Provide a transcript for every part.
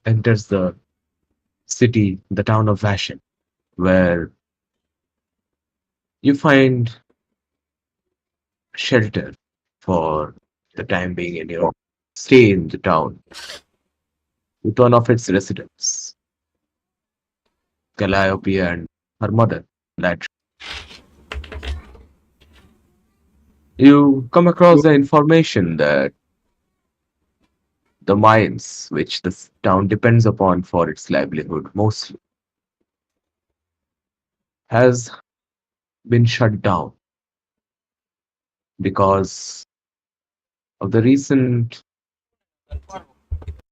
enters the city, the town of Vashan, where you find shelter for the time being in your stay in the town with one of its residents, Calliope and her mother, Latch. You come across the information that the mines, which this town depends upon for its livelihood mostly, has been shut down because of the recent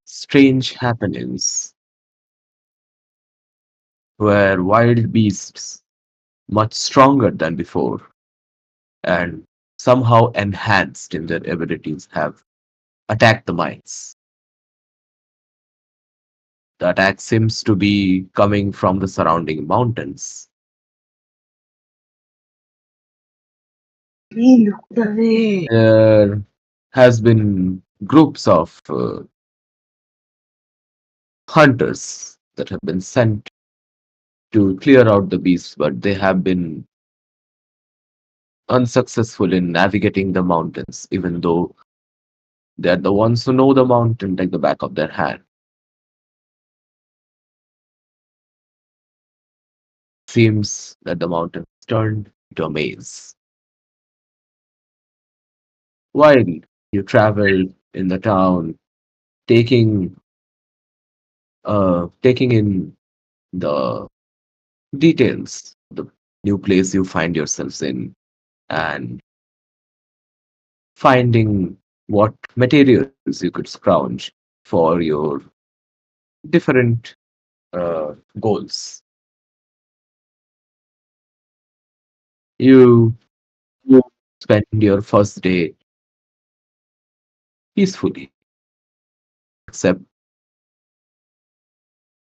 strange happenings where wild beasts, much stronger than before and somehow enhanced in their abilities, have attacked the mines. The attack seems to be coming from the surrounding mountains. There has been groups of hunters that have been sent to clear out the beasts, but they have been unsuccessful in navigating the mountains, even though they're the ones who know the mountain like the back of their hand. Seems that the mountain turned into a maze. While you travel in the town, taking taking in the details, the new place you find yourselves in, and finding what materials you could scrounge for your different goals. You spend your first day peacefully, except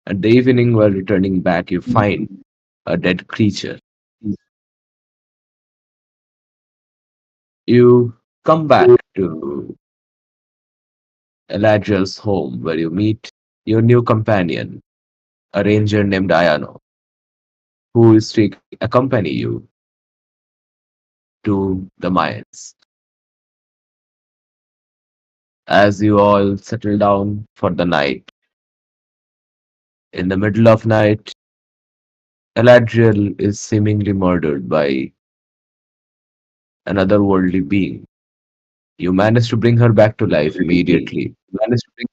at the evening while returning back, you find a dead creature. You come back to Eladriel's home where you meet your new companion, a ranger named Ayano, who is to accompany you to the mines. As you all settle down for the night, in the middle of night, Eladriel is seemingly murdered by another worldly being. You manage to bring her back to life immediately. Manage to bring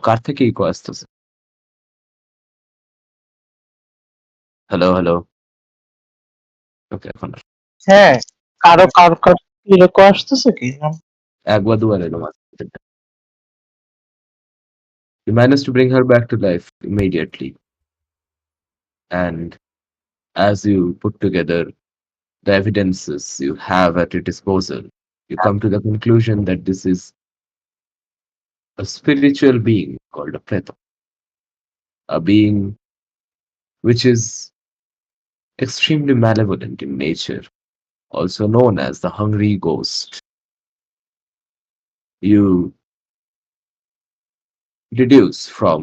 Karthiki को আসতেছে. Hello, hello. Okay, এখন আর। হ্যাঁ, কারো এরকম আসতেছে কি? একবার দুবার এলো মাঝে। You manage to bring her back to life immediately, and as you put together the evidences you have at your disposal, you come to the conclusion that this is a spiritual being called a Preta, a being which is extremely malevolent in nature, also known as the hungry ghost. You deduce from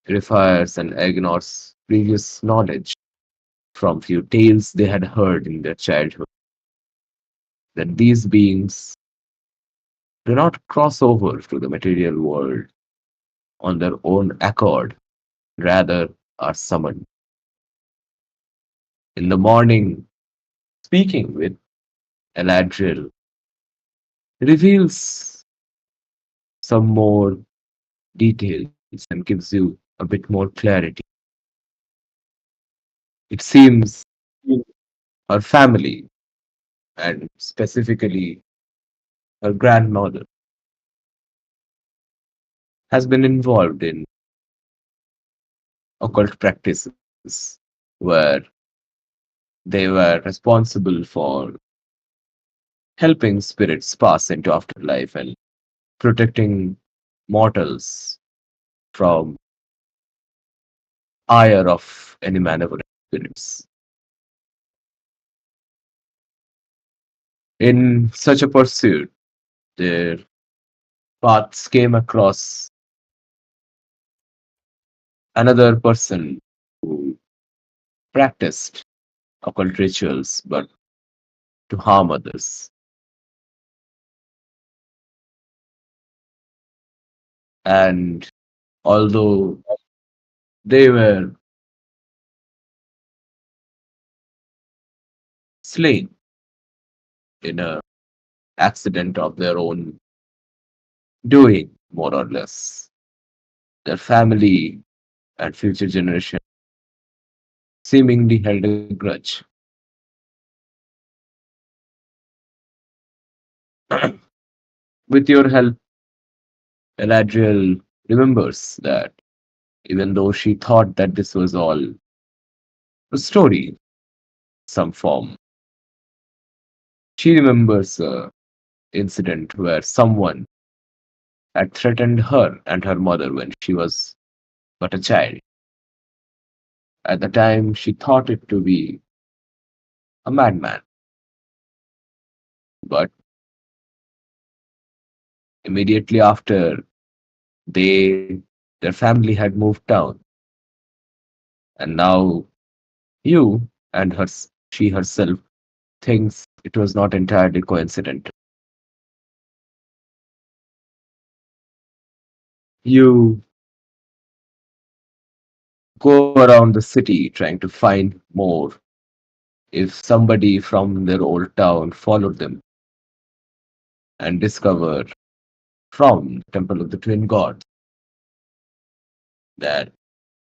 Griffire's and Agnor's previous knowledge from few tales they had heard in their childhood that these beings do not cross over to the material world on their own accord, rather are summoned. In the morning, speaking with Eladril reveals some more details and gives you a bit more clarity. It seems her family, and specifically her grandmother, has been involved in occult practices where they were responsible for helping spirits pass into afterlife and protecting mortals from ire of any malevolent spirits. In such a pursuit, their paths came across another person who practiced occult rituals but to harm others. And although they were slain in a accident of their own doing, more or less, their family and future generation seemingly held a grudge. With your help, Eladriel remembers that even though she thought that this was all a story, some form, she remembers a incident where someone had threatened her and her mother when she was but a child. At the time, she thought it to be a madman, but immediately after, their family had moved down, and now you and she herself thinks it was not entirely coincidental. You go around the city trying to find more if somebody from their old town followed them and discovered from the Temple of the Twin Gods that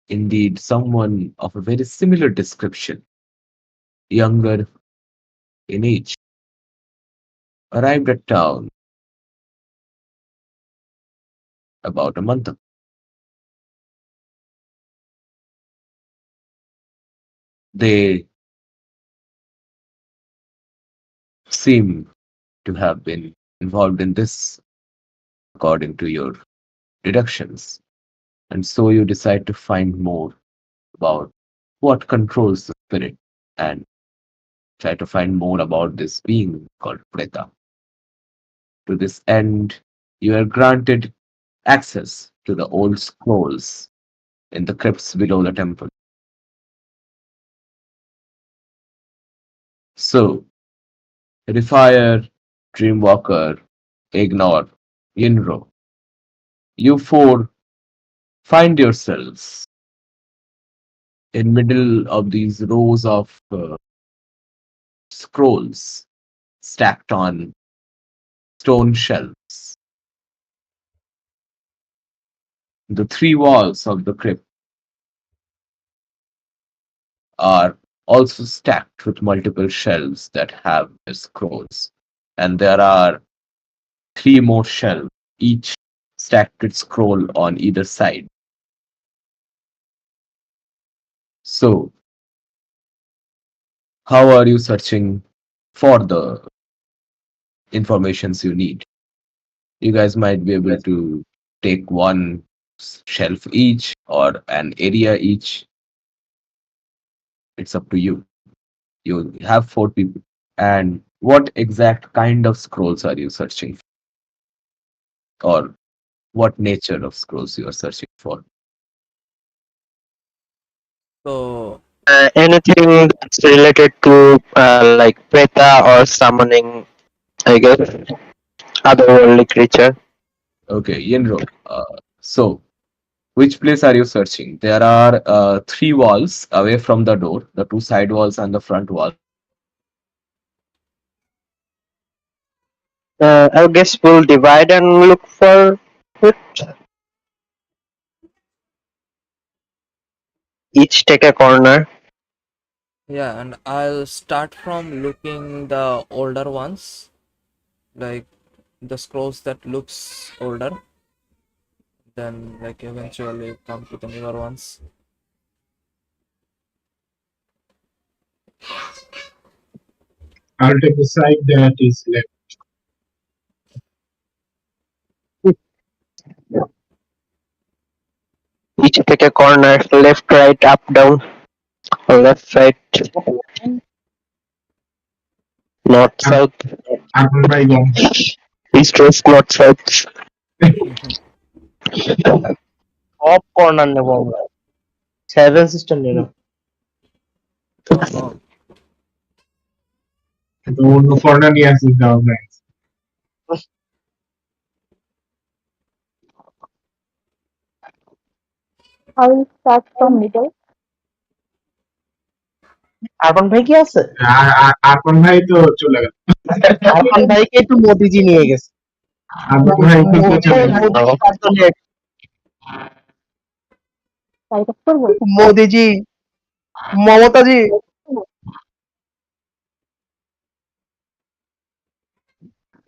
indeed someone of a very similar description, younger in age, arrived at town about a month ago. They seem to have been involved in this according to your deductions, and so you decide to find more about what controls the spirit and try to find more about this being called Preta. To this end, you are granted access to the old scrolls in the crypts below the temple. So, Riffire, Dreamwalker, Ignore, Yinro, you four find yourselves in middle of these rows of scrolls stacked on stone shelves. The three walls of the crypt are also stacked with multiple shelves that have their scrolls. And there are three more shelves, each stacked with scroll on either side. So, how are you searching for the informations you need? You guys might be able to take one shelf each or an area each. It's up to you. You have four people. And what exact kind of scrolls are you searching for? Or what nature of scrolls you are searching for? So Anything that's related to like Preta or summoning, I guess, otherworldly creature. Okay, Yinro. So, which place are you searching? There are three walls away from the door, the two side walls and the front wall. I guess we'll divide and look for it. Each take a corner. yeah, and I'll start from looking the older ones, like the scrolls that looks older, then like eventually come to the newer ones. I'll take the side that is left. Each take a corner. Left, right, up, down. Left, right, north, Up, south. up and right on. East, west, north, south. Mhm. Top corner never. Seven sister নিয়ে নাও। Oh no. কিন্তু অন্য foreigner নিয়ে আসিস না ভাই। I'll start from middle. Arfan ভাই কি আছে? আপন ভাই তো চলে গেল। আরফান ভাইকে তো মোদিজি নিয়ে গেছে। আপন ভাই তো চলে গেল। মোদিজি পার্সোনেট। Right up করবো? মোদিজি, মমতাজি।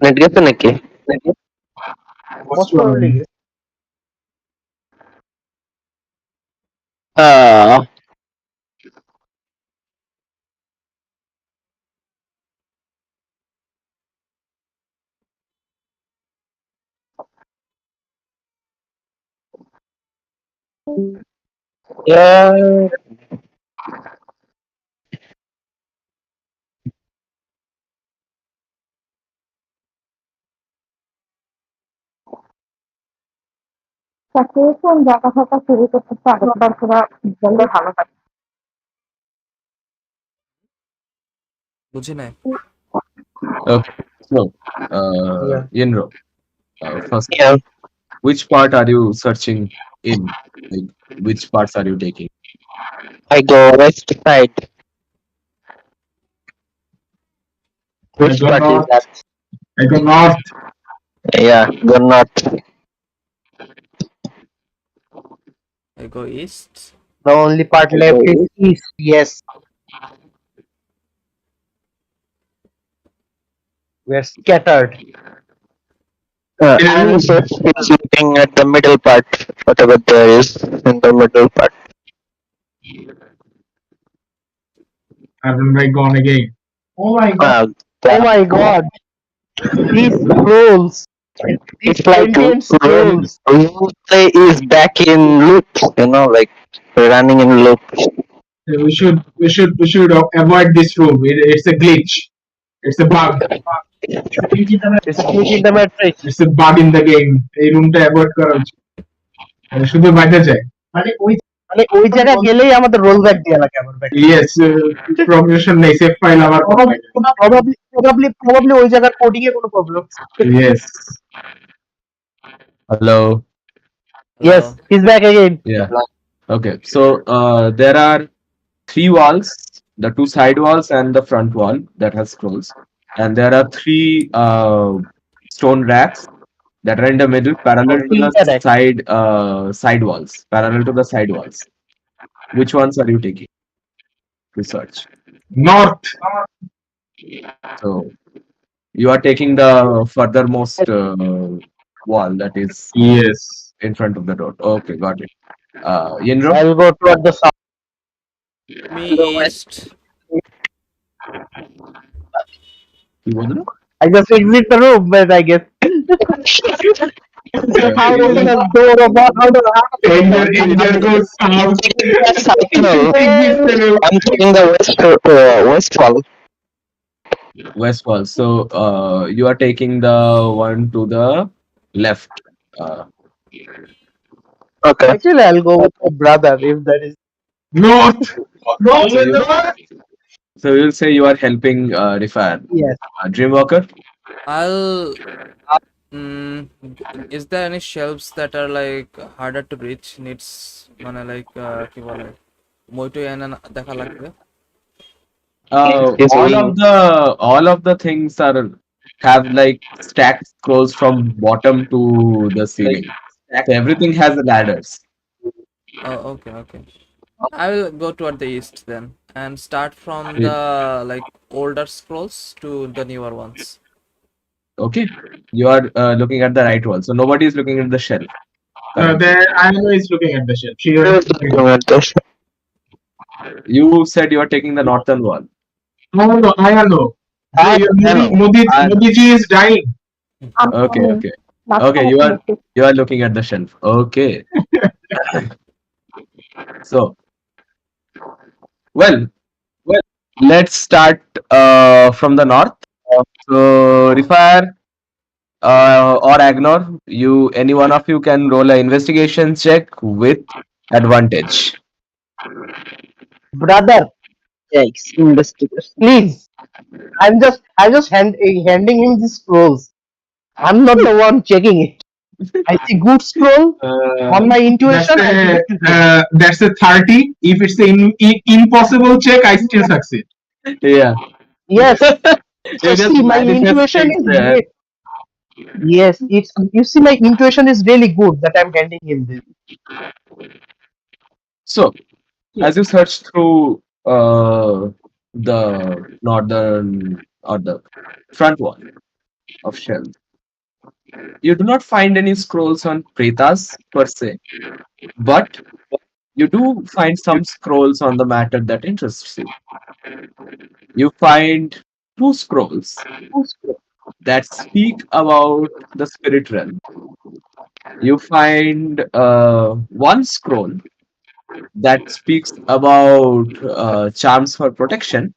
নেট গেছে নাকি? মোস্ট প্রবাবলি গেছে। Yeah. Saturation জায়গা থাকা শুরু করতেছে আরেকবার পুরো বললে ভালো হয়। বুঝি নাই। Okay. So, Yeah. Yenro, first, Yeah. which part are you searching in? Like, which parts are you taking? I go west side. I Which go part is north. that? I go north. Yeah, go north. I go east. The only part left is east. Yes. We're scattered. I'm just looking at the middle part, whatever there is in the middle part. আপন ভাই gone again. Oh my god. Oh my god, these scrolls! These It's like sentient scrolls! Say is back in loop, like running in loop. We should avoid this room. It's a glitch. It's a bug. It's a glitch in the matrix. It's a bug in the game. এই রুমটা avoid করা উচিত। শুধু বাইরে যায়। মানে ওই জায়গায় গেলেই আমাদের রোল ব্যাক দেওয়া লাগে আবার ব্যাক। Yes, progression নেই, সেভ ফাইল আবার প্রবাবলি ওই জায়গার কোডিং এ কোনো problem. Yes. Hello. Yes, Hello. he's back again. Yeah. Okay. So, there are three walls, the two side walls and the front wall that has scrolls, and there are three stone racks that are in the middle, parallel to the Correct. side walls, parallel to the side walls. Which ones are you taking to search? North. So you are taking the furthermost wall that is Yes. in front of the door. Okay, got it. Yinro, I'll go toward the south. Me east. কি বললো? I just exit the room, but I guess. How to open a door or how to Angel goes south. I'm taking the west wall. West wall. So you are taking the one to the left. Okay. Actually, I'll go with my brother if that is. North. North. So you, so you'll say you are helping Rifan. Yes. Dreamwalker. I'll. Is there any shelves that are like harder to reach? Needs মানে like কি বলে মইটো এনে দেখা লাগবে। Yes, All of the things are have like stacked scrolls from bottom to the ceiling. So everything has ladders. Oh, okay. I will go toward the east then and start from Yeah. the like older scrolls to the newer ones. Okay, you are looking at the right wall, so nobody is looking at the shelf. There, Anu is looking at the shelf. She was looking at You said you are taking the northern wall. No, I know. Modiji is dying. Okay. Okay, you are looking at the shelf. Okay. So, well, let's start from the north. So, Rifar or Agnor, any one of you can roll an investigation check with advantage. Brother, yikes, investigate. Please, handing him the scrolls. I'm not the one checking it. I see good scroll Uh, on my That's intuition. I give a it to him. that's a 30. If it's an impossible check, I still succeed. yeah. Yes. So You just see, my manifest intuition things is there. great. Yes, it's you see, my intuition is really good that I'm handing him this. So, as you search through the northern or the front wall of shelves, you do not find any scrolls on Pretas per se, but you do find some scrolls on the matter that interests you. You find two scrolls that speak about the spirit realm. You find one scroll that speaks about charms for protection.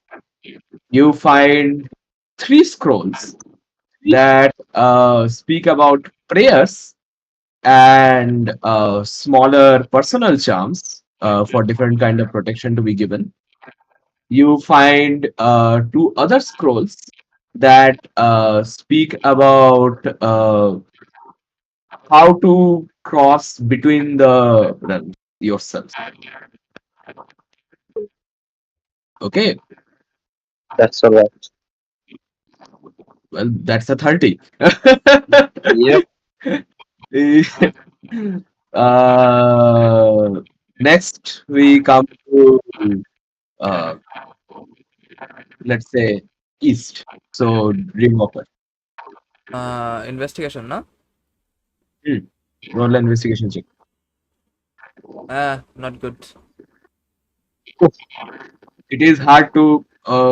You find three scrolls that speak about prayers and smaller personal charms for different kind of protection to be given. You find two other scrolls that speak about how to cross between the realms yourself. Okay, That's all right. well, that's a 30. Yep. uh, next, we come to, uh, let's say, East. So, Dreamwalker. Investigation, no? Hmm. Roll an investigation check. Not good. It is hard to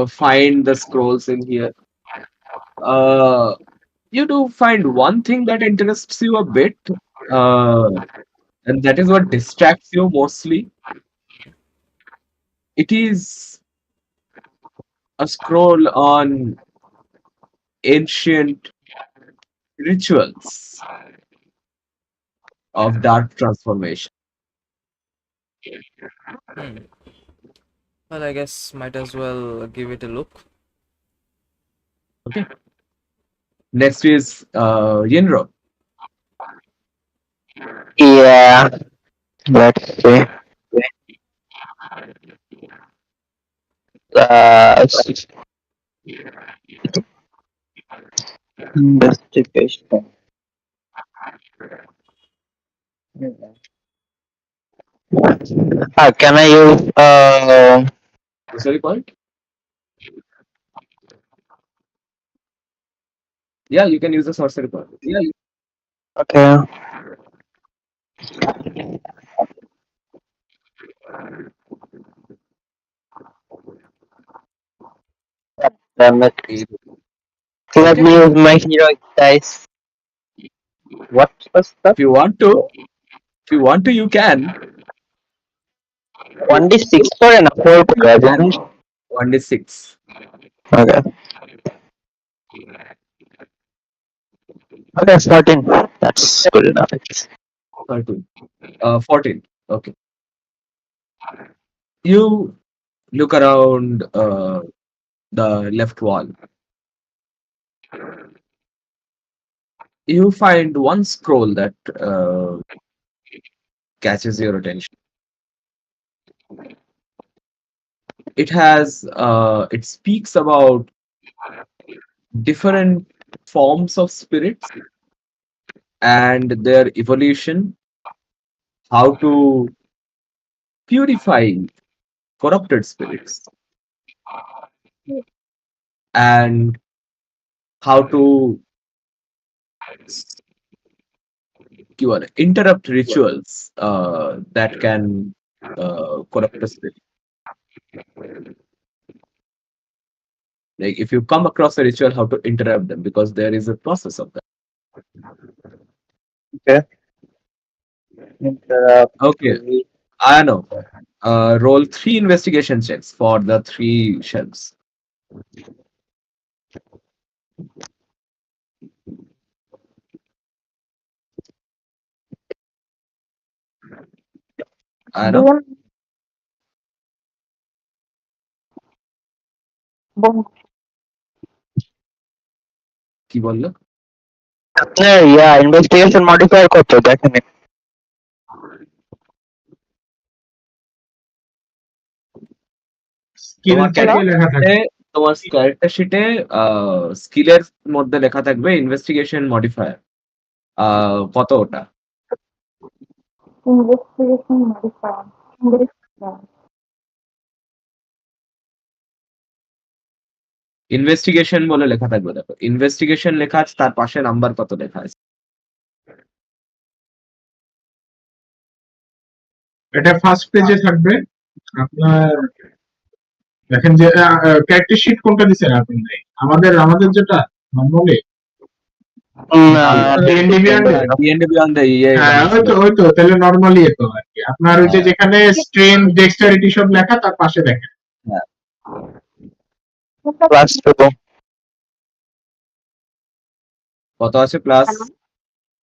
find the scrolls in here. Uh, you do find one thing that interests you a bit, uh, and that is what distracts you mostly. It is a scroll on ancient rituals of dark transformation. Hmm. Well, I guess might as well give it a look. Okay. Next is Yinro. Yeah. Let's see. S- Investigation. Can I use Sorry, point? Yeah, you can use the sorcery point. okay. Damn it. It's Let okay. me use my heroic dice. What was that? If you want to, if you want to, you can. 1d6 for an afford isn't it? 1d6. Okay. Okay, 14. That's good enough, I guess. 13. 14. Okay. You look around the left wall. You find one scroll that catches your attention. It speaks about different forms of spirits and their evolution, how to purify corrupted spirits, and how to interrupt rituals that can corrupt a spirit. Like if you come across a ritual, how to interrupt them because there is a process of that. Okay. Okay, I know. Roll three investigation checks for the three shelves. I know. DM বন্ধু কি বললো? আপনার investigation modifier কত দেখেন? Skill তোমার চেকে লেখা থাকে। তোমার ক্যারেক্টার শিটে স্কিলের মধ্যে লেখা থাকবে ইনভেস্টিগেশন মডিফায়ার। কত ওটা? ইনভেস্টিগেশন মডিফায়ার ইনভেস্টিগেশন বলে লেখা থাকবে, দেখো ইনভেস্টিগেশন লেখা আছে, তার পাশে নাম্বার কত লেখা আছে। এটা ফার্স্ট পেজে থাকবে আপনার। দেখেন যে ক্যারেক্টার শিট কোনটা দিচ্ছেন আপনি? আমাদের আমাদের যেটা normally D&D Beyond A? D&D Beyond the ইয়ে হ্যাঁ বানিয়েছিল। ওই তো তাহলে নর্মালি তো আর কি আপনার ওই যে হ্যাঁ। যেখানে স্ট্রেন ডেক্সটারিটি সব লেখা তার পাশে দেখেন। হ্যাঁ। প্লাস কত আছে প্লাস?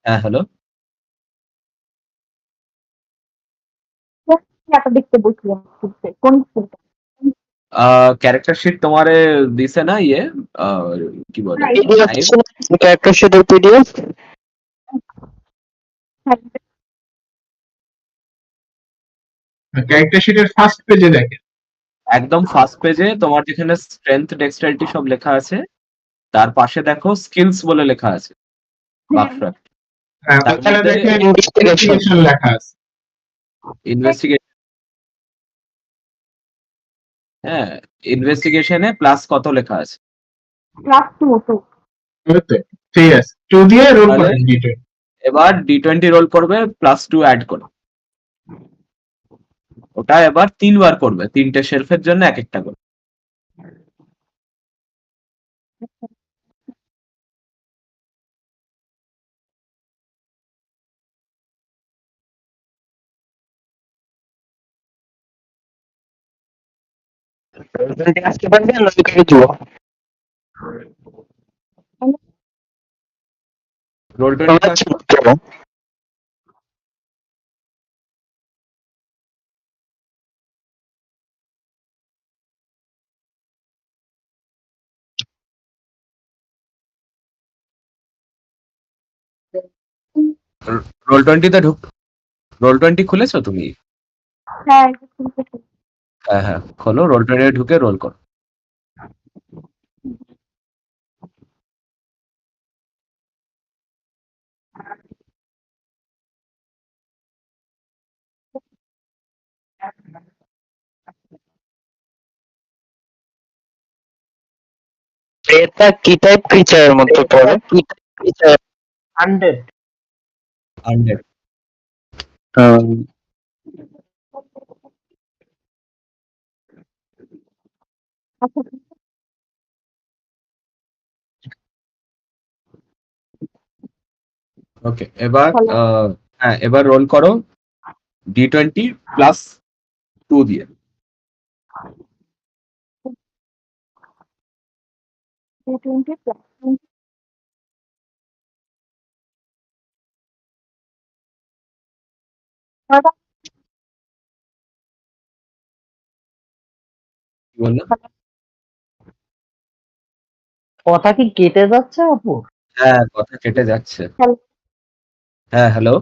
হ্যাঁ হ্যালো। দেখতে বসলাম কোন স্কুলটা? ক্যারেক্টার শিট তোমারে দিছে না ইয়ে আহ, কি বলে পিডিএফ লাইভ? ক্যারেক্টার শিটের পিডিএফ। ক্যারেক্টার শিটের ফার্স্ট পেজে দেখেন। একদম ফার্স্ট পেজে তোমার যেখানে স্ট্রেংথ ডেক্সটারিটি সব লেখা আছে, তার পাশে দেখো স্কিলস বলে লেখা আছে বাক্স। তার ওখানে মধ্যে দেখেন ইনভেস্টিগেশন লেখা আছে। ইনভেস্টিগেশন, হ্যাঁ ইনভেস্টিগেশনে প্লাস কত লেখা আছে? ক্লাস 2 ওই তো, ঠিক আছে 2 দিয়ে রোল তাহলে করেন D20। এবার D20 রোল করবে +2 অ্যাড করে। ওটা এবার 3 বার করবে, 3টে শেলফের জন্য এক একটা করে। আসতে পারবেন না করে দিব। রোল20 তে আসো। রোল20 তে ঢুক। রোল20 খুলেছো তুমি? হ্যাঁ হ্যাঁ হ্যাঁ খোলো, রোল20 ঢুকে রোল করো। এটা কি টাইপ ক্রিচারের মধ্যে পড়ে? কি টাইপ ক্রিচার? 100। 100। আচ্ছা ওকে এবার হলো হ্যাঁ এবার রোল করো D20 +2 দিয়ে। D20 প্লাস কি বললো? কথা কি কেটে যাচ্ছে আপু? হ্যাঁ কথা কেটে যাচ্ছে। হ্যাঁ হ্যালো।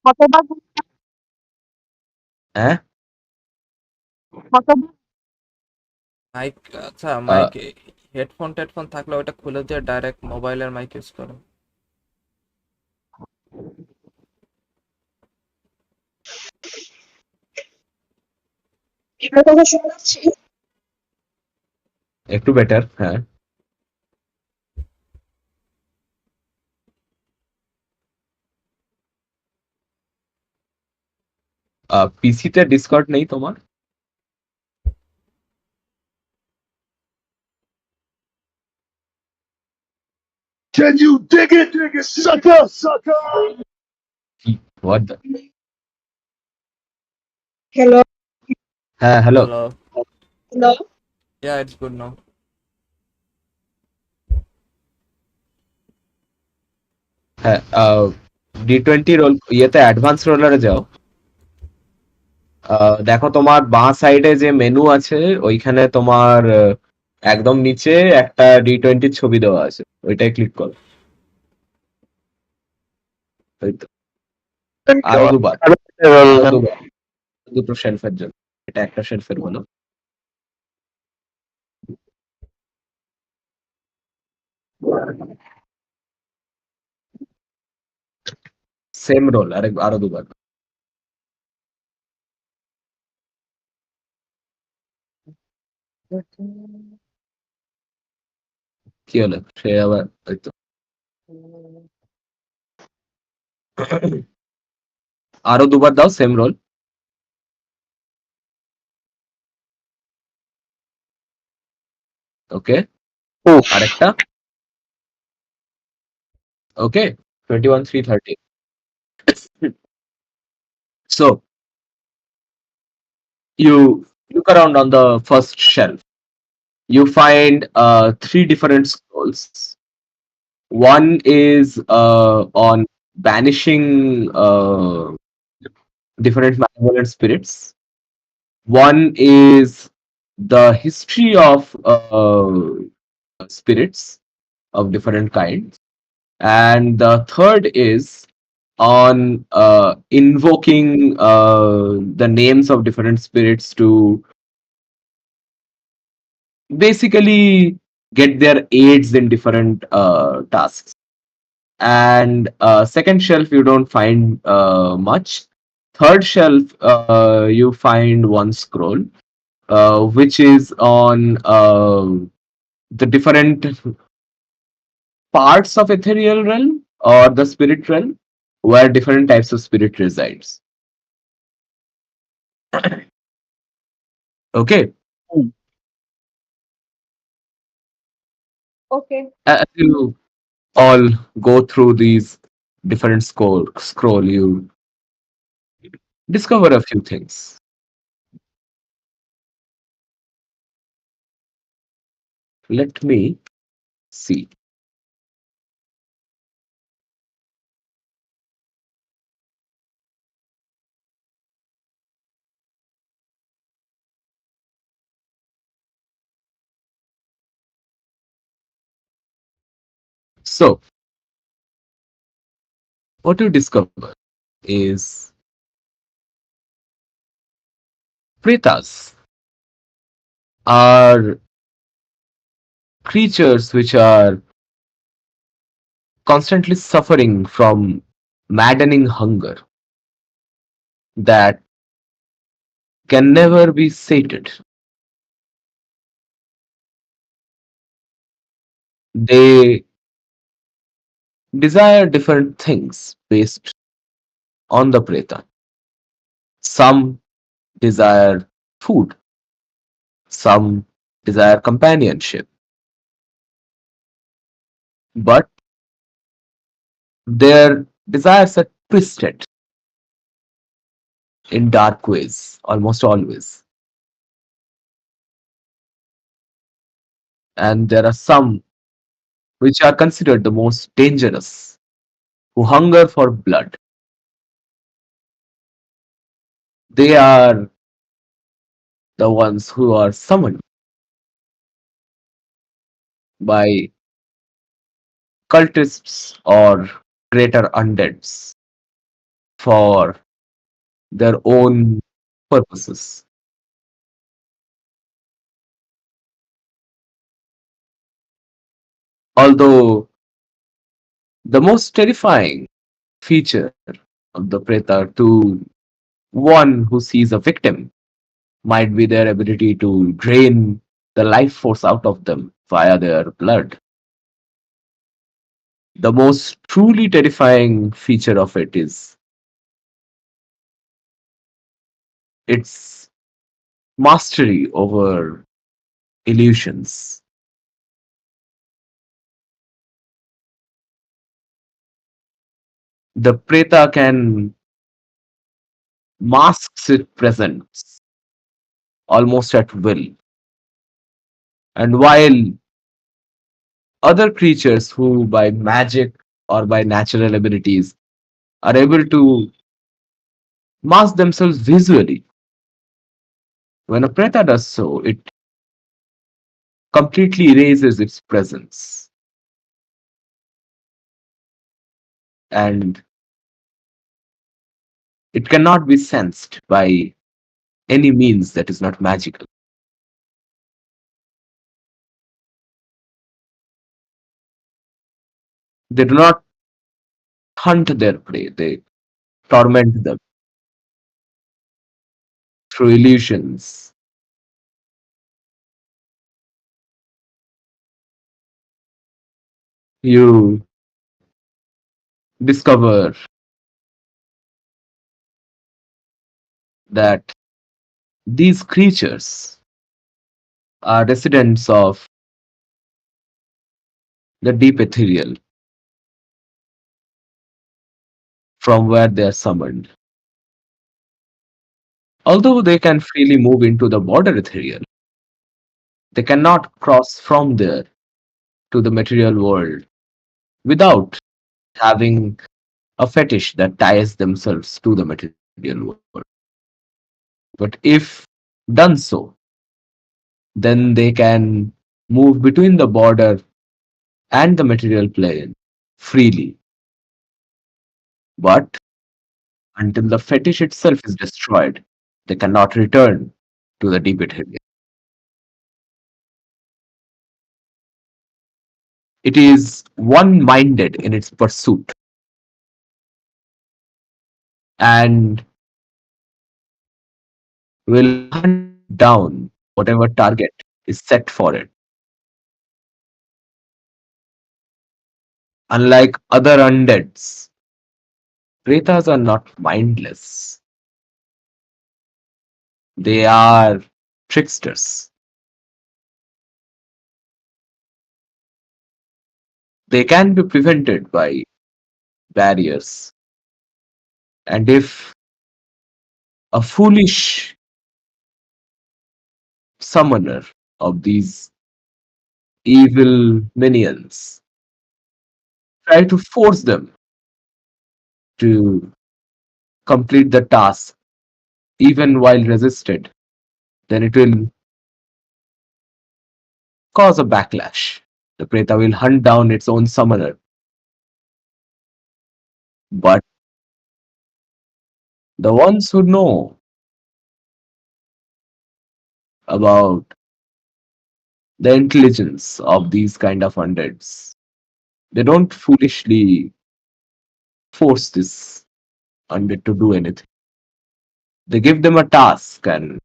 কতবার হ্যাঁ কতবার মাইক, আচ্ছা আহ, মাইক হেডফোন টেডফোন থাকলে ওটা খুলে দিয়ে ডাইরেক্ট মোবাইলের মাইক ইউজ করো। একটু বেটার, হ্যাঁ। পিসিতে ডিসকর্ড নেই তোমার? Can you dig it, nigga? Sucker, sucker! কি হোয়াট দ্য? হ্যালো হ্যাঁ hello. Hello. Hello Yeah, it's good now. হ্যাঁ D20 রোল ইয়েতে অ্যাডভান্স রোলারে যাও। দেখো তোমার বাঁ সাইডে যে মেনু আছে ওইখানে তোমার একদম নিচে একটা D20 ছবি দেওয়া আছে, ওইটাই ক্লিক করো। ওই তো, আরো দুবার, আরো দুবার, দুটো শেলফের জন্য। এটা একটা শেলফের হলো। সেম রোল, আরো দুবার। কি হলো? সে আবার ওই তো আরো দুবার দাও সেম রোল। ওকে, উফ, আরেকটা। ওকে, 21 3 30। So you look around on the first shelf. You find three different scrolls. One is on banishing different malevolent spirits. One is the history of spirits of different kinds. And the third is on invoking the names of different spirits to basically get their aids in different tasks. And second shelf you don't find much. Third shelf you find one scroll which is on the different parts of ethereal realm or the spirit realm where different types of spirit resides. Okay. Okay. As you all go through these different scroll, you discover a few things. Let me see. So, what you discover is pretas are creatures which are constantly suffering from maddening hunger that can never be sated. They desire different things based on the preta. Some desire food, some desire companionship, but their desires are twisted in dark ways almost always. And there are some which are considered the most dangerous, who hunger for blood. They are the ones who are summoned by cultists or greater undeads for their own purposes. Although the most terrifying feature of the Preta to one who sees a victim might be their ability to drain the life force out of them via their blood. The most truly terrifying feature of it is its mastery over illusions. The Preta can mask its presence almost at will. And while other creatures who, by magic or by natural abilities, are able to mask themselves visually, When a preta does so, it completely erases its presence, and it cannot be sensed by any means that is not magical. They do not hunt their prey, they torment them through illusions. You discover that these creatures are residents of the deep ethereal from where they are summoned. Although they can freely move into the border ethereal, they cannot cross from there to the material world without having a fetish that ties themselves to the material world. But if done so, then they can move between the border and the material plane freely. But until the fetish itself is destroyed, they cannot return to the deep ethereal. It is one minded in its pursuit and will hunt down whatever target is set for it. Unlike other undeads, pretas are not mindless. They are tricksters. They can be prevented by barriers. And if a foolish summoner of these evil minions try to force them to complete the task, even while resisted, then it will cause a backlash. The Preta will hunt down its own summoner. But the ones who know about the intelligence of these kind of undeads, they don't foolishly force this undead to do anything. They give them a task and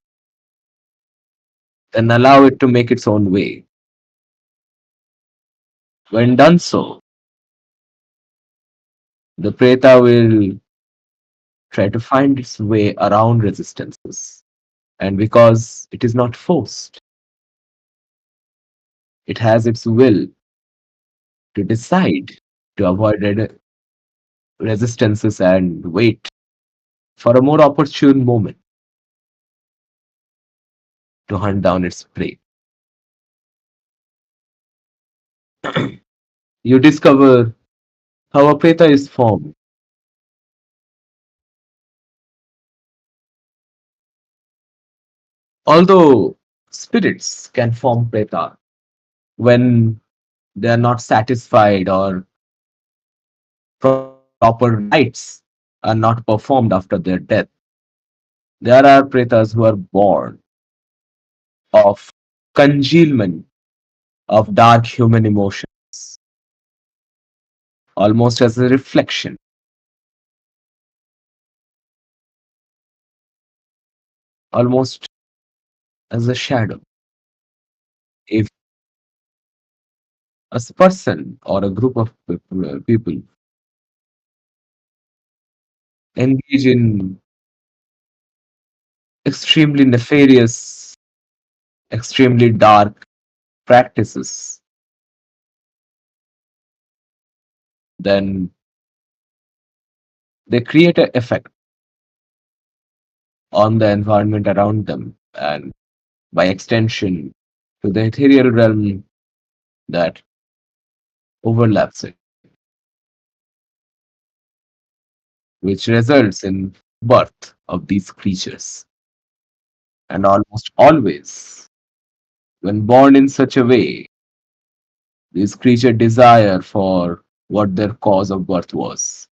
then allow it to make its own way. When done so, the Preta will try to find its way around resistances. And because it is not forced, it has its will to decide to avoid resistances and wait for a more opportune moment to hunt down its prey. You discover how a preta is formed. Although spirits can form preta when they are not satisfied or proper rites are not performed after their death, there are pretas who are born of congealment of dark human emotions, almost as a reflection, almost as a shadow. If a person or a group of people engage in extremely nefarious, extremely dark practices, then they create an effect on the environment around them and by extension to the ethereal realm that overlaps it, which results in birth of these creatures. And almost always, when born in such a way, these creatures desire for what their cause of birth was.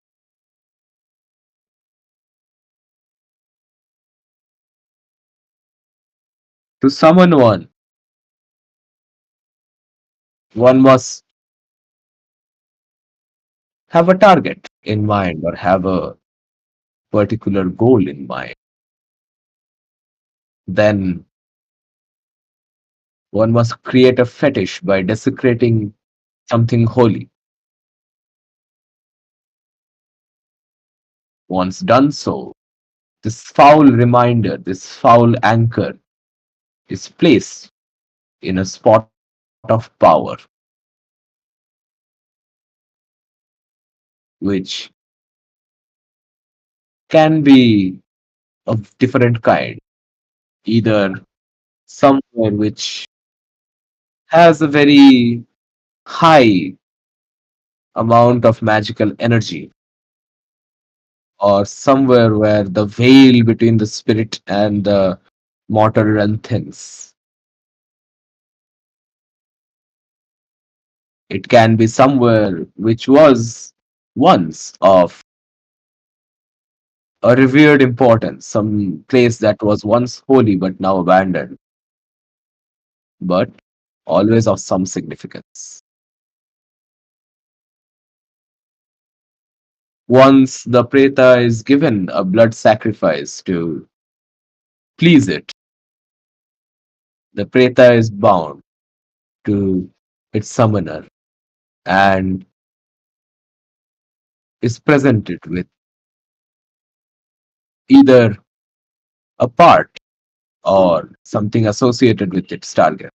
To summon one must have a target in mind or have a particular goal in mind. Then one must create a fetish by desecrating something holy. Once done so, this foul reminder, this foul anchor is placed in a spot of power, which can be of different kind, either somewhere which has a very high amount of magical energy, or somewhere where the veil between the spirit and the mortal realm thins. It can be somewhere which was once of a revered importance, some place that was once holy but now abandoned, but always of some significance. Once the preta is given a blood sacrifice to please it, the preta is bound to its summoner and is presented with either a part or something associated with its target,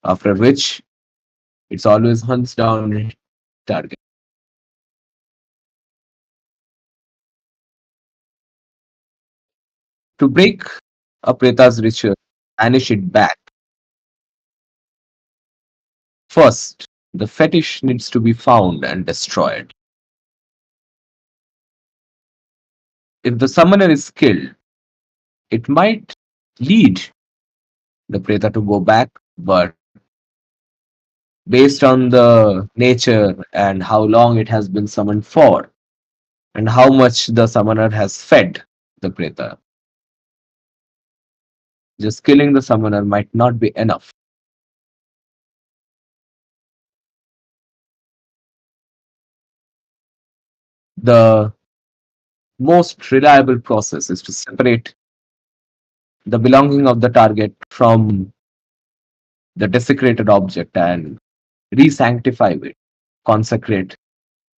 after which it always hunts down its target. To break a preta's ritual, banish it back, first the fetish needs to be found and destroyed. If the summoner is killed, it might lead the preta to go back, but based on the nature and how long it has been summoned for, and how much the summoner has fed the preta, just killing the summoner might not be enough. The most reliable process is to separate the belonging of the target from the desecrated object and re-sanctify it, consecrate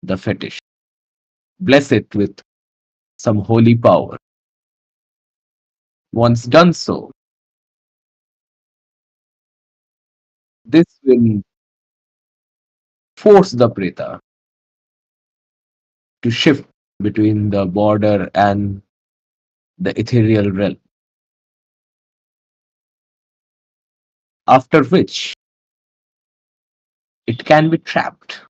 the fetish, bless it with some holy power. Once done so, this will force the preta to shift between the border and the ethereal realm, after which it can be trapped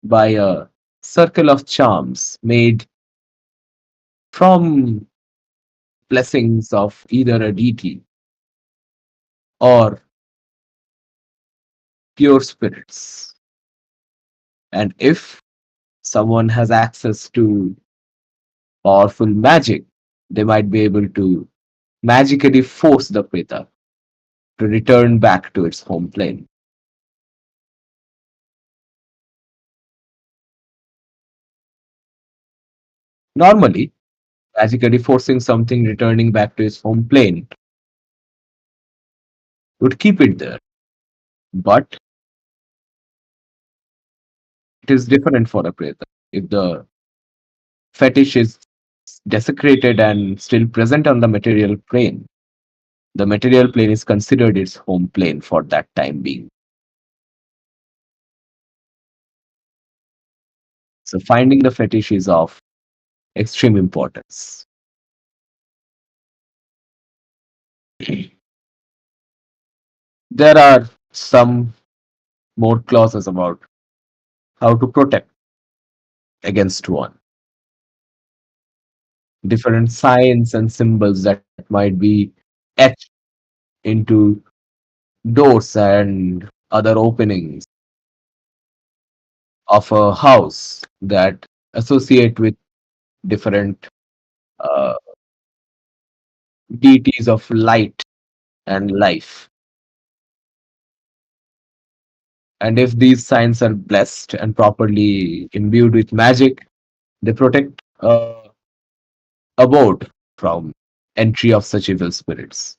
by a circle of charms made from blessings of either a deity or pure spirits. And if someone has access to powerful magic, they might be able to magically force the preta to return back to its home plane. Normally, magically forcing something returning back to its home plane would keep it there. But it is different for a preta. If the fetish is desecrated and still present on the material plane is considered its home plane for that time being. So finding the fetish is of extreme importance. There are some more clauses about how to protect against one. different signs and symbols that might be etched into doors and other openings of a house that associate with different uh, deities of light and life. And if these signs are blessed and properly imbued with magic, they protect abode from entry of such evil spirits.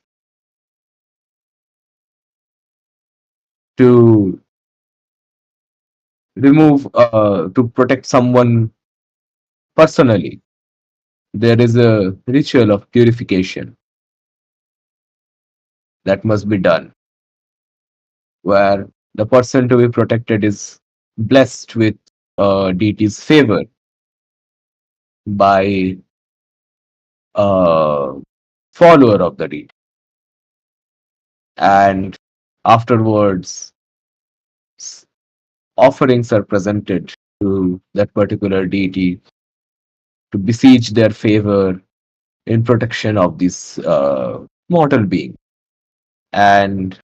To to protect someone personally, there is a ritual of purification that must be done, where the person to be protected is blessed with deity's favor by a follower of the deity. And afterwards, s- offerings are presented to that particular deity to beseech their favor in protection of this mortal being. And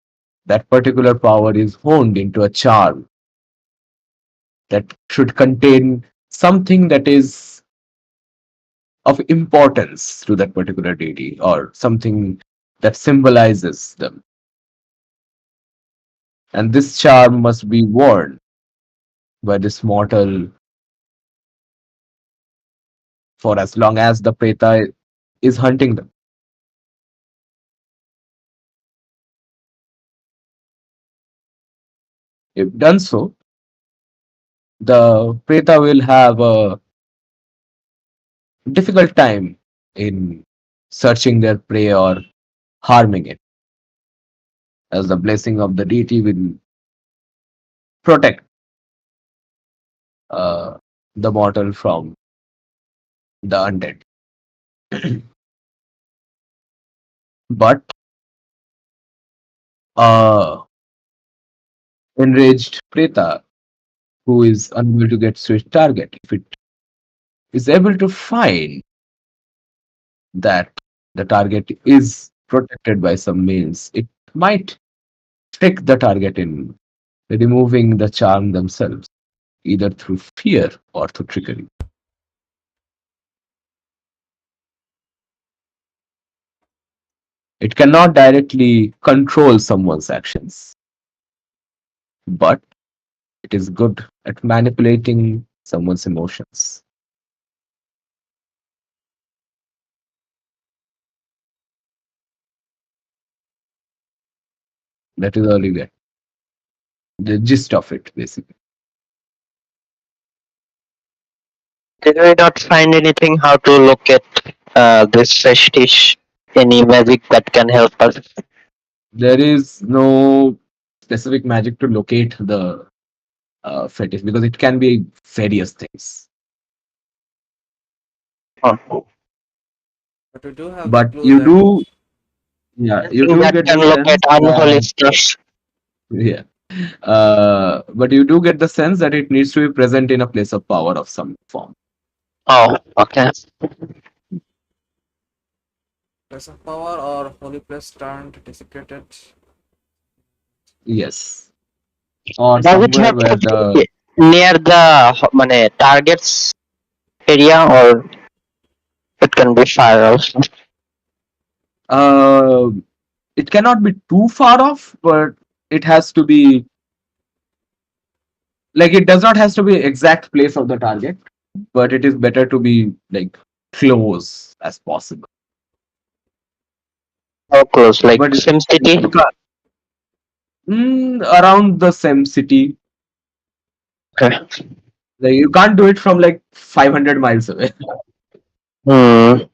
that particular power is honed into a charm that should contain something that is of importance to that particular deity or something that symbolizes them. And this charm must be worn by this mortal for as long as the preta is hunting them. If done so, the preta will have a difficult time in searching their prey or harming it, as the blessing of the deity will protect uh, the mortal from the undead. But uh, enraged preta who is unable to get to its target, if it is able to find that the target is protected by some means, it might trick the target in removing the charm themselves, either through fear or through trickery. It cannot directly control someone's actions, but it is good at manipulating someone's emotions. That is all you get. The gist of it, basically. Did we not find anything how to locate this fetish? Any magic that can help us? There is no specific magic to locate the fetish because it can be various things. Oh, But we do have the But clue you that do, yeah, you anything do that get can the locate sense unholy that, stuff. yeah, but you do get the sense that it needs to be present in a place of power of some form. Oh, okay. place of power or holy place turned desecrated. Yes, or Does it somewhere have where to the be near the target's area, or it can be far also? uh, it cannot be too far off, but it has to be like it does not has to be exact place of the target, but it is better to be like close as possible. How close? Like But same city? you can't, around the same city. Okay. Like you can't do it from like 500 miles away. Hmm.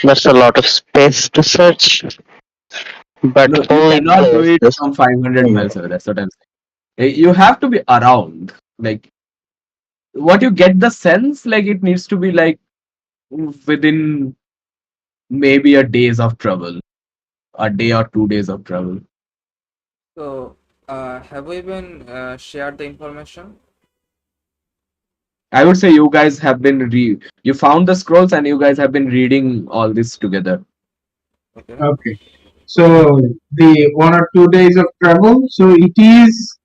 That's a lot of space to search. But No, you holy cannot do it places. from 500 Hmm. miles away. That's what I'm saying. You have to be around. Like what you get the sense, like it needs to be like within maybe a days of travel, a day or 2 days of travel. So, have we been shared the information? I would say you guys have been you found the scrolls and you guys have been reading all this together. Okay. Okay. So the 1 or 2 days of travel. So it is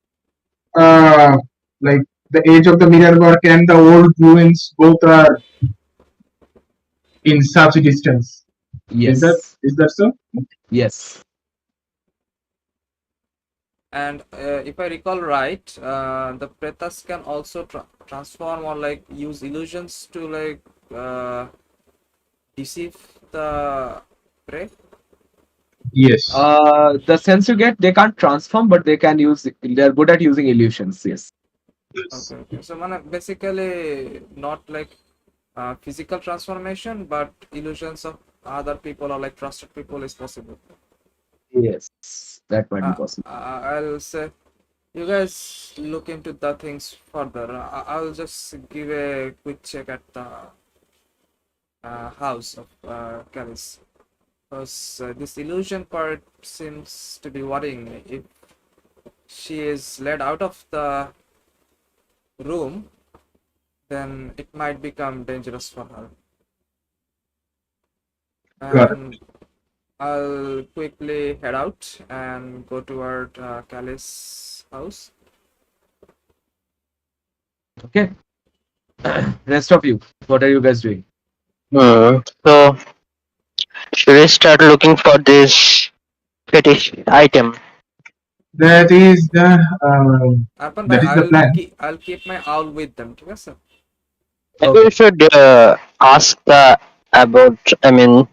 uh like the age of the mirror work and the old ruins both are in such a distance. Yes. Is that so? Yes. And if I recall right, the pretas can also transform or like use illusions to like deceive the prey. Yes. The sense you get, they can't transform, but they can use. They're good at using illusions. Yes. Okay, okay. So, basically not like physical transformation, but illusions of other people or like trusted people is possible. Yes. That might be Uh, possible. I'll say you guys look into the things further. I'll just give a quick check at the house of Callis. Because this illusion part seems to be worrying me. If she is led out of the room, then it might become dangerous for her. Got it. And I'll quickly head out and go toward Callis' house. Okay. Rest of you, what are you guys doing? So should we start looking for this fetish item? That is the Arpan bhai, that is the plan. I'll keep my owl with them. ठीक है sir? Maybe we Okay. should ask the about. I mean,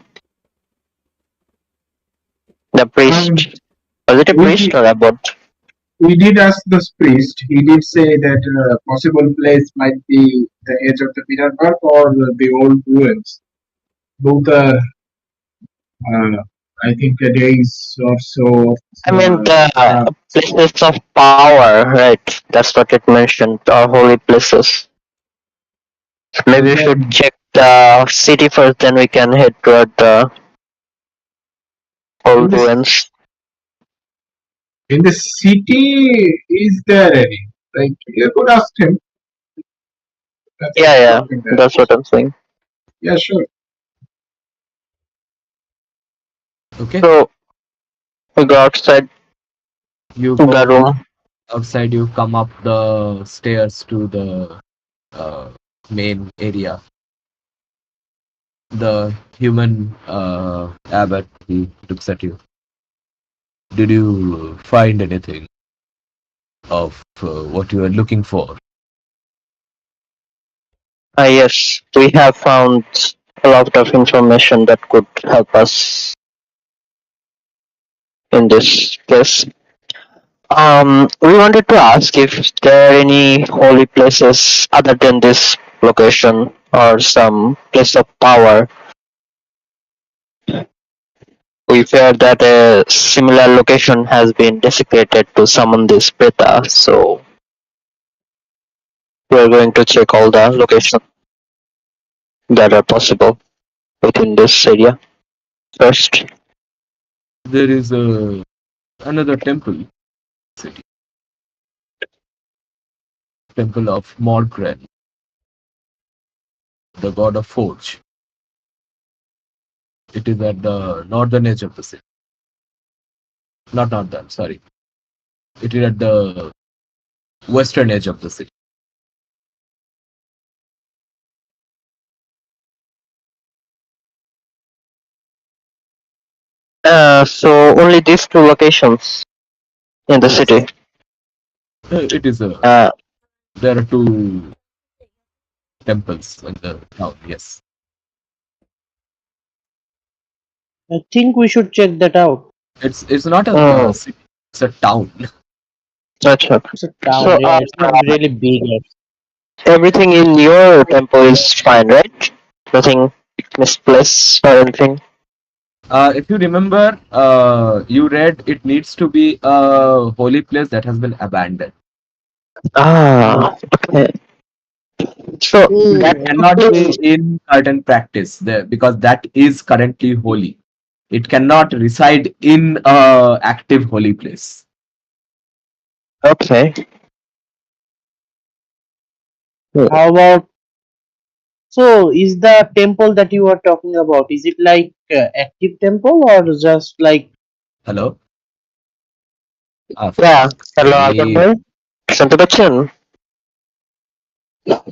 the Um, priest. Was it a we priest did, or about? we did ask the priest. He did say that possible place might be the edge of the mirror work or the old ruins. Both are, I think, a days or so of I mean, the travel. places of power, right? That's what it mentioned. Or holy places. So Maybe we should then, check the city first, then we can head toward the in old this ruins. in the city, is there any? Like you could ask him. Nothing Yeah, yeah, stopping that. that's what I'm saying. Yeah, sure. Okay. So we go outside You the go room. outside. You come up the stairs to the uh, main area. The human abbot, he looks at you. Did you find anything of what you are looking for? Yes, we have found a lot of information that could help us in this place. We wanted to ask if there are any holy places other than this location or some place of power. We fear that a similar location has been desecrated to summon this Preta, so we are going to check all the locations that are possible within this area first. There is another temple, city, temple of Morgren, the god of forge. It is at the northern edge of the city. Not northern, sorry. It is at the western edge of the city. So only these two locations in the Yes. city. It is Uh, there are two temples in the town. Yes. I think we should check that out. It's not a mm, city. It's a town. that's right. It's a So town, yeah. It's not really big. everything in your temple is fine, right? Nothing misplaced or anything. If you remember, you read it needs to be a holy place that has been abandoned. Okay. So It that Oh, cannot be place, in current practice there because that is currently holy. It cannot reside in a active holy place. okay. Hmm. How about, so is the temple that you are talking about, is it like active temple or just like, Hello? Yeah. Hello, Arpan Finally, bhai. শুনতে পাচ্ছেন?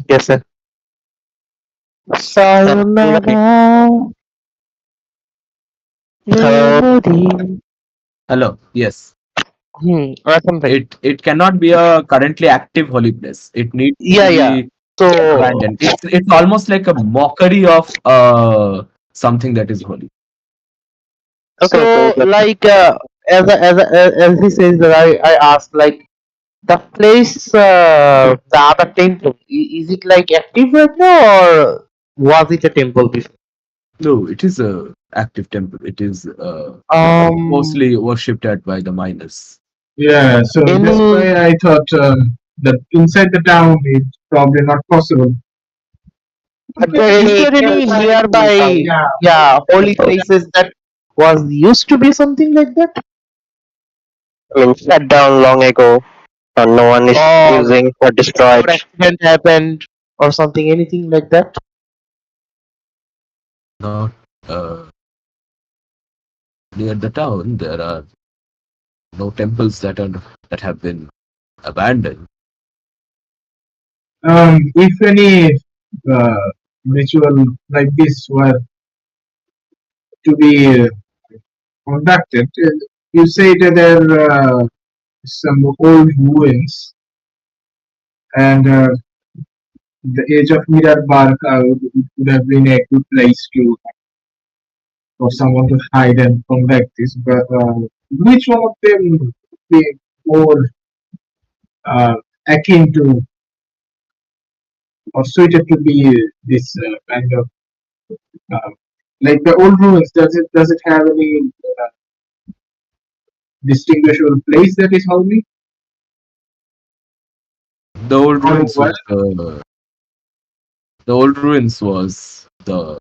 Yes, sir. Sayonara, hello. memory. Hello. Yes. Arpan bhai. It cannot be a currently active holy place. It needs to Yeah, yeah. be So, abandoned. It's almost like a mockery of something that is holy. okay, so like as he says that I asked like the place, the other temple, is it like active right now or was it a temple before? No, it is a active temple. It is Um, mostly worshipped at by the miners. Yeah, so that's any why I thought that inside the town it's probably not possible. is there any nearby, yeah, holy places that was used to be something like that? I mean, shut down long ago, and no one is Or using or destroyed. or accident happened or something, anything like that? Not near the town. There are no temples that have been abandoned. If any ritual like this were to be conducted, you say that there are some old ruins, and the age of Mirar Bark would have been a good place to for someone to hide and conduct this. But which one of them would be more uh, akin to or suited to be this kind of uh, like the old ruins? Does it have any uh, distinguishable place that is holy? The old Or ruins what? was the old ruins was the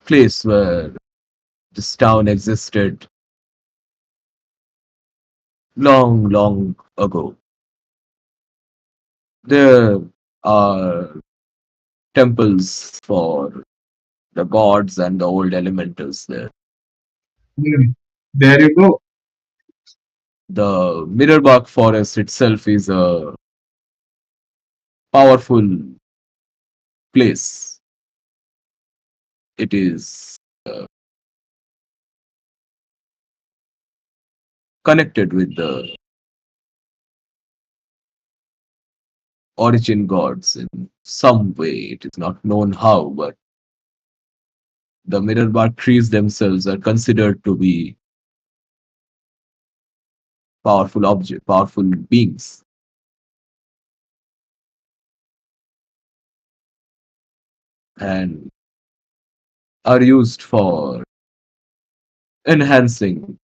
place where this town existed long, long ago. There are temples for the gods and the old elementals there. Hmm, there you go. The Mirrorbark forest itself is a powerful place. It is uh, connected with the origin gods in some way. It is not known how, but the Mirrorbark trees themselves are considered to be powerful beings, and are used for enhancing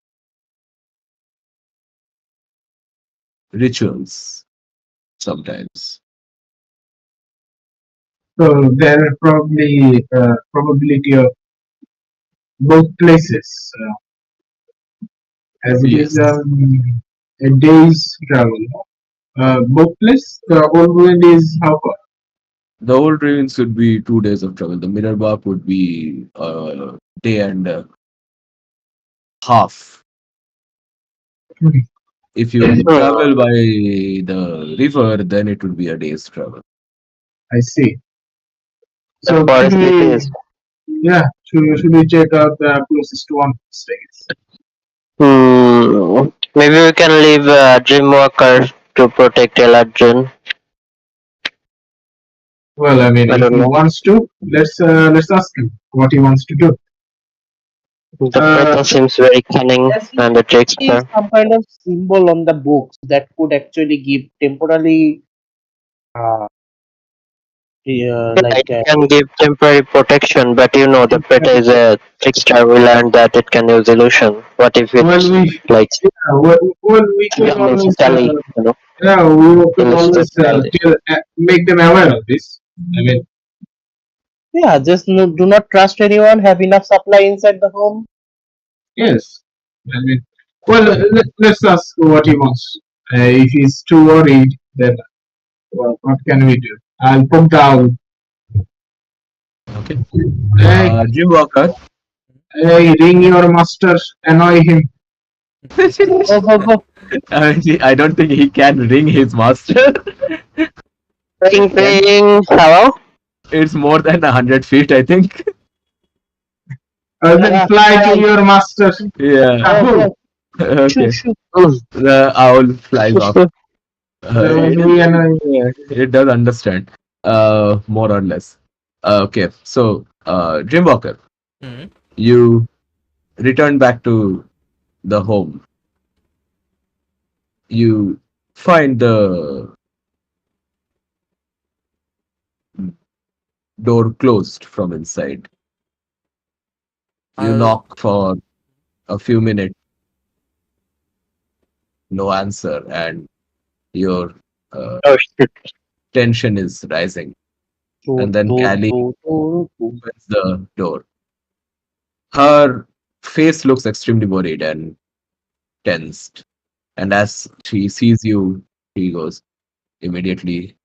rituals sometimes. So there are probably probability of both places, as it is Yes. a day's travel. Both place, the old ruin is how far? The old ruins would be 2 days of travel. The Mirrorbark would be a day and a half. Hmm, If you travel by the river, then it would be a day's travel. I see. the So should forest it we, is. yeah, should we check out the closest one states? Maybe we can leave Dreamwalker to protect Eladrin. Well, I mean, I if don't he know. wants to, let's ask him what he wants to do. The Uh, Preta seems very cunning Does he and a see trickster. some kind of symbol on the books that could actually give temporarily, uh, Yeah, it like, can give temporary protection, but you know the Preta is a trickster. We learned that it can use illusion. What if well, it's like we could always, illicitly, yeah, we could always illicitly? make them aware of this. I mean, yeah, just no, do not trust anyone, have enough supply inside the home. yes. I mean, well, let's ask what he wants. If he's too worried, then Well, what can we do? I'll poke the owl. Okay. Hey, Dream Walker. hey, ring your master, annoy him. Go, go, go. I don't think he can ring his master. Ring, Can ring. Hello? it's more than 100 feet, I think. Then Yeah, fly to fly. your master. Yeah. Go, Yahoo! go. Shoot, Okay. shoot. Mm. The owl flies off. Otherwise, It is. we annoy. Yeah, it does understand. More or less. Okay. So, Dreamwalker, Hmm. you return back to the home. You find the door closed from inside. You I'll knock for a few minutes, no answer, and your uh, Oh, shit. tension is rising. Toot, And then toot, Callie toot, toot, toot. opens the door. Her face looks extremely worried and tensed. And as she sees you, she goes immediately,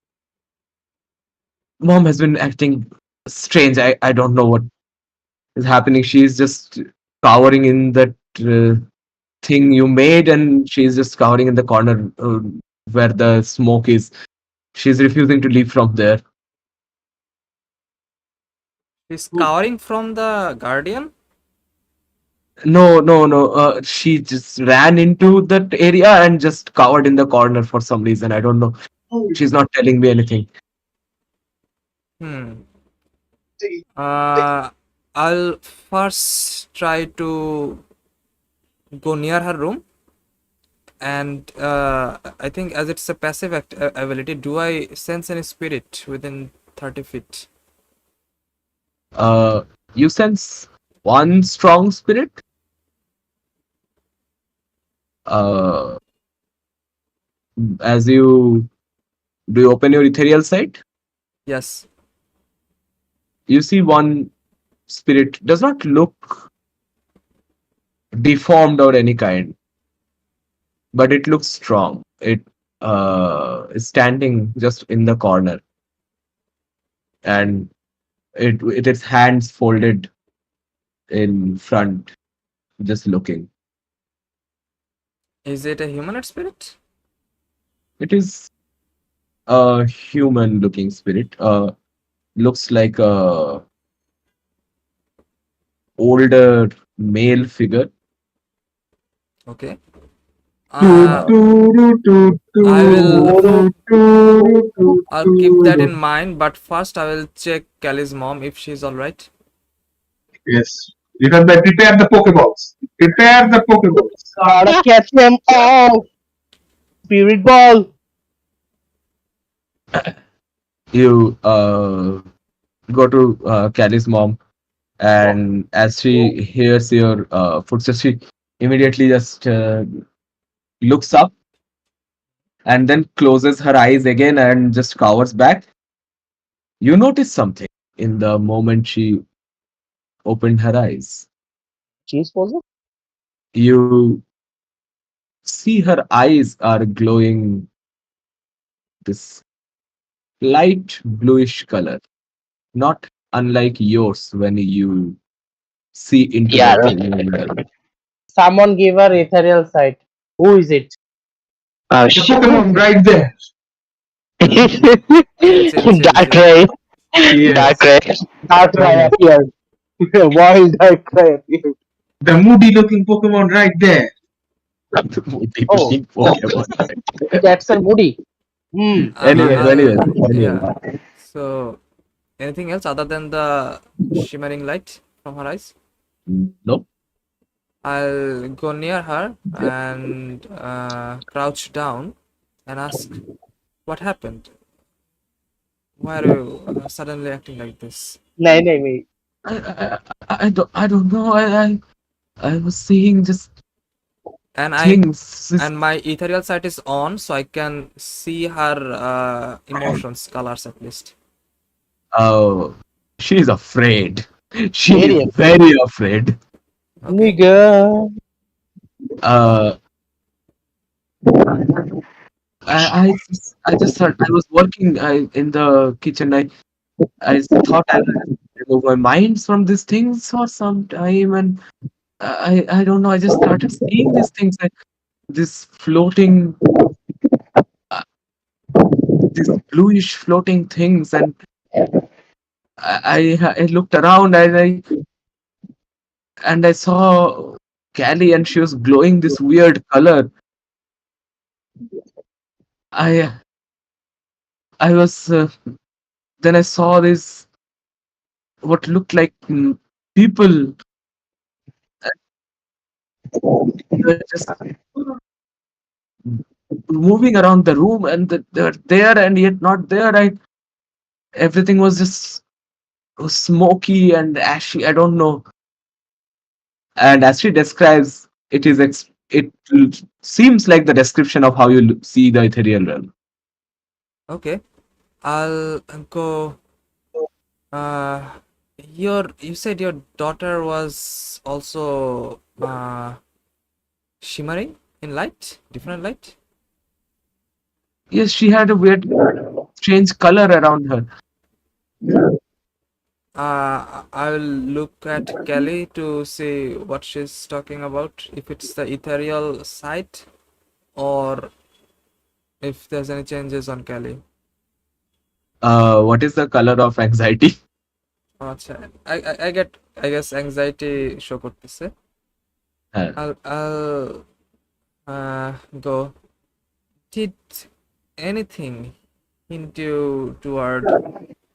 Mom has been acting strange. I don't know what is happening. She's just cowering in that thing you made, and she's just cowering in the corner where the smoke is. She's refusing to leave from there. She's cowering from the Guardian. No, no, no. She just ran into that area and just cowered in the corner for some reason. I don't know. She's not telling me anything. Hmm. Uh, I'll first try to go near her room, and I think as it's a passive ability, do I sense any spirit within 30 feet? Uh, you sense one strong spirit. Uh, as you do, you open your ethereal sight. Yes. You see one spirit does not look deformed or any kind, but it looks strong. It is standing just in the corner, and it its hands folded in front, just looking. Is it a humanoid spirit? It is a human-looking spirit. Looks like a older male figure. Okay. Toot, Uh, toot, toot, I toot, will. toot, toot, toot, I'll keep that toot. in mind, but first I will check Kelly's mom if she's alright. Yes. Remember, prepare the Pokeballs. Prepare the Pokeballs. Gotta catch them all. Spirit ball. You go to Callie's mom, and as she hears your footsteps, she immediately just looks up and then closes her eyes again and just cowers back. You notice something in the moment she opened her eyes. Cheese was it? You see her eyes are glowing this light bluish color, not unlike yours when you see into Yeah. that thing in the middle. Someone gave her ethereal sight. Who is it? Oh, The shit. Pokemon right there. Chill, chill, Dark chill. Ray. Dark Yes. Ray. Darkrai appeared. Wild Darkrai appeared. The moody looking Pokemon right there. Moody Oh, looking Pokemon. that's a Moody. Hmm. anyways, I'll. anyways, anyways. Yeah. So, anything else other than the shimmering light from her eyes? Nope. I'll go near her and crouch down and ask, what happened? Why are you suddenly acting like this? नहीं नहीं नहीं. I don't know. I was seeing just And things. and my ethereal sight is on, so I can see her emotions, colors at least. Oh, she's afraid. She is Very very afraid. Okay. nigga. Uh, I just thought I was working in the kitchen. I thought I will remove my mind from these things for some time, and I don't know. I just started seeing these things, like this floating, uh, these bluish floating things, and I looked around and I saw Callie, and she was glowing this weird color. I I was then I saw this what looked like people. They were just moving around the room, and they were there and yet not there. Everything was just smoky and ashy. I don't know. And as she describes, seems like the description of how you see the ethereal realm. Okay, I'll go. Uh, you said your daughter was also shimmering in light, different light. Yes, she had a weird, strange color around her. I'll look at Kelly to see what she's talking about, if it's the ethereal side or if there's any changes on Kelly. What is the color of anxiety? আচ্ছা, I get, I guess anxiety show করতেছে. Uh, I'll go. Did anything hint you toward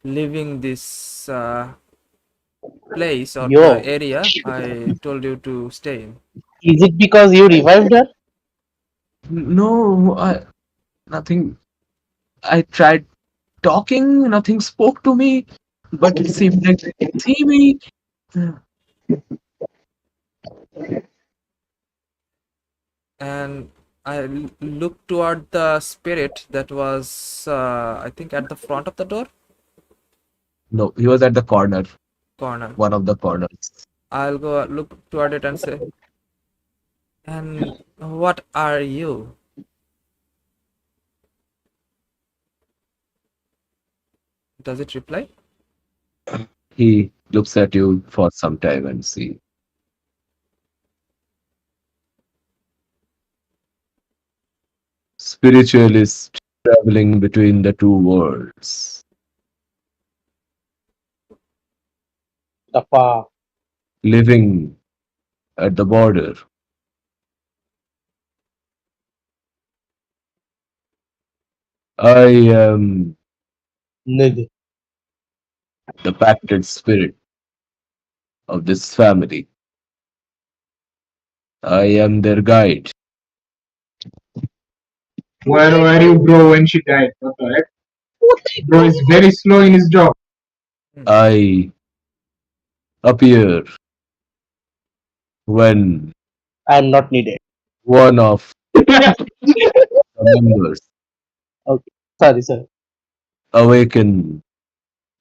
leaving this place or the Yo, area I told you to stay in? is it because you revived her? no, nothing. I tried talking, nothing spoke to me, but it seemed like they could see me. And I looked toward the spirit that was, I think, at the front of the door No, he was at the corner, corner. one of the corners. I'll go look toward it and say, and what are you? Does it reply? He looks at you for some time and see. Spiritualist traveling between the two worlds, Tapa. living at the border. I am Nigga. the pacted spirit of this family. I am their guide. Where were you, bro, when she died? What the heck? Bro is very slow in his job. Hmm. I appear when I'm not needed. one of the members Okay. Sorry, sir. awaken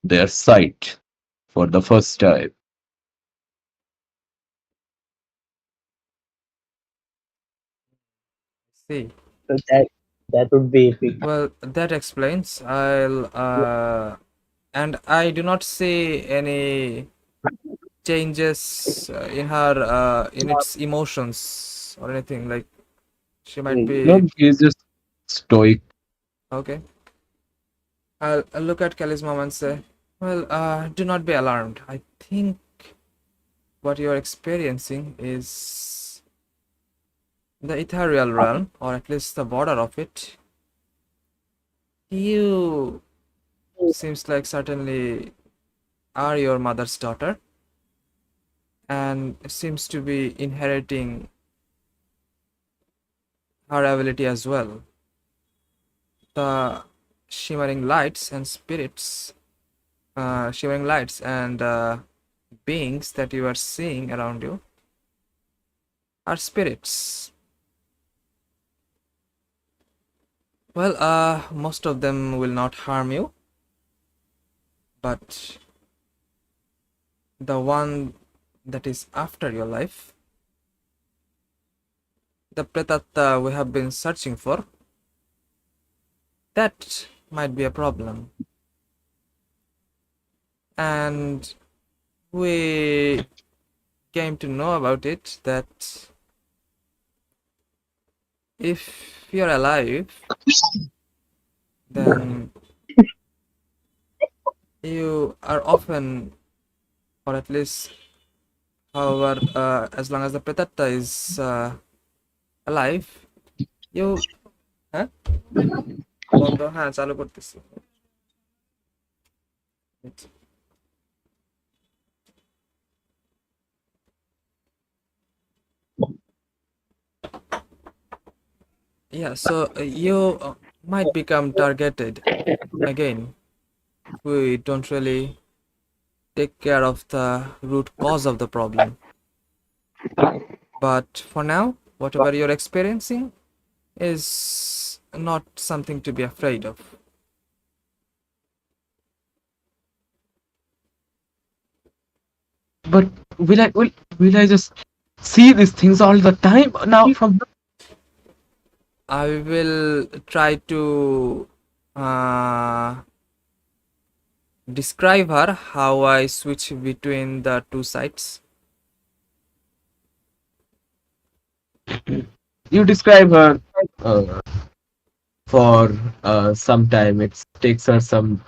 their sight for the first time. See. So that would be epic. Well, that explains. I'll and I do not see any changes in her in its emotions or anything, like she might No, be he's just stoic. okay. I'll look at Kelly's mom and say, well, do not be alarmed. I think what you're experiencing is the ethereal realm, or at least the border of it. You seems like certainly are your mother's daughter and seems to be inheriting her ability as well. The shimmering lights and spirits, shimmering lights and beings that you are seeing around you are spirits. Well, most of them will not harm you, but the one that is after your life, the Pretatta we have been searching for, that might be a problem. And we came to know about it that if you're alive, then you are often, or at least, however, as long as the pretatta is alive, you হ্যাঁ বন্ধ হ্যাঁ চালু করতেছি yeah, so you might become targeted again if we don't really take care of the root cause of the problem. But for now, whatever you're experiencing is not something to be afraid of. But will I just see these things all the time now from I will try to uh, describe her how I switch between the two sides. you describe her uh, for some time. It takes her some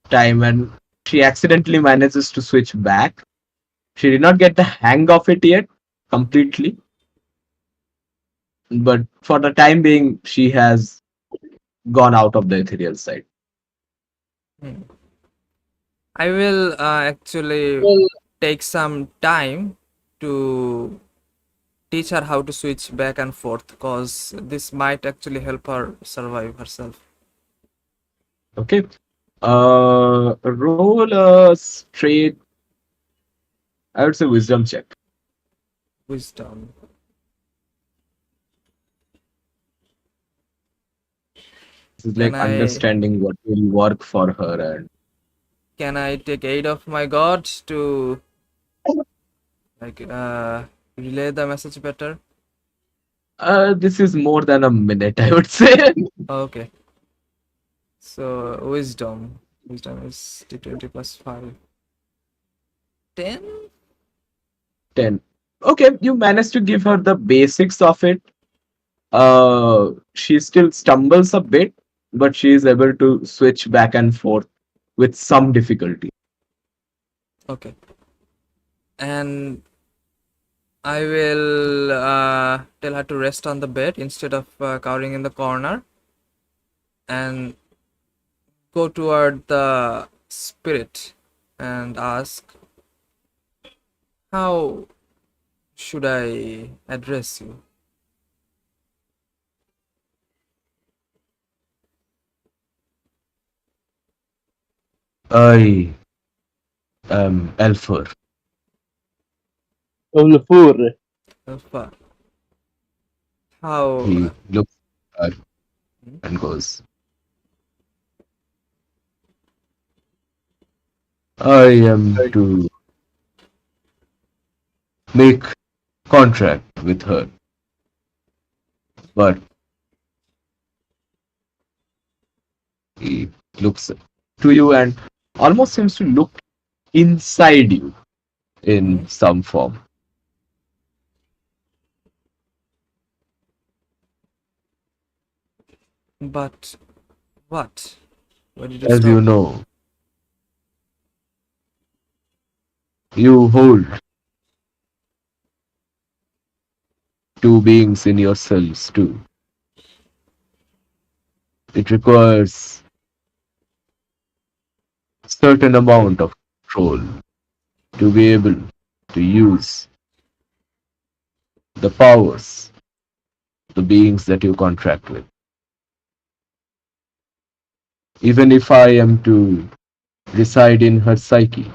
time, and she accidentally manages to switch back. She did not get the hang of it yet completely, but for the time being, she has gone out of the ethereal side. Hmm. I will actually take some time to teach her how to switch back and forth because this might actually help her survive herself. Okay. Roll a straight, I would say, wisdom check. Wisdom. This is Can like I understanding what will work for her, and can I take aid of my gods to like relay the message better? this is more than a minute, I would say. Okay. So wisdom. Wisdom is D20 plus 5. 10? 10. Okay, you managed to give her the basics of it. She still stumbles a bit, but she is able to switch back and forth with some difficulty. Okay. And I will tell her to rest on the bed instead of cowering in the corner and go toward the spirit and ask, how should I address you? I am Elfer. Ulfur. Alpha. How? He looks at her Hmm? and goes, I am to make contract with her, but he looks to you and almost seems to look inside you Hmm? in some form. But what? Where did you As you stop? know, you hold two beings in yourselves too. It requires certain amount of control to be able to use the powers, the beings that you contract with. Even if I am to reside in her psyche,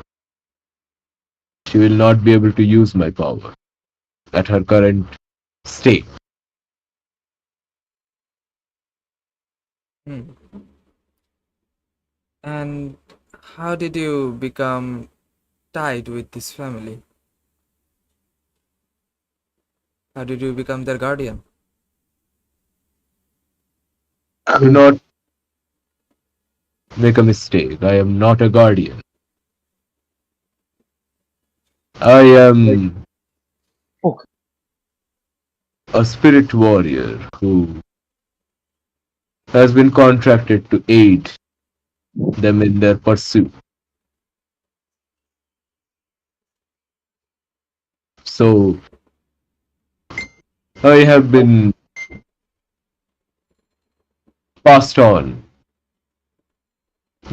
she will not be able to use my power at her current state. Hmm. And how did you become tied with this family? How did you become their guardian? Do not make a mistake. I am not a guardian. I am Okay. a spirit warrior who has been contracted to aid them in their pursuit. So I have been passed on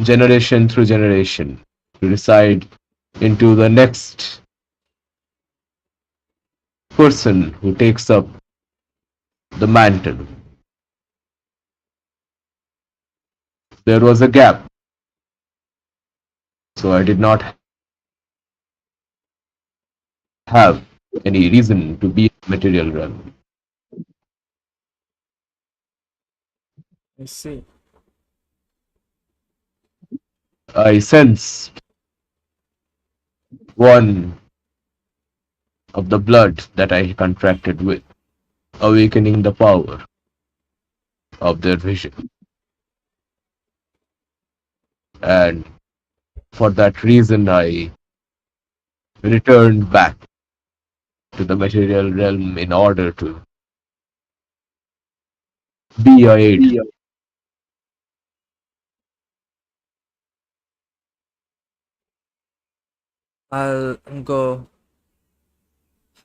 generation through generation to decide into the next person who takes up the mantle. There was a gap, so I did not have any reason to be in the material realm. I see. I sensed one of the blood that I contracted with, awakening the power of their vision. And for that reason, I returned back to the material realm in order to be a aid. I'll go.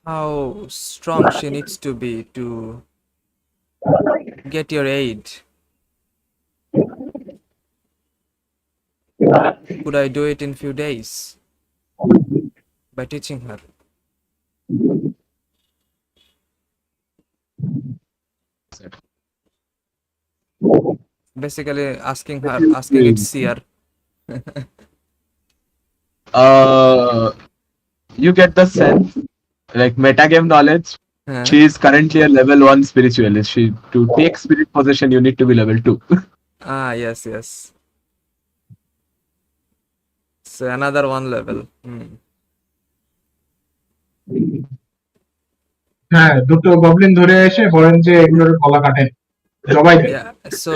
How strong she needs to be to get your aid. Could I do it in few days by teaching her? Basically asking it seer. Uh, you get the sense, like metagame knowledge. Huh? She is currently a level 1 spiritualist. She to take spirit possession, you need to be level 2. Ah, yes, yes. So another one level. হ্যাঁ দুটো Goblin ধরে এসে বলেন যে এগুলোর গলা কাটেন জবাই দেন Yeah. So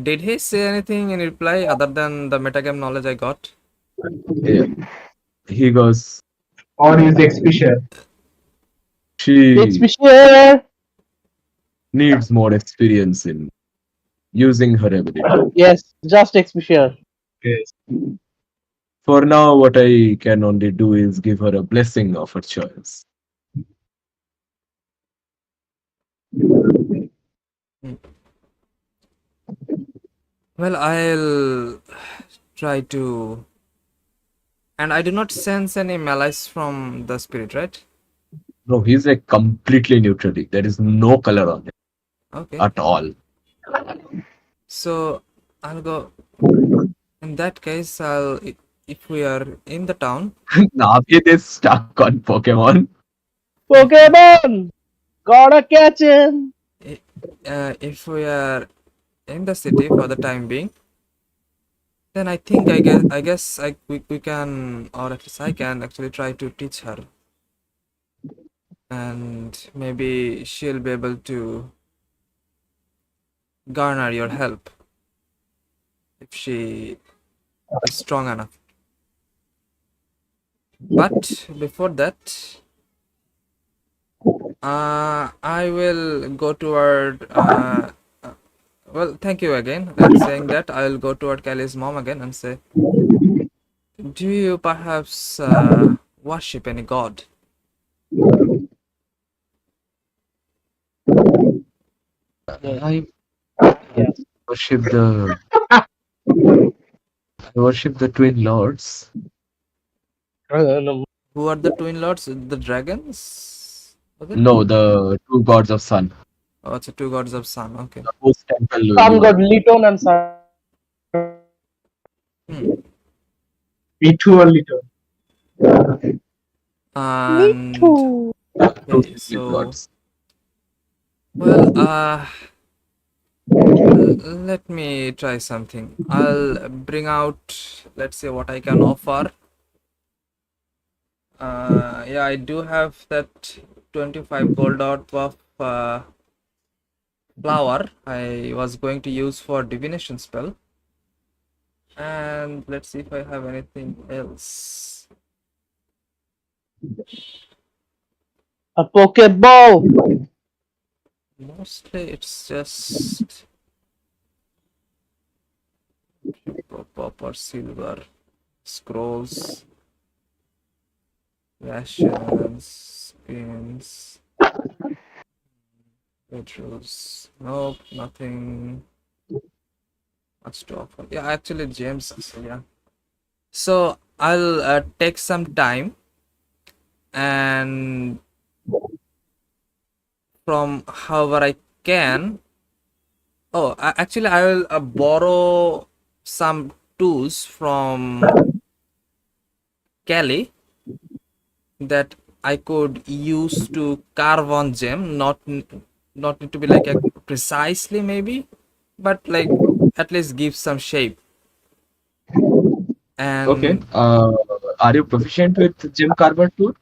did he say anything in reply other than the metagame knowledge I got? Yeah. He goes, or is expression. she Experience. needs more experience in using her ability. Yes, just experience. Yes. For now, what I can only do is give her a blessing of her choice. Hmm. Well, I'll try to. And I do not sense any malice from the spirit, right? No, he's like completely neutral. There is no color on it Okay. at all. So I'll go. In that case, if we are in the town, Navid is stuck on Pokemon. Pokemon! Gotta catch him! if we are in the city for the time being, then I guess we can, or at least I can actually try to teach her, and maybe she'll be able to garner your help if she is strong enough. But before that, I will go toward. Well, thank you again. And saying that, I will go toward Kelly's mom again and say, "Do you perhaps worship any god?" Yes, I yes. worship the I worship the Twin Lords. No. Who are the twin lords? The dragons? Was it? No, the two gods of sun. Oh, it's a two gods of sun. Okay. The host temple Sun you are. God Liton and Sun. Hmm. Mithu or little. Me And too. Two okay, spirit so gods. well, let me try something. I'll bring out, let's see what I can offer. Yeah, I do have that 25 gold out of flower I was going to use for divination spell. And let's see if I have anything else. A Pokeball. Mostly it's just copper, silver, scrolls, rations, spins, petrels. Nope, nothing much to offer. Yeah, actually gems. So yeah. So I'll take some time and from however I can. Oh, actually, I will borrow some tools from Kelly that I could use to carve on gem. Not need to be like a precisely maybe, but like at least give some shape. Okay. And Are you proficient with gem carver tool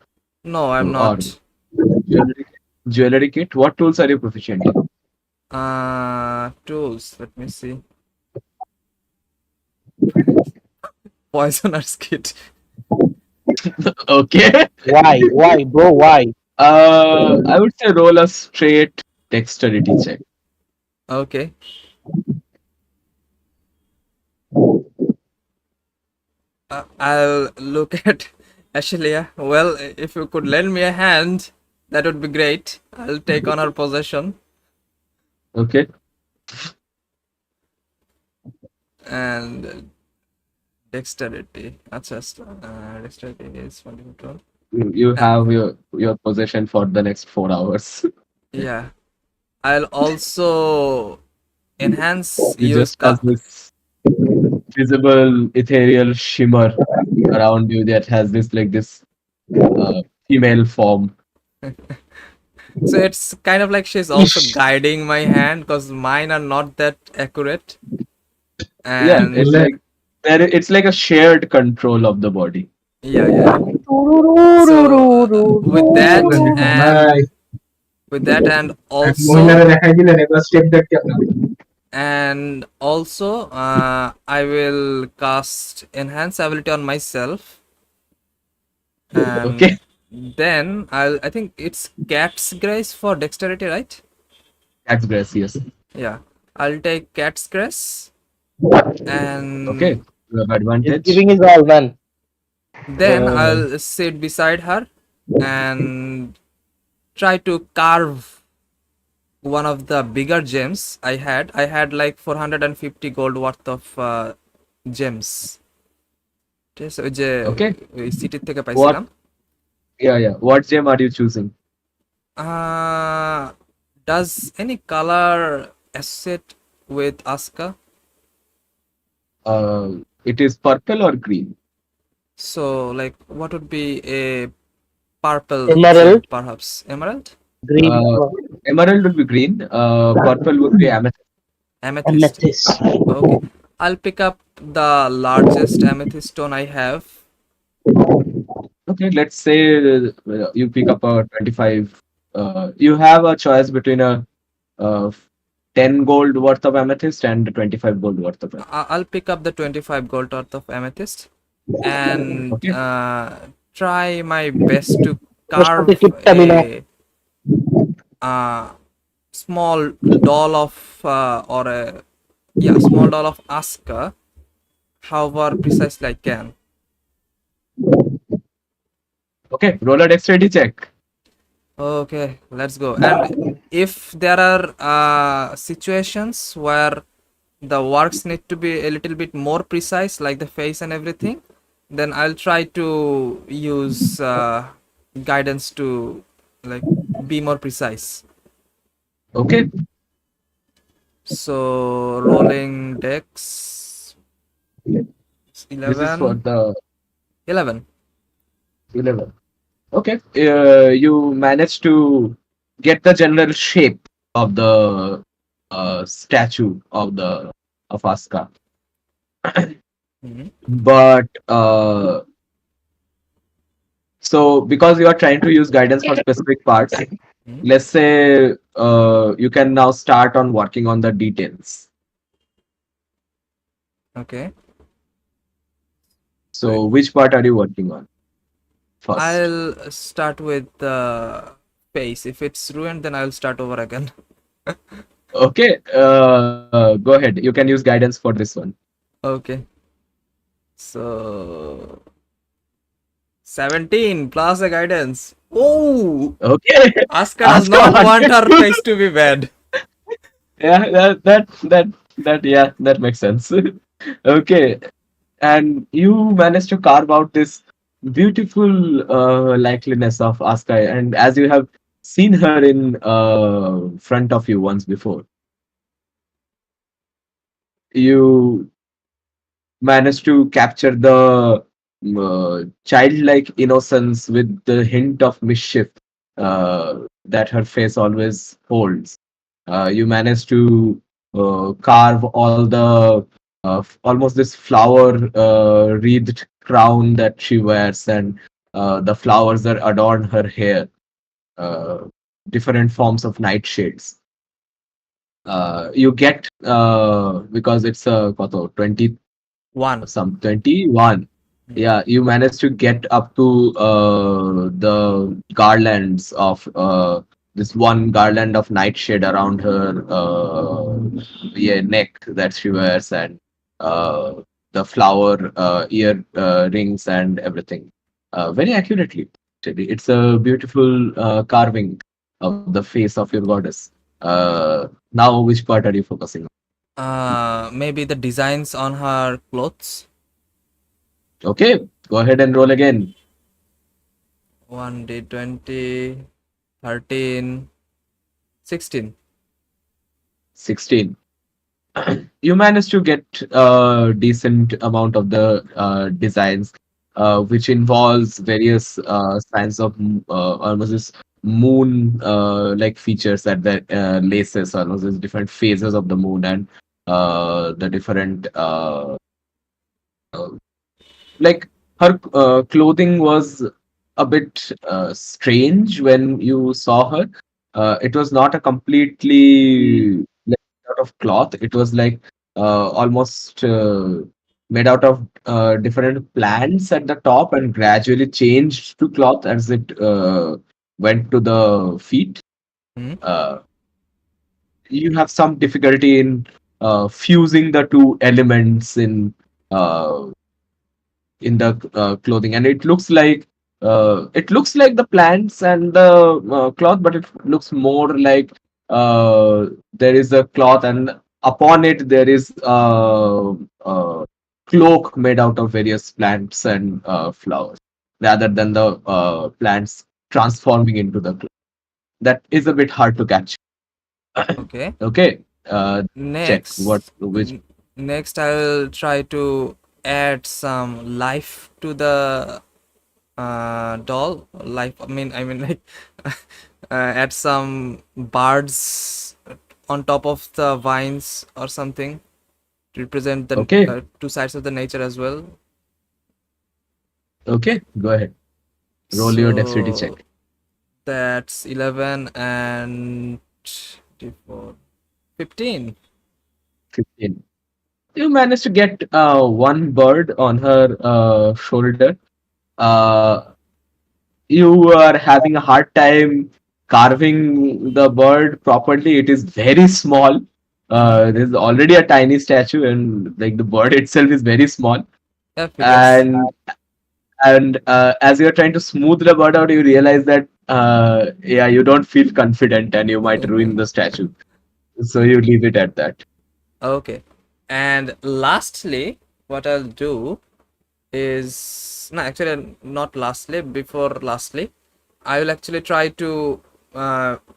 no, I'm or not. jewelry, jewelry kit? What tools are you proficient in? Tools. Let me see. Poisoner's kit. Okay. Why? Why, bro? Why? I would say roll a straight dexterity check. Okay. I'll look at Ashelia. Well, if you could lend me a hand, that would be great. I'll take on her possession Okay. and dexterity. Dexterity is 20 control. You Uh, have your possession for the next 4 hours. yeah. I'll also enhance You use just has this visible ethereal shimmer around you that has this female form. so it's kind of like she's also Ish. guiding my hand because mine are not that accurate. Yeah, it's And Let like it's like a shared control of the body. yeah. So let me ভাই with that and এক মহিলারা also দেখাই দিলেন এবার step দেখ কেমন I will cast enhance ability on myself, Okay, and then I think it's cat's grace for dexterity, right? that's grace. Yes. Yeah, I'll take cat's grace, Okay, and you have He's advantage. giving his all, man. then I'll sit beside her and try to carve one of the bigger gems I had like 450 gold worth of gems. ঠিক আছে? ওই যে Okay, ওই সিটির থেকে what? পাইছিলাম। Yeah. What gem are you choosing? Uh, does any color associate with Asuka? It is purple or green. So, like, what would be a purple gem, Emerald, perhaps? Emerald? green, Uh, Emerald would be green. Purple would be amethyst. Amethyst. amethyst. Okay. I'll pick up the largest amethyst stone I have. Okay, let's say you pick up a 25. You have a choice between a uh, 10 gold worth of amethyst and 25 gold worth of amethyst. I'll pick up the 25 gold worth of amethyst and Okay, try my best to ওর সাথে carve কিপটামি না। a small doll of or a small doll of Asuka, however precisely I can. okay, roll a dexterity check. Okay, let's go. And if there are situations where the works need to be a little bit more precise, like the face and everything, then I'll try to use guidance to like be more precise. Okay, So rolling dex this is for 11, the 11. 11. Okay, you managed to get the general shape of the statue of Asuka, Mhm. but so because you are trying to use guidance for specific parts, Mhm. let's say you can now start on working on the details. Okay. Wait, So which part are you working on first? I'll start with the face. If it's ruined, then I'll start over again. Okay, go ahead. You can use guidance for this one. Okay. So 17 plus a guidance. Oh, Okay, Asuka does ask not her. want her face to be bad. Yeah, yeah, that makes sense. Okay, and you managed to carve out this beautiful likeliness of Aska, and as you have seen her in front of you once before, you managed to capture the childlike innocence with the hint of mischief that her face always holds. You managed to carve all the almost this flower wreathed crown that she wears and the flowers that adorn her hair, uh, different forms of nightshades. You get because it's a 20 One. some 21. Yeah, you managed to get up to the garlands of this one garland of nightshade around her yeah, neck that she wears, and uh, the flower ear rings and everything very accurately. Actually, it's a beautiful carving of the face of your goddess. Now which part are you focusing on? Maybe the designs on her clothes. Okay, go ahead and roll again. 1d20, 13, 16. 16. You managed to get a decent amount of the designs, which involves various signs of almost this moon like features at the laces, almost these different phases of the moon and the different uh, like her clothing was a bit strange when you saw her. It was not a completely like, out of cloth. It was like almost made out of different plants at the top and gradually changed to cloth as it went to the feet. Hmm? Uh, you have some difficulty in fusing the two elements uh, in the clothing, and it looks like the plants and the cloth, but it looks more like there is a cloth and upon it there is a cloak made out of various plants and flowers rather than the plants transforming into the cloth. That is a bit hard to catch. Okay. Okay, check what Next, which. next I'll try to add some life to the doll. Life. I mean like add some birds on top of the vines or something to represent the Okay, two sides of the nature as well. okay, go ahead, roll your dexterity So check. that's 11 and d4, 15. 15. You managed to get one bird on her shoulder. Uh, you are having a hard time carving the bird properly. It is very small. Hmm. There's already a tiny statue, and like the bird itself is very small. Yeah, figures. And as you're trying to smooth the bird out, you realize that yeah, you don't feel confident, and you might ruin the statue. So you leave it at that. Okay. And lastly, what I'll do is no, actually not lastly, before lastly, I will actually try to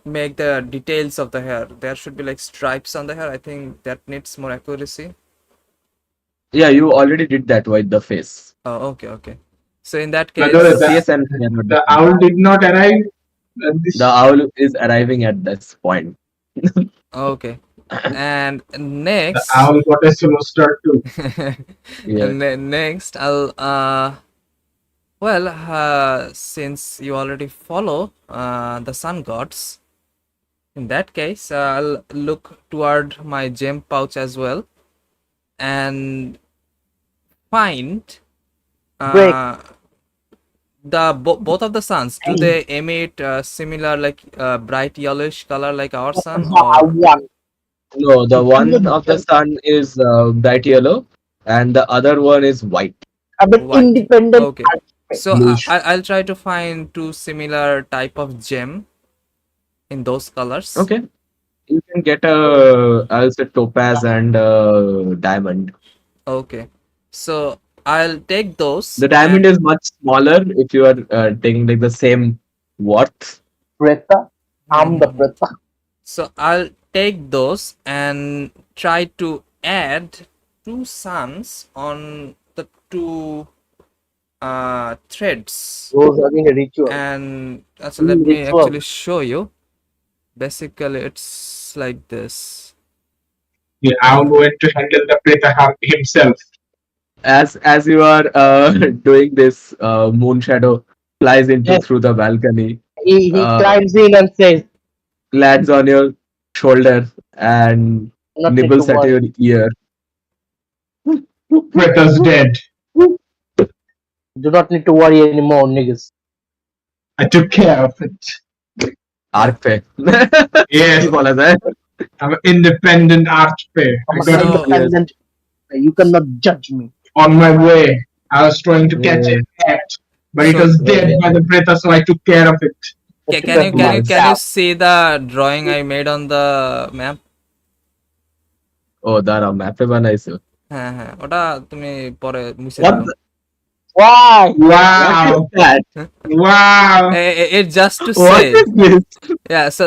make the details of the hair. There should be like stripes on the hair. I think that needs more accuracy. Yeah, you already did that with the face. Oh, okay, okay. So in that By the way, The case, face and hair are the different. owl did not arrive at The this. owl is arriving at this point. okay. And The next, owl got a slow start too. Yeah. next I'll well, since you already follow the sun gods, in that case, I'll look toward my gem pouch as well and find Break. Uh, both of the suns, do they emit similar like bright yellowish color like our sun, or One. No, the You one cannot of the judge. sun is bright yellow, and the other one is white. I'm an white? independent Okay, architect. so Bluish. I'll try to find two similar type of gem in those colors. Okay, you can get I'll say topaz and diamond. Okay, so I'll take those The diamond and is much smaller if you are taking like the same worth. Preta. I'm the Mhm. Preta. So I'll take those and try to add two suns on the two threads. Those are in a ritual. And so let In me ritual. actually show you. Basically, it's like this. Yeah, I'm going to handle the Preta himself. As you are doing this, moon shadow flies into Yes. through the balcony, He uh, climbs in and says, lands on your shoulder, and not need to nibbles at your worry. ear. Preta's dead. Do not need to worry anymore, niggas. I took care of it. Yeah. Arc पे Yes, ये बोला जाए. I'm an independent archfey. I I'm an got it So Yes. independent. You cannot judge me. on my way. I was trying to catch Yeah. a cat, but it so was Oh dead my by the God. Preta, so I took care of it. I took can care you of Yes. myself. see the drawing I made on the map? ও দাঁড়াও ম্যাপে বানাইছো. হ্যাঁ হ্যাঁ ওটা তুমি পরে মুছে What দিও. the, Why? what is Wow. that? Wow. It just to What say, is this? yeah. So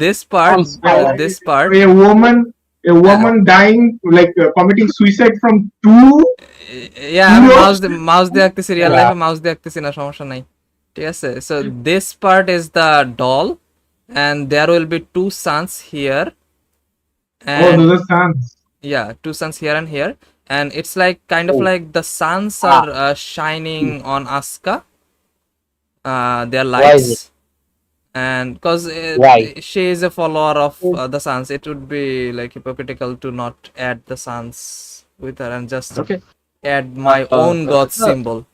this part, I'm scared. this part, A uh, woman dying, like committing suicide from two আমি heroes. Mouse দিয়ে আঁকতেছি, real Yeah. লাইফে mouse দিয়ে আঁকতেছি না, সমস্যা নাই, ঠিক আছে. So this part is the doll and there will be two suns here Oh, and those are sons. yeah, two suns here and here, and it's like kind of Oh, like the suns ah, are shining on Asuka, their why is it? lights, and because Why? she is a follower of the suns, it would be like hypocritical to not add the suns with her and just Okay. add my own god The, symbol.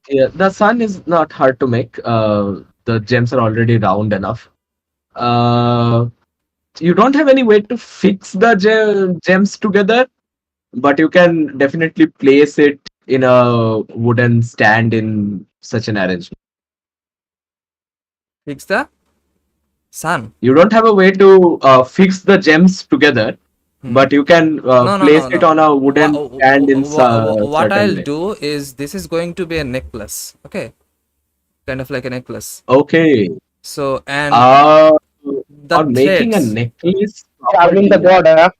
yeah, the sun is not hard to make. The gems are already round enough. Uh, you don't have any way to fix the gems together, but you can definitely place it in a wooden stand in such an arrangement. Fix the sun. You don't have a way to fix the gems together, Hmm. but you can No, no, place no, it no. on a wooden stand in What certain I'll way. do is this is going to be a necklace, okay? Kind of like a necklace. Okay. So, and Uh, the for making a threads. necklace Charming the properly, god,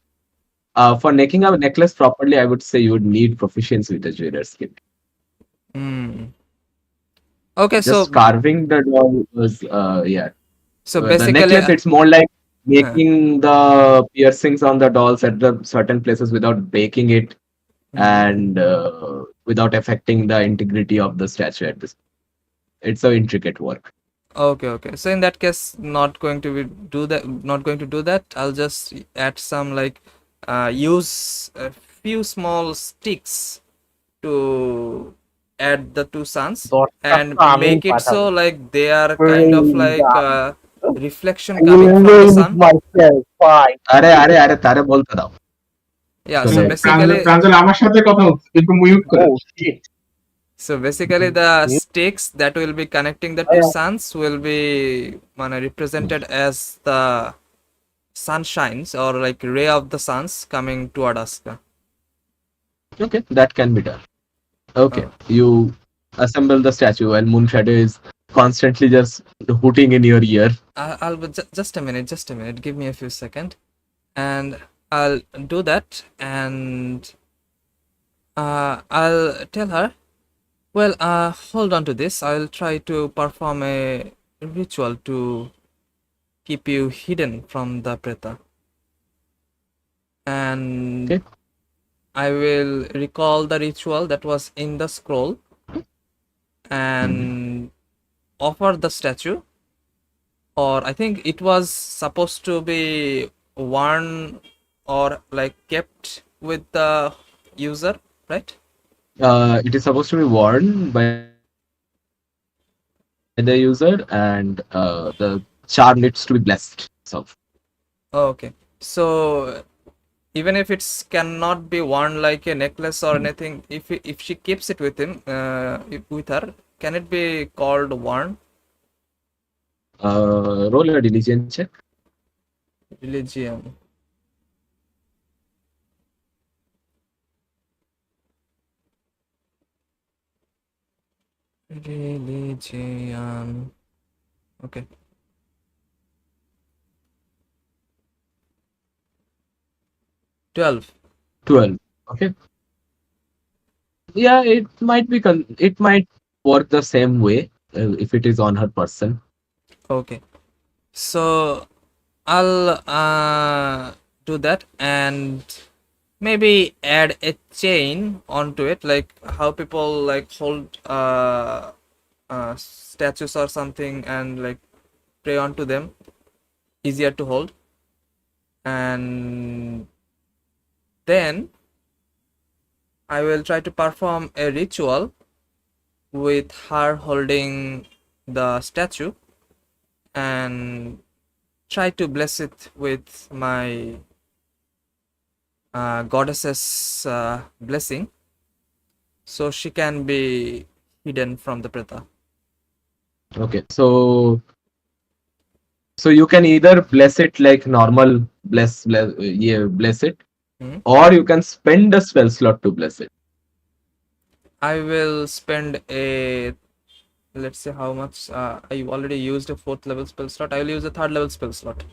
huh? for making a necklace properly, I would say you would need proficiency with the jeweler's skill. Hmm. Okay, Just carving the doll was, yeah. so The basically, necklace, it's more like uh, making the piercings on the dolls at the certain places without breaking it and without affecting the integrity of the statue at this. It's a intricate work. okay, okay. So in that case, not going to do that. Not going to do that. I'll just add some like use a few small sticks to add the two suns দশটা and আমি make it so পাঠাবো like they are kind of Praise like God. reflection I coming will from the name it sun. myself. Fine. আরে তারে বলতে দাও. Yeah. So শুনে basically, প্রাঞ্জল আমার সাথে কথা হচ্ছে কিন্তু মিউট করে Oh shit. so basically the Mute. sticks that will be connecting the Oh, two yeah. suns will be represented as the sun shines or like ray of the suns coming toward Asuka. Okay, that can be done. Okay, Oh. you assemble the statue and Moon Shadow is constantly just hooting in your ear. I'll just a minute, give me a few seconds, and I'll do that, and I'll tell her, well, hold on to this, I'll try to perform a ritual to keep you hidden from the preta, and Okay. I will recall the ritual that was in the scroll and offer the statue, or I think it was supposed to be worn or like kept with the user, right? It is supposed to be worn by the user, and the charm needs to be blessed itself. Okay. So even if it's cannot be worn like a necklace or anything, if she keeps it with him, with her, can it be called worn? Roll a diligence check. Religion. Religion. Okay. 12. 12. Okay. Yeah, it might work the same way if it is on her person. Okay. So I'll do that and maybe add a chain onto it, like how people like hold statues or something and like pray onto them, easier to hold. And then I will try to perform a ritual with her holding the statue and try to bless it with my goddess's blessing so she can be hidden from the Preta. Okay, so you can either bless it like normal bless it, Hmm? or you can spend a spell slot to bless it. I will spend a, let's say how much, I already used a 4th level spell slot. I will use a 3rd level spell slot.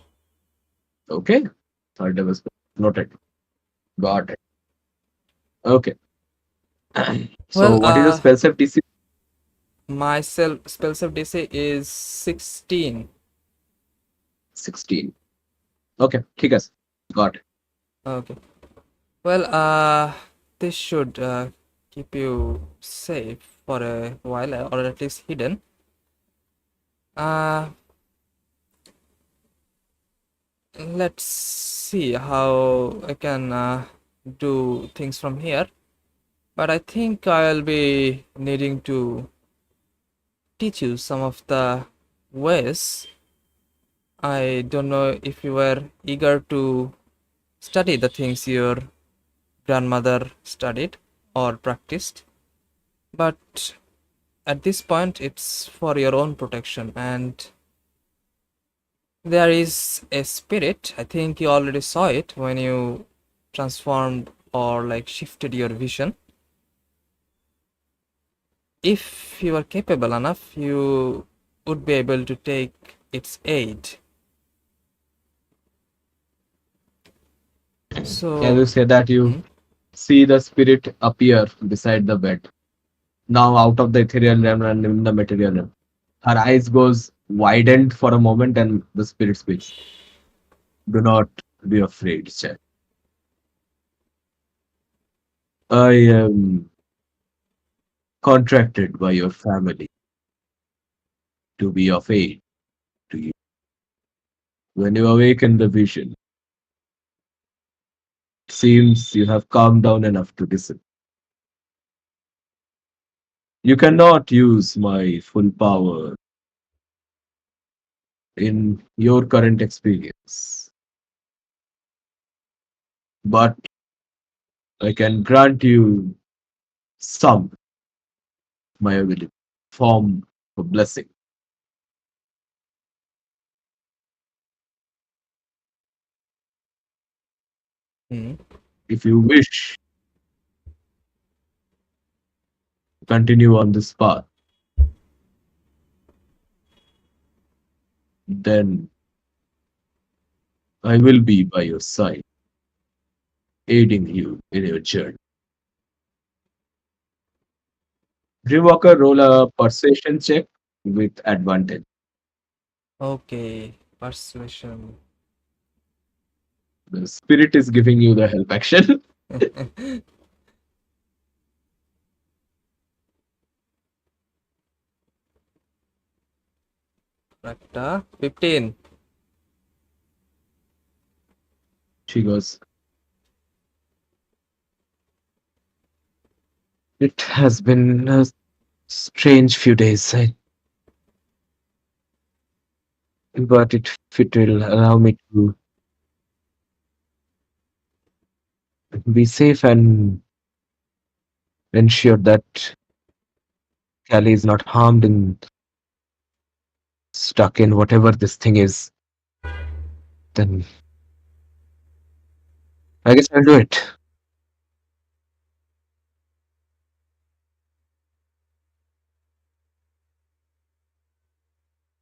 Okay, third level spell noted. Got it. Okay. So Well, what is the spell save DC? my spell save DC is 16. 16. Okay, ठीक है. Got it. Okay. Well, this should keep you safe for a while, or at least hidden. Uh, let's see how I can do things from here. But I think I'll be needing to teach you some of the ways. I don't know if you were eager to study the things your grandmother studied or practiced, but at this point it's for your own protection. And there is a spirit, I think you already saw it when you transformed or like shifted your vision. If you are capable enough, you would be able to take its aid. Can So, you say that you hmm, see the spirit appear beside the bed? Now out of the ethereal realm and in the material realm. Her eyes goes widened for a moment and the spirit speaks. Do not be afraid, child. I am contracted by your family to be of aid to you. When you awaken the vision, it seems you have calmed down enough to listen. You cannot use my full power in your current experience, but I can grant you some my ability, form of blessing. hmm, If you wish to continue on this path, then I will be by your side, aiding you in your journey. Dreamwalker, roll a persuasion check with advantage. okay, persuasion. The spirit is giving you the help action. Right, 15. She goes, It has been a strange few days, but if it will allow me to be safe and ensure that Callie is not harmed and stuck in whatever this thing is, then I guess I'll do it.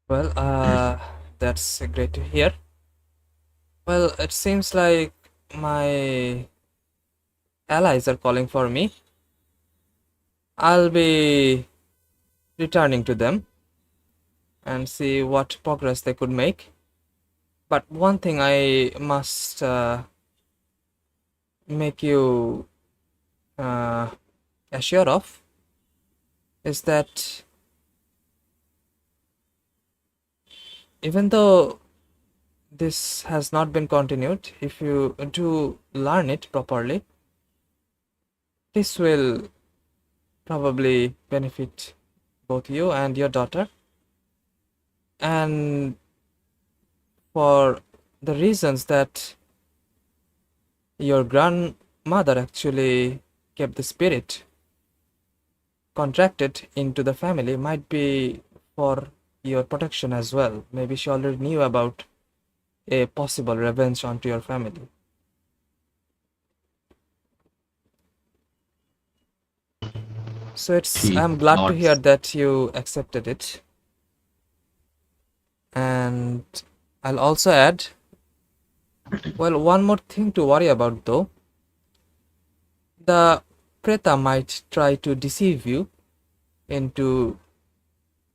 Well, that's great to hear. Well, it seems like my allies are calling for me. I'll be returning to them and see what progress they could make. But one thing I must make you uh, assure of is that even though this has not been continued, if you do learn it properly, this will probably benefit both you and your daughter. And for the reasons that your grandmother actually kept the spirit contracted into the family might be for your protection as well. Maybe she already knew about a possible revenge onto your family. So She I'm glad to hear nods. that you accepted it. And I'll also add, well, one more thing to worry about though. The Preta might try to deceive you into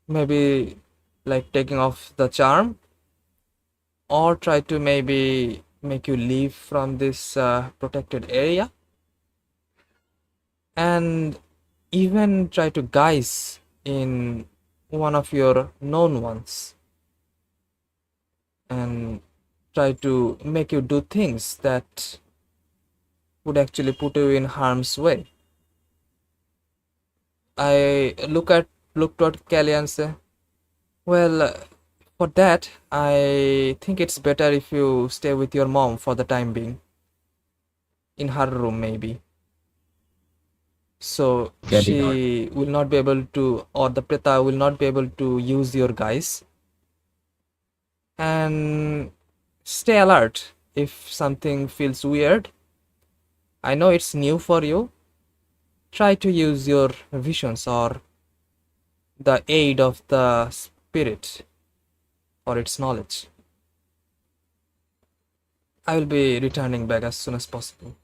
maybe like taking off the charm, or try to maybe make you leave from this protected area, and even try to guise in one of your known ones and try to make you do things that would actually put you in harm's way. I look toward Kelly and say, well, for that, I think it's better if you stay with your mom for the time being, in her room maybe. So Kelly nods. she will not be able to, or the Preta will not be able to use your guys. And stay alert if something feels weird. I know it's new for you. Try to use your visions or the aid of the spirit for its knowledge. I will be returning back as soon as possible.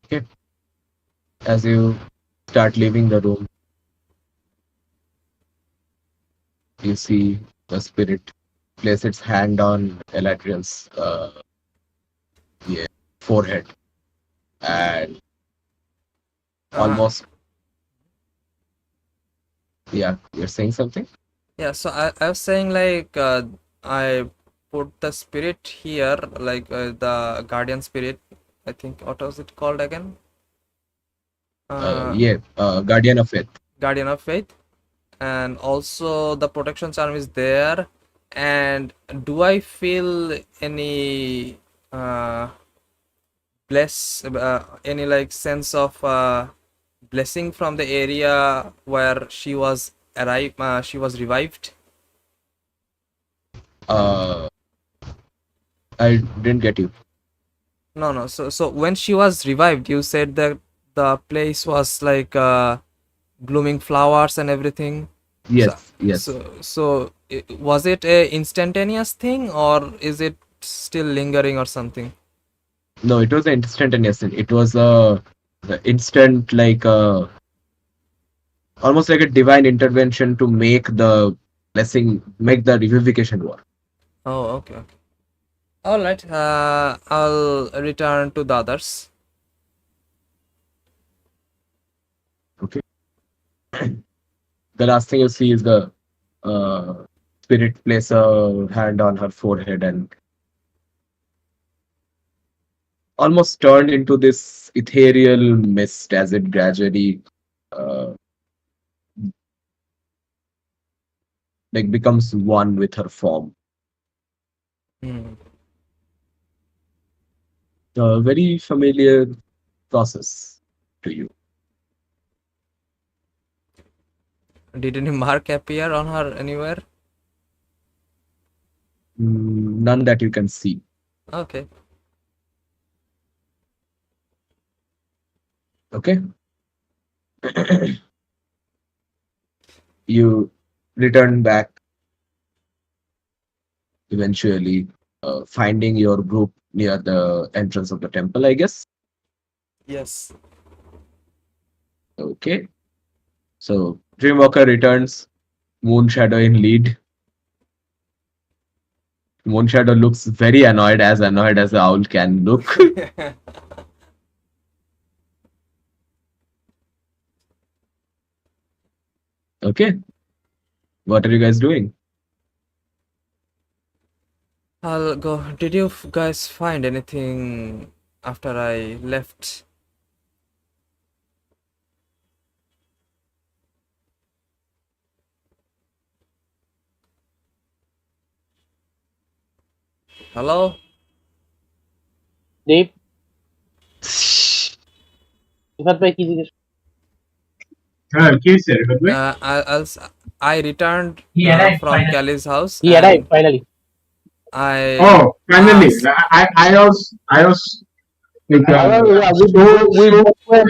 Okay. As you start leaving the room, you see the spirit place its hand on Eladriel's yeah, forehead and Uh, almost, yeah, you're saying something? yeah, so I was saying like I put the spirit here, like the guardian spirit. I think what was it called again? Uh, Yeah, Guardian of Faith. Guardian of Faith, and also the protection charm is there. And do I feel any any like sense of blessing from the area where she was revived? Uh, I didn't get you. No. So when she was revived, you said that the place was like blooming flowers and everything. So Yes, yes. was it a instantaneous thing, or is it still lingering or something? No, it was an instantaneous thing. It was the instant, like almost like a divine intervention to make the blessing, make the revivification work. Oh, okay. All right. I'll return to the others. Okay. The last thing you see is the uh, spirit place a hand on her forehead and almost turned into this ethereal mist as it gradually uh, like becomes one with her form. Hmm. A very familiar process to you. Did any mark appear on her anywhere? None that you can see. Okay. Okay, you return back eventually, finding your group near the entrance of the temple, I guess. Yes. Okay, so Dreamwalker returns, Moonshadow in lead. Moonshadow looks very annoyed as the owl can look. Okay, what are you guys doing? I'll go. Did you guys find anything after I left? Hello? Deep, Rifat ভাই কি জিজ্ঞেস হ্যাঁ কি হয়েছে রেখত ভাই? I returned from Kelly's house He and arrived finally. I Oh, finally. asked. I was like, Yeah, so we so both were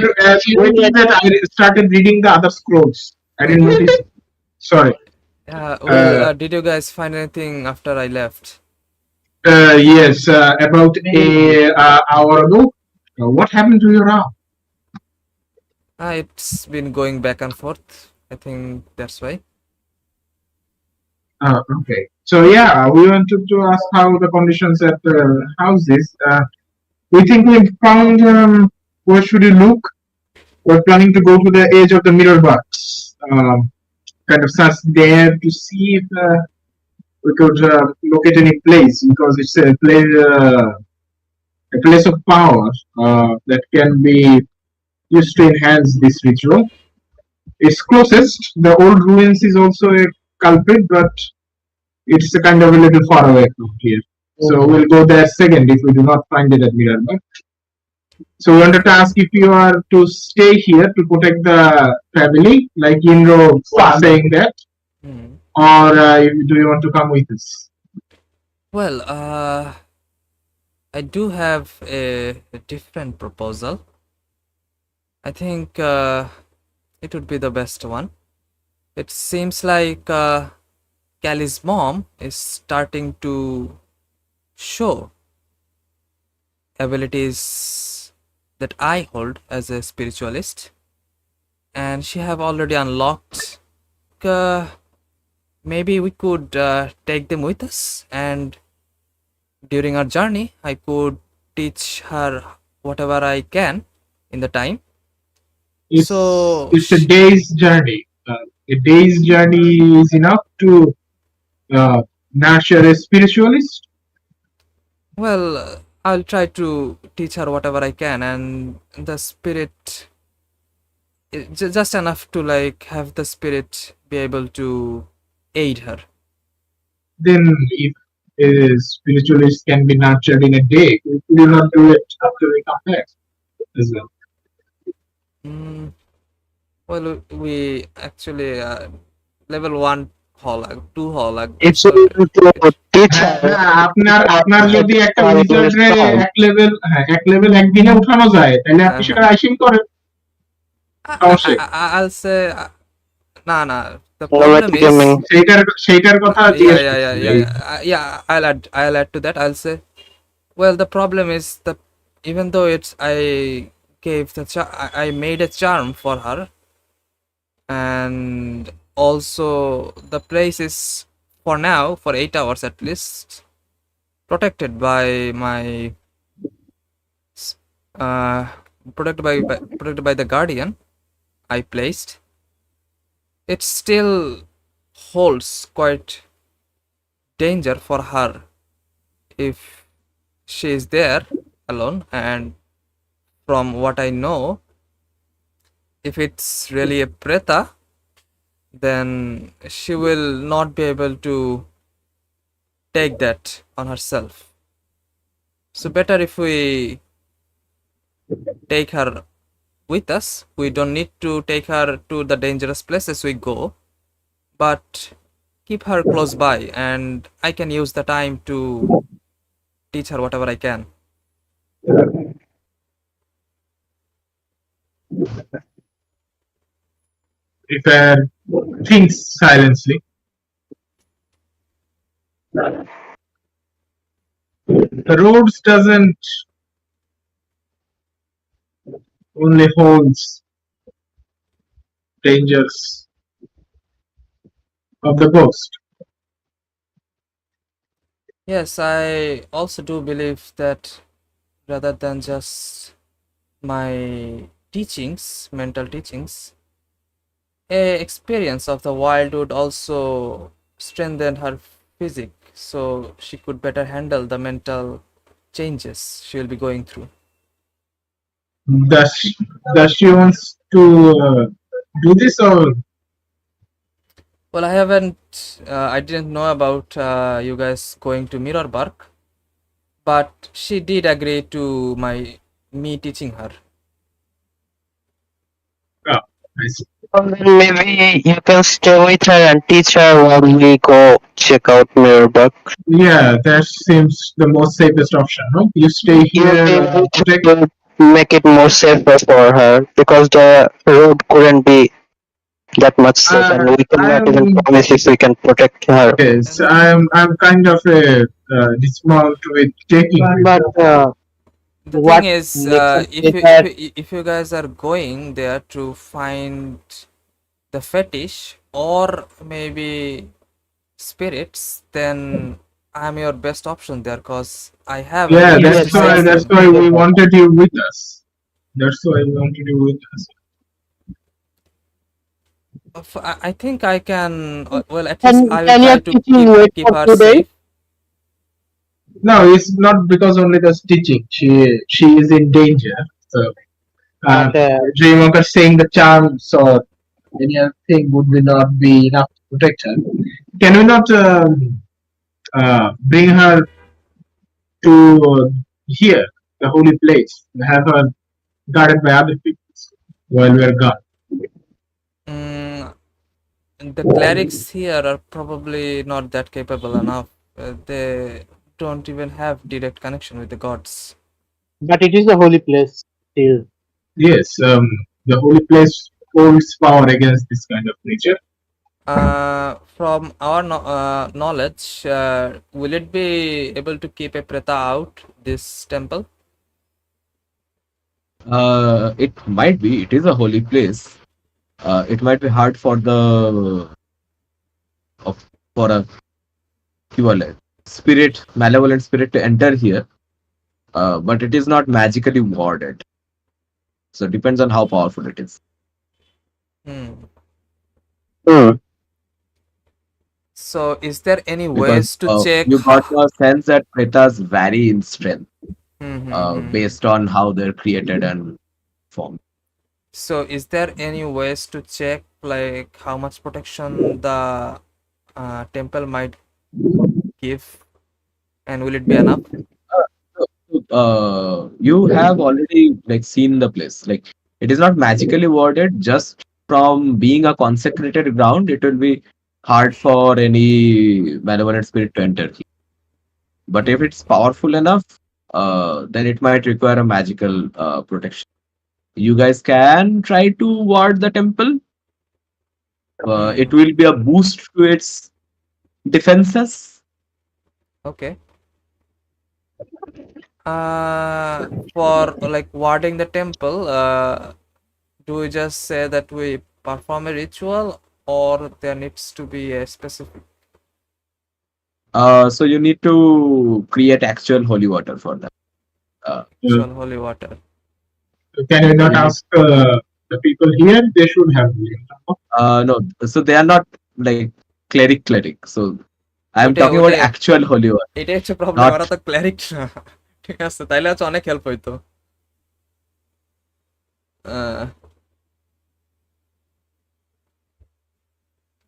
waiting that I started reading the other scrolls. I didn't notice. Sorry. Did you guys find anything after I left? Yes, about a hour ago. What happened to your arm? It's been going back and forth. I think that's why. Okay. So yeah, we wanted to ask how the conditions at the house is. We think we've found where should we look? We're planning to go to the edge of the mirror box. Kind of search there to see if we could locate any place because it's a place of power that can be used to enhance this ritual. It's closest. The old ruins is also a culprit, but it's a kind of a little far away from here. So we'll go there second if we do not find it at Mirror. So we wanted to ask if you are to stay here to protect the family, like Indro was saying that, Hmm. or do you want to come with us? Well, I do have a different proposal. I think it would be the best one. It seems like Callie's mom is starting to show abilities that I hold as a spiritualist, and she have already unlocked. Uh, Maybe we could take them with us, and during our journey, I could teach her whatever I can in the time. It's, So it's a day's journey. A day's journey is enough to nurture a spiritualist. well, I'll try to teach her whatever I can, and the spirit, just enough to like have the spirit be able to aid her. Then, if a spiritualist can be nurtured in a day, we will not do it after we come back as well. Mm, well, we actually level 1 hall, 2 hall, It's so to teach হ্যাঁ, her. আপনার আপনার যদি একটা উইজার্ডরে এক level একদিনে উঠানো যায় তাহলে আপনি সেটা আইসিং করেন সমস্যা কি? I'll say nah. The problem Already is gaming. সেইটার কথা জিজ্ঞেস করছি। yeah. I'll add to that. I'll say, well, the problem is the even though it's I gave the I made a charm for her, and also the place is for now for 8 hours at least protected by my uh protected by the guardian I placed. It still holds quite danger for her if she is there alone, and from what I know, if it's really a preta, then she will not be able to take that on herself. So better if we take her with us. We don't need to take her to the dangerous places we go, but keep her close by, and I can use the time to teach her whatever I can. Prepare things silently. The roads doesn't only holds dangers of the ghost. Yes, I also do believe that rather than just my teachings, mental teachings, a experience of the wild would also strengthen her physique so she could better handle the mental changes she will be going through. Does does she wants to do this or Well, I haven't, I didn't know about you guys going to Mirror Bark, but she did agree to me teaching her. oh, I see. Then maybe you can stay with her and teach her while we go check out Mirror. Yeah, that seems the most safest option. No, you stay here, Maybe it protect. will make it more safer for her because the road couldn't be that much safe, and we cannot even I'm promise if we can protect her. yes, And I'm kind of a dismount with taking with But the thing what is, makes us say if you that if you guys are going there to find the fetish or maybe spirits, then I'm your best option there because I have yeah. abilities yes, to I sense That's them. why agree with we that. wanted you with us. That's why we wanted you with us. I think I can. Well, at least Can I will can try your to teaching wait keep for her 2 days? safe. No, it's not because only the stitching. She is in danger. So uh, Okay. Dreamwalker saying the charms or any other thing would be not be enough to protect her. Can we not bring her to here, the holy place, and have her guarded by other people while we're gone? Mm, the clerics here are probably not that capable enough. They don't even have direct connection with the gods. But it is a holy place still. Yes, the holy place holds power against this kind of nature. From our knowledge, will it be able to keep a preta out this temple? It might be. It is a holy place. It might be hard for the of for a like spirit, malevolent spirit to enter here. But it is not magically warded. So it depends on how powerful it is. Hmm. Hmm. So, is there any Because ways to check? you got a sense that pretas vary in strength Hmm, hmm, hmm. based on how they're created and formed. So, is there any ways to check like how much protection the temple might give, and will it be enough? You have already like seen the place. Like it is not magically worded. Just from being a consecrated ground, it will be hard for any malevolent spirit to enter here. But if Hmm. it's powerful enough, then it might require a magical protection. You guys can try to ward the temple. It Hmm. will be a boost to its defenses. Okay. For like warding the temple, do we just say that we perform a ritual, or there needs to be a specific So you need to create actual holy water for that. Uh, Uh, actual holy water? can we not you need ask the people here? They should have. no. So they are not like cleric. So I am ওইটাই talking about ওইটাই actual holy water, এটাই হচ্ছে problem, not ওরা তো ক্লারিক না। ঠিক আছে, তাইলে হচ্ছে অনেক হেল্প হইতো। আহ,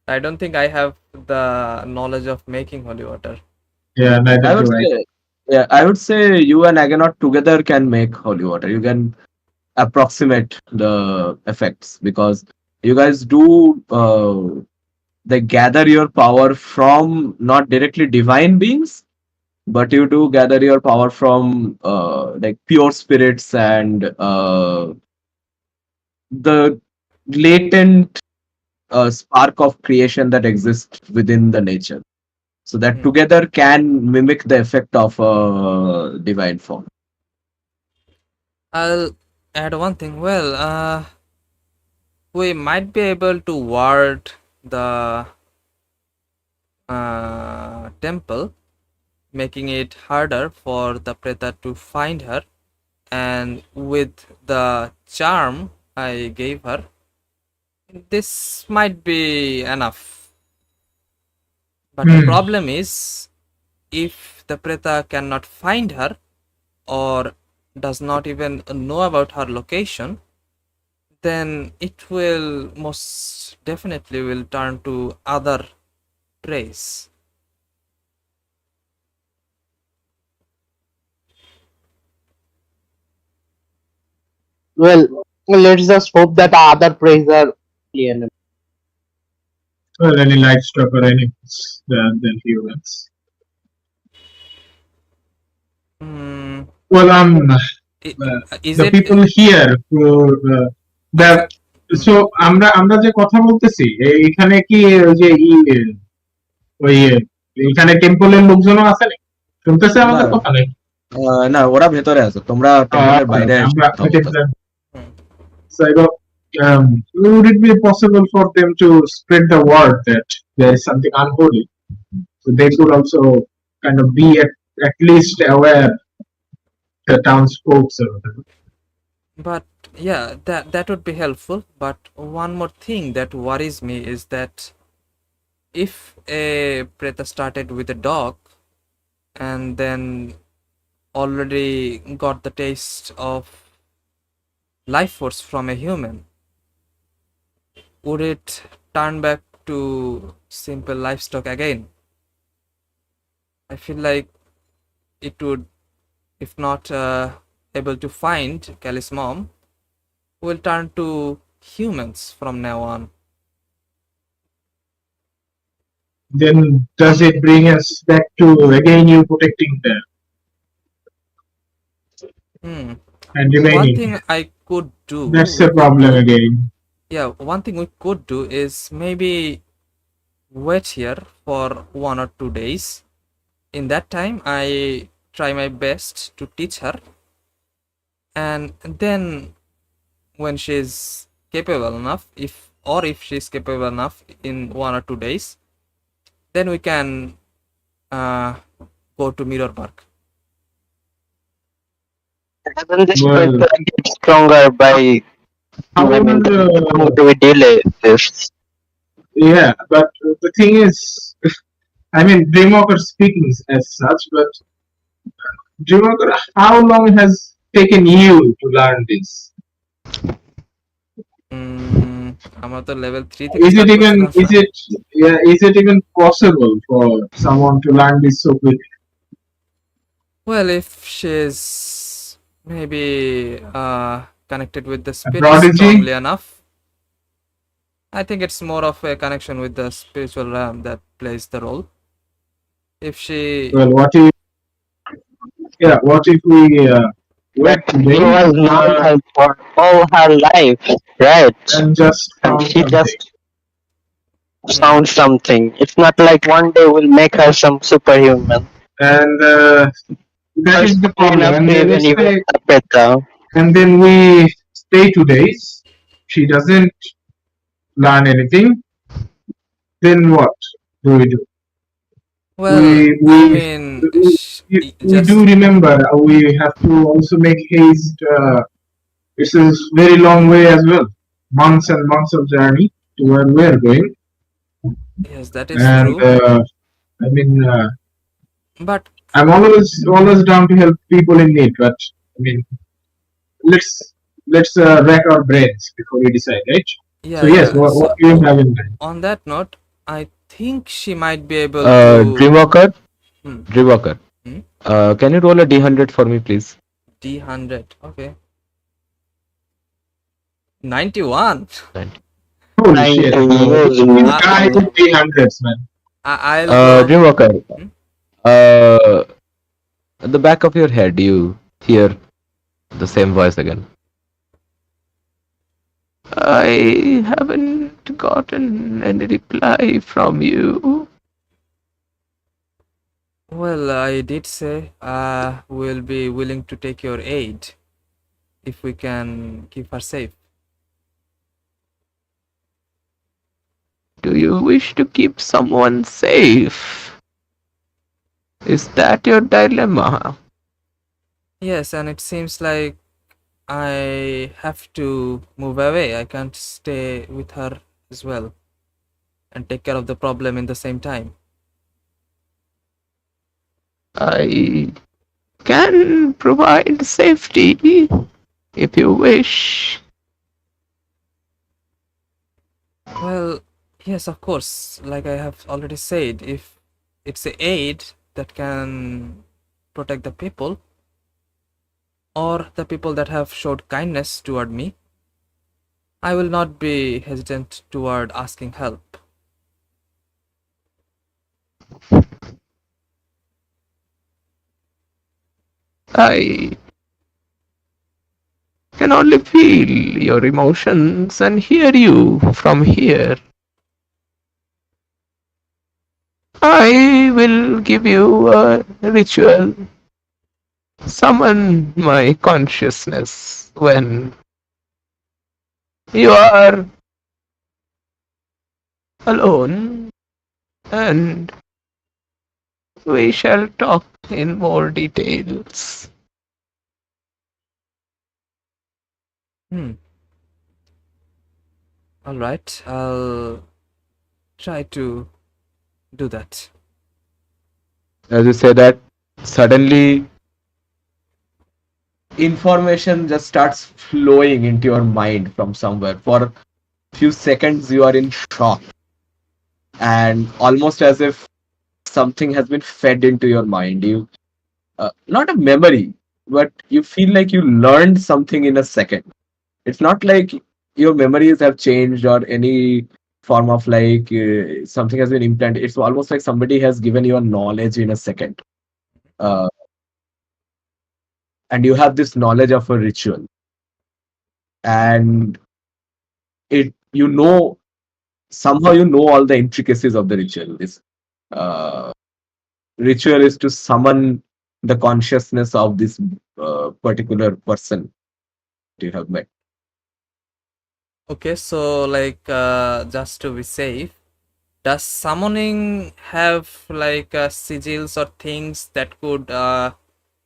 I don't think I have the knowledge of making holy water. Yeah, neither I would do I. say, yeah, I would say you and Aganot together can make holy water. You can approximate the effects because you guys do they gather your power from not directly divine beings, but you do gather your power from like pure spirits and the latent spark of creation that exists within the nature. So that Hmm. together can mimic the effect of a divine form. I'll add one thing. Well, we might be able to ward the temple, making it harder for the preta to find her. And with the charm I gave her, this might be enough. But the Hmm. problem is, if the preta cannot find her or does not even know about her location, then it will most definitely will turn to other praise. Well, let's just hope that other praise are alien. Well, any livestock or animals than humans. Hmm, Well, i- is the it? people here who the Hmm, so আমরা যে কথা বলতেছি এখানে কি ওই যে ওই এখানে টেম্পলের লোকজনও আছে নাকি? শুনতেছে না আমাদের কথা নাকি? না ওরা ভেতরে আছে, তোমরা টেম্পলের Okay, বাইরে okay. এসে আমরা কথা বলতেছো। hmm. so I go, would it be possible for them to spread the word that there is something unholy? So they could also kind of be at least aware, the townsfolk or whatever. But yeah, that would be helpful. But one more thing that worries me is that if a preta started with a dog and then already got the taste of life force from a human, would it turn back to simple livestock again? I feel like it would, if not able to find Kelly's mom, will turn to humans from now on. Then does it bring us back to again you protecting them Hmm. and One remaining thing here? I could do, That's we a could problem do, again. yeah, one thing we could do is maybe wait here for 1 or 2 days. In that time, I try my best to teach her, and then when she's capable enough, if she's capable enough in 1 or 2 days, then we can uh, go to Mirror Park. Doesn't this Well, pressure get stronger by, I mean, our the longer we delay this? yeah, but the thing is, I mean, Dreamwalker speaking as such, but Dreamwalker, how long has taken you to learn this? আমরা তো level 3 থেকে Is it start even করছিলাম। is it yeah, is it even possible for someone to learn this so quickly? Well, if she's maybe connected with the A spirits prodigy? strongly enough, I think it's more of a connection with the spiritual realm that plays the role. If she, Well, what if we But wait she today was normal for all her life, right? and just And found she something? just hmm, found something. It's not like one day we'll make her some superhuman. And that Or is the strong problem. enough And to then even let's evade say, the Petra. and then we stay 2 days. She doesn't learn anything. Then what do we do? well, We I we mean, we do just remember we have to also make haste. This is very long way as well, months and months of journey to where we are going. yes, that is And true. I mean, But I'm always down to help people in need, but I mean, let's let's rack our brains before we decide, right? So yeah, yes, yeah. what So do you have in mind? on that note, I think she might be able to. Dreamwalker, Hmm, Dreamwalker. hmm, Can you roll a d100 for me, please? D100. Okay. 91. 90. Holy shit, bro! These I, guys in the hundreds, man. I'll go. Dreamwalker. Hmm? Uh, at the back of your head, you hear the same voice again. I haven't gotten any reply from you. Well, I did say we'll be willing to take your aid if we can keep her safe. Do you wish to keep someone safe? Is that your dilemma? Yes, and it seems like I have to move away. I can't stay with her as well and take care of the problem in the same time. I can provide safety if you wish. Well, yes, of course. Like I have already said, if it's a aid that can protect the people or the people that have showed kindness toward me, I will not be hesitant toward asking help. I can only feel your emotions and hear you from here. I will give you a ritual. Summon my consciousness when you are alone, and we shall talk in more details. Hmm. All right, I'll try to do that. As you say that, suddenly information just starts flowing into your mind from somewhere. For a few seconds, you are in shock, and almost as if something has been fed into your mind. You not a memory, but you feel like you learned something in a second. It's not like your memories have changed or any form of like something has been implanted. It's almost like somebody has given you a knowledge in a second. Uh, and you have this knowledge of a ritual, and it you know somehow you know all the intricacies of the ritual. This uh, ritual is to summon the consciousness of this particular person you have met. Okay, so like just to be safe, does summoning have like sigils or things that could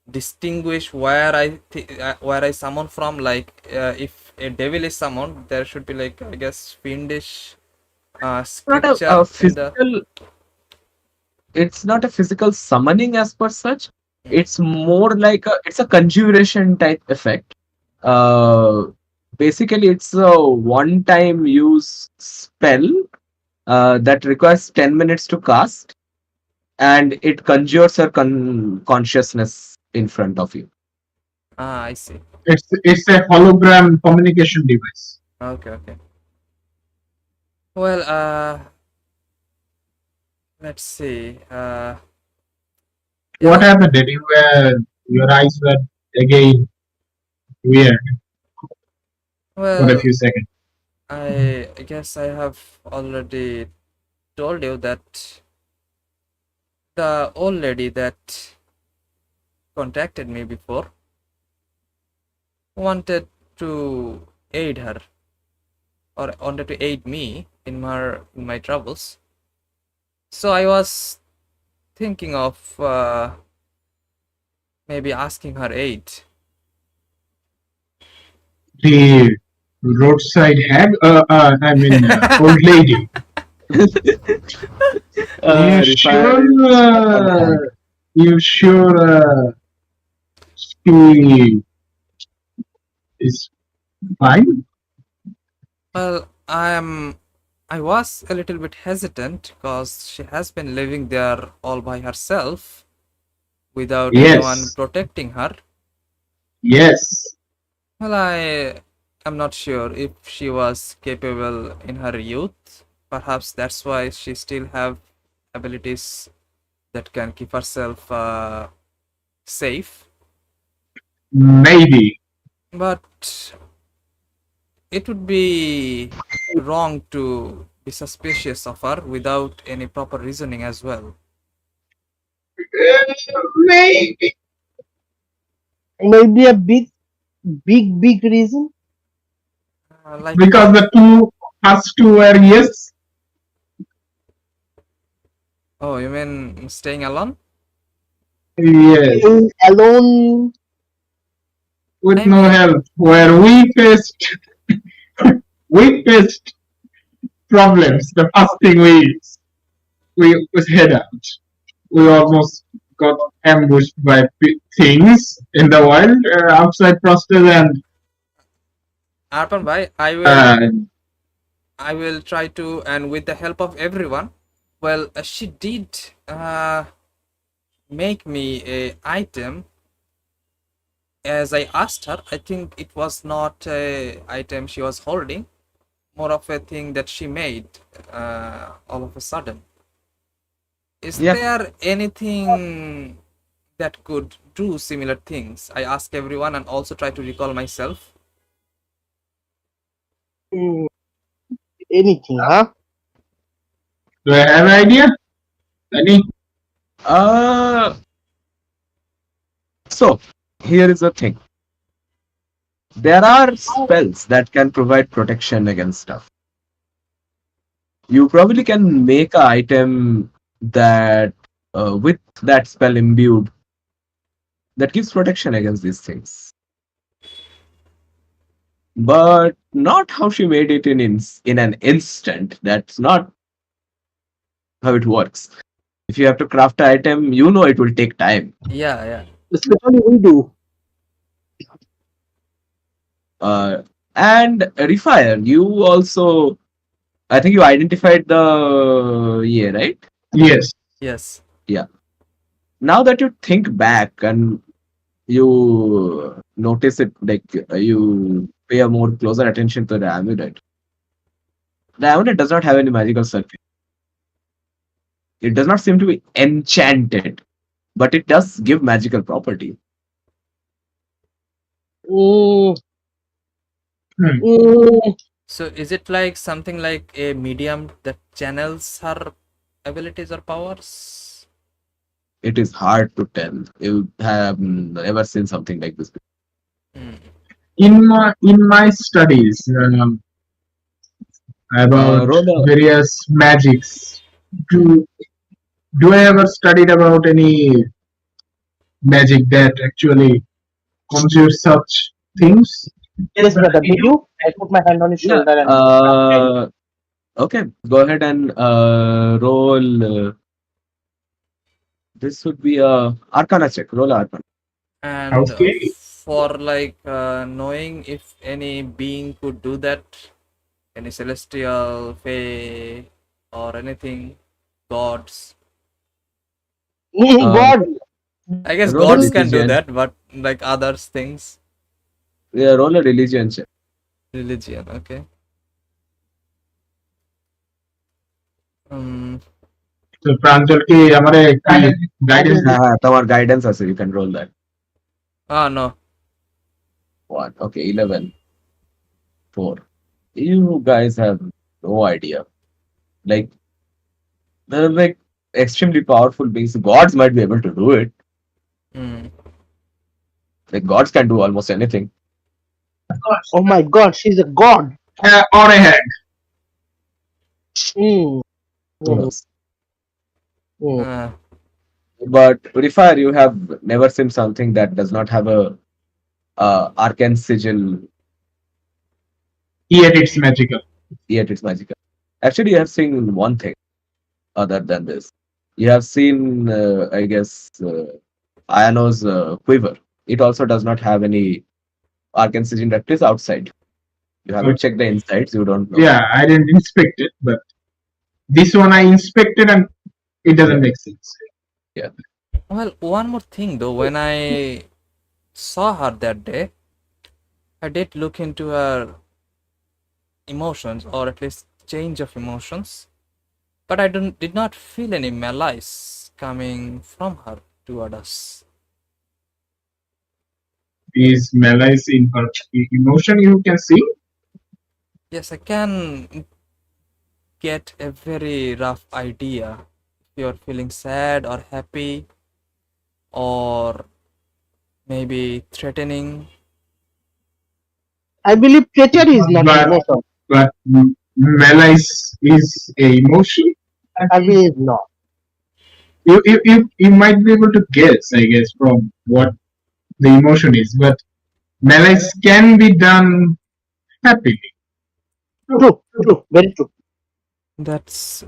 distinguish where I summon from? Like if a devil is summoned, there should be like I guess fiendish Not scripture in the. it's not a physical summoning as per such. Hmm. It's more like it's a conjuration type effect. Uh, Basically, it's a one-time use spell that requires 10 minutes to cast, and it conjures her consciousness in front of you. Ah, I see. It's a hologram communication device. Okay, okay. Well, let's see. What Yeah. happened? Did you your eyes were again weird for a Well, few seconds? I guess I have already told you that the old lady that contacted me before wanted to aid her or wanted to aid me in my troubles. So I was thinking of maybe asking her aid. The roadside hag? I mean, old lady. You Refined sure? You sure she is fine? Well, I was a little bit hesitant because she has been living there all by herself without anyone Yes, protecting her. yes. Well, I am not sure if she was capable in her youth. Perhaps that's why she still have abilities that can keep herself safe. Maybe. But it would be wrong to be suspicious of her without any proper reasoning as well. Maybe. Maybe a big reason. Like Because what? the two first two were yes. Oh, you mean staying alone? Yes. Staying alone. With I no mean, help. Where we faced problems. The first thing we was head out. We almost got ambushed by things in the world outside Frosted and Arpan bhai, uh, I will try to, and with the help of everyone. Well, she did make me a item as I asked her. I think it was not a item she was holding, more of a thing that she made all of a sudden. Is Yeah. there anything that could do similar things? I ask everyone and also try to recall myself. Hmm, anything, huh? do I have an idea? Any? Uh, so here is the thing. There are spells that can provide protection against stuff. You probably can make an item that with that spell imbued that gives protection against these things. But not how she made it in an instant. That's not how it works. If you have to craft an item, you know it will take time. Yeah, yeah. Especially we do. And Refire, you also, I think you identified the yeah, right? Yes. Yes. Yeah. Now that you think back and you notice it, like you pay a more closer attention to the amulet. The amulet does not have any magical circuit. It does not seem to be enchanted, but it does give magical property. Mm, Hmm. mm, So is it like something like a medium that channels her abilities or powers? It is hard to tell. You have never seen something like this. Hmm. In my studies about Roll a various magics, do do I ever studied about any magic that actually conjures such things? yes, brother. Did you? I put my hand on his yeah. shoulder and guide him. Okay. Go ahead and roll. This would be a Arcana check. Roll Arcana. And Okay. for like knowing if any being could do that, any celestial, fae, or anything, gods. Uh, God, I guess roll a gods then can do religion. that, but like others things, Yeah, roll a religion check. religion. Okay. Um. তো প্রাঞ্জল কি আমারে guidance হ্যাঁ হ্যাঁ তোমার guidance আছে, you can roll that. Ah no. One. Okay, 11. 4. You guys have no idea. Like, they're like extremely powerful beings. Gods might be able to do it. Hmm. Like, gods can do almost anything. oh my God, she's a god. or a hag. Mm, Who mm, knows? mm. Uh, But Purifier, you have never seen something that does not have a arcane sigil, Yet it's magical. yet it's magical. Actually, you have seen one thing other than this. You have seen, I guess, Iono's quiver. It also does not have any arc-incision duct is outside. You haven't Okay. checked the insides, you don't know. Yeah, I didn't inspect it, but this one I inspected and it doesn't Yeah, make sense. yeah. Well, one more thing though, when I saw her that day, I did look into her emotions, or at least change of emotions, but I did not feel any malice coming from her toward us. Is malice in her emotion you can see? Yes, I can get a very rough idea if you're feeling sad or happy or maybe threatening. I believe treachery is not an But emotion. but malice is a emotion. I believe not. You might be able to guess, I guess, from what the emotion is, but malice can be done happily. True, true, very true. That's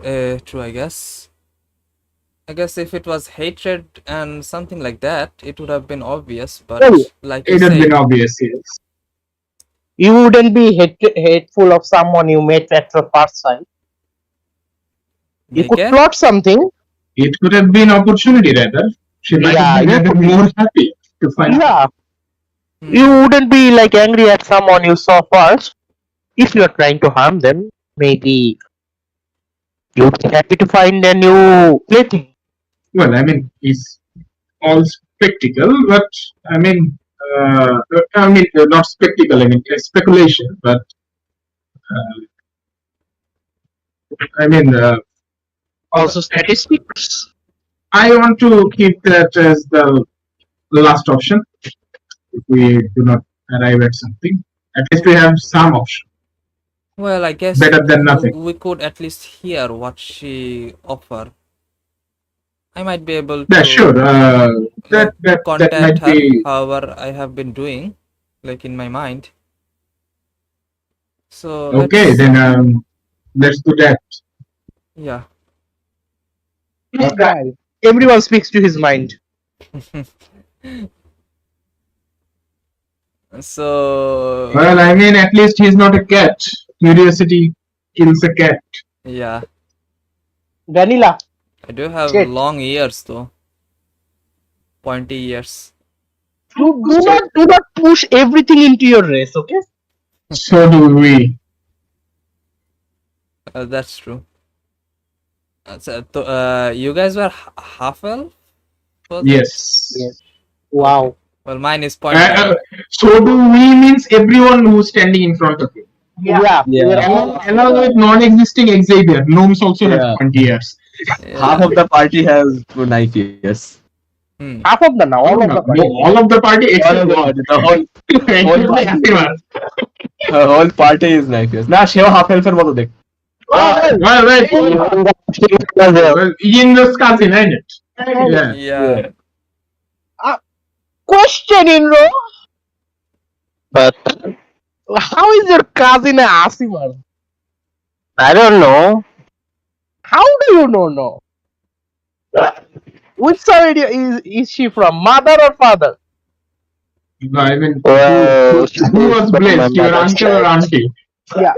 true, I guess. I guess if it was hatred and something like that, it would have been obvious, Well, but like you It had been said, obvious, yes. you wouldn't be hateful of someone you met at the first sight. You could Nike? plot something. It could have been opportunity rather. She might Yeah, have been you rather could. more happy to find. Yeah, you Hmm. wouldn't be like angry at someone you saw first. If you are trying to harm them, maybe you'd be happy to find a new plaything. Well, I mean, it's all spectacle, but I mean, not spectacle. I mean, speculation. But I mean, Also, statistics. I want to keep that as the last option. If we do not arrive at something, at least we have some option. Well, I guess Better than nothing. we could at least hear what she offer. I might be able Yeah, sure. to like That contact might her, be however I have been doing, like in my mind. So okay. let's, Then let's do that. yeah. Right. Everyone speaks to his mind. So Well, I mean, at least he's not a cat. Curiosity kills a cat. yeah, Vanilla. I do have Shit. long ears though, pointy ears. Do not push everything into your race, okay? So do we. That's true. You guys were half elf, was it? Yes. Yes. Wow. Well, mine is Uh, pointy. uh, so do we means everyone who's standing in front of you. Yeah. Yeah. Along with non-existing Xavier, gnomes also have Yeah. 20 years. Half Yeah. of the party has knife years. Hmm. Half of the now, all of the party. All of the party Oh except my god, the whole except party. Xavier. whole party is knife years. না সেও half elf এর মতো দেখতে। Well, right. Well, Indra's cousin, ain't it? Yeah. Yeah. Question, Inro. But how is your cousin a Asimar? I don't know. How do you know? Which side is she from? Mother or father? No, I mean, Well, who was blessed? Your uncle or auntie? Yeah.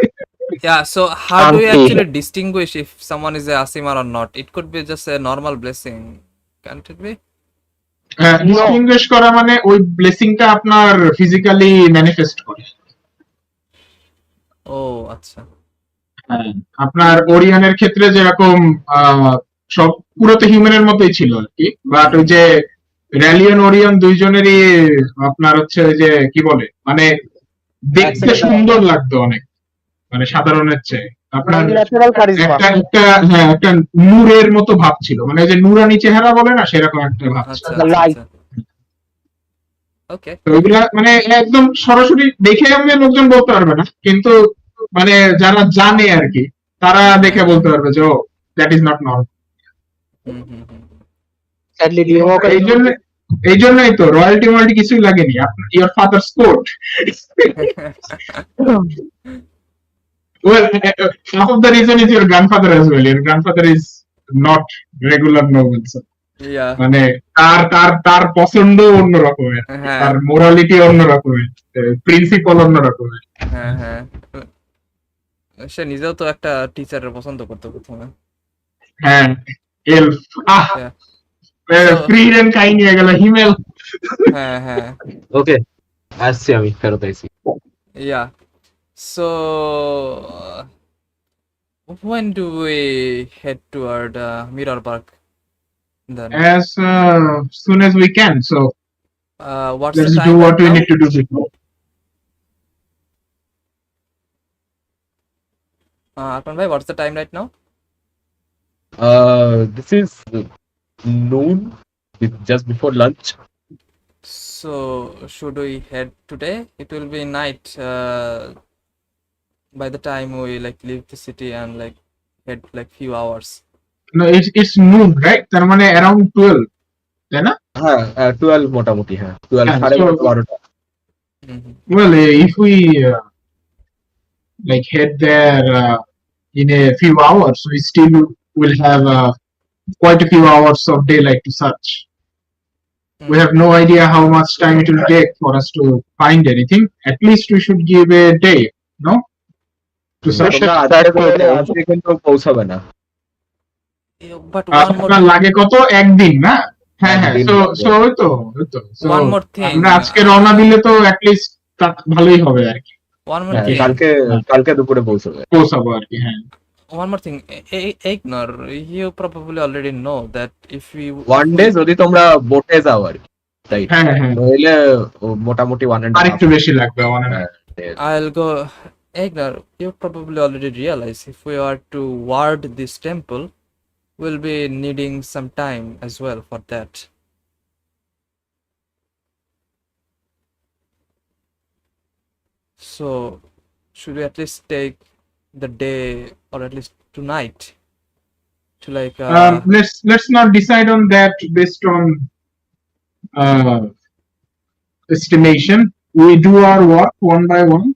Yeah, so how do you Auntie. actually distinguish if someone is a Asimar or not? It could be just a normal blessing, can't it be? ডিসটিংগুইশ করা মানে ওই ব্লেসিংটা আপনার physically manifest করে। ও আচ্ছা। আপনার ওরিয়নের ক্ষেত্রে যেরকম সব পুরো তো হিউম্যানের মতোই ছিল আর কি, বাট ওই যে র্যালিয়ন ওরিয়ন দুইজনেরই আপনার হচ্ছে ওই যে কি বলে মানে দেখতে সুন্দর লাগতো অনেক, মানে সাধারণের চেয়ে আপনার ন্যাচারাল কারিজমা। একটা নূরের মতো ভাব ছিল, মানে ওই যে নুরানি চেহারা বলে না সেরকম একটা ভাব ছিল। আচ্ছা আচ্ছা Light. আচ্ছা। ওকে। তো ওইগুলা মানে একদম সরাসরি দেখে আমাদের লোকজন বলতে পারবে না, কিন্তু মানে যারা জানে আর কি তারা দেখে বলতে পারবে যে ও that is not normal. Hmm hmm hmm. Sadly, Dimoko এই জন্যই তো রয়্যালটি ময়্যালটি কিছুই লাগেনি, your father's court. Well, half of the reason is your grandfather as well. Your grandfather is not regular novels. Yeah. মানে তার তার তার পছন্দ অন্য রকমের, হ্যাঁ তার মোরালিটি অন্য রকমের, প্রিন্সিপাল অন্য রকমের। হ্যাঁ হ্যাঁ সে নিজেও তো একটা টিচারের পছন্দ করতো প্রথমে। হ্যাঁ, এলফ, আহ, Yeah. So, ফ্রি রেন কাই নিয়ে গেল হিমেল। হ্যাঁ হ্যাঁ ওকে, আসছি আমি, ফেরত আইছি। yeah. So, when do we head toward Mirror Park then? As soon as we can, so What's the let's do time what right we now? need to do before. Arpan bhai, what's the time right now? This is noon, just before lunch. So, should we head today? It will be night by the time we like leave the city and like head like few hours. No, it's noon, right? তার মানে around 12, তাই না? হ্যাঁ, 12 মোটামুটি, হ্যাঁ 12, হ্যাঁ, সাড়ে so 12টা। Mhm. well, if we like head there in a few hours, we still will have quite a few hours of daylight to search. We have no idea how much time it will take for us to find anything. At least we should give a day, no? To search. তোমরা আজকে বেরোলে আজকে কিন্তু পৌঁছাবে না। But one more আপনার লাগে কত, একদিন না? হ্যাঁ হ্যাঁ, একদিন so লাগবে। so ওই তো so one more thing. আমরা আজকে রওনা দিলে তো at least ভালোই হবে আর কি, One more হ্যাঁ, thing. কালকে দুপুরে পৌঁছাবে। পৌঁছাবো আর কি। হ্যাঁ, One more thing. Ignore. You probably already know that if we one day যদি তোমরা বোটে যাও আর কি, তাই হ্যাঁ হ্যাঁ, নইলে মোটামুটি 1.5 আরেকটু বেশি লাগবে আমার। I'll go. Ignore. You probably already realize if we are to ward this temple, we'll be needing some time as well for that. So, should we at least take the day or at least tonight to like Let's not decide on that based on estimation. We do our work one by one,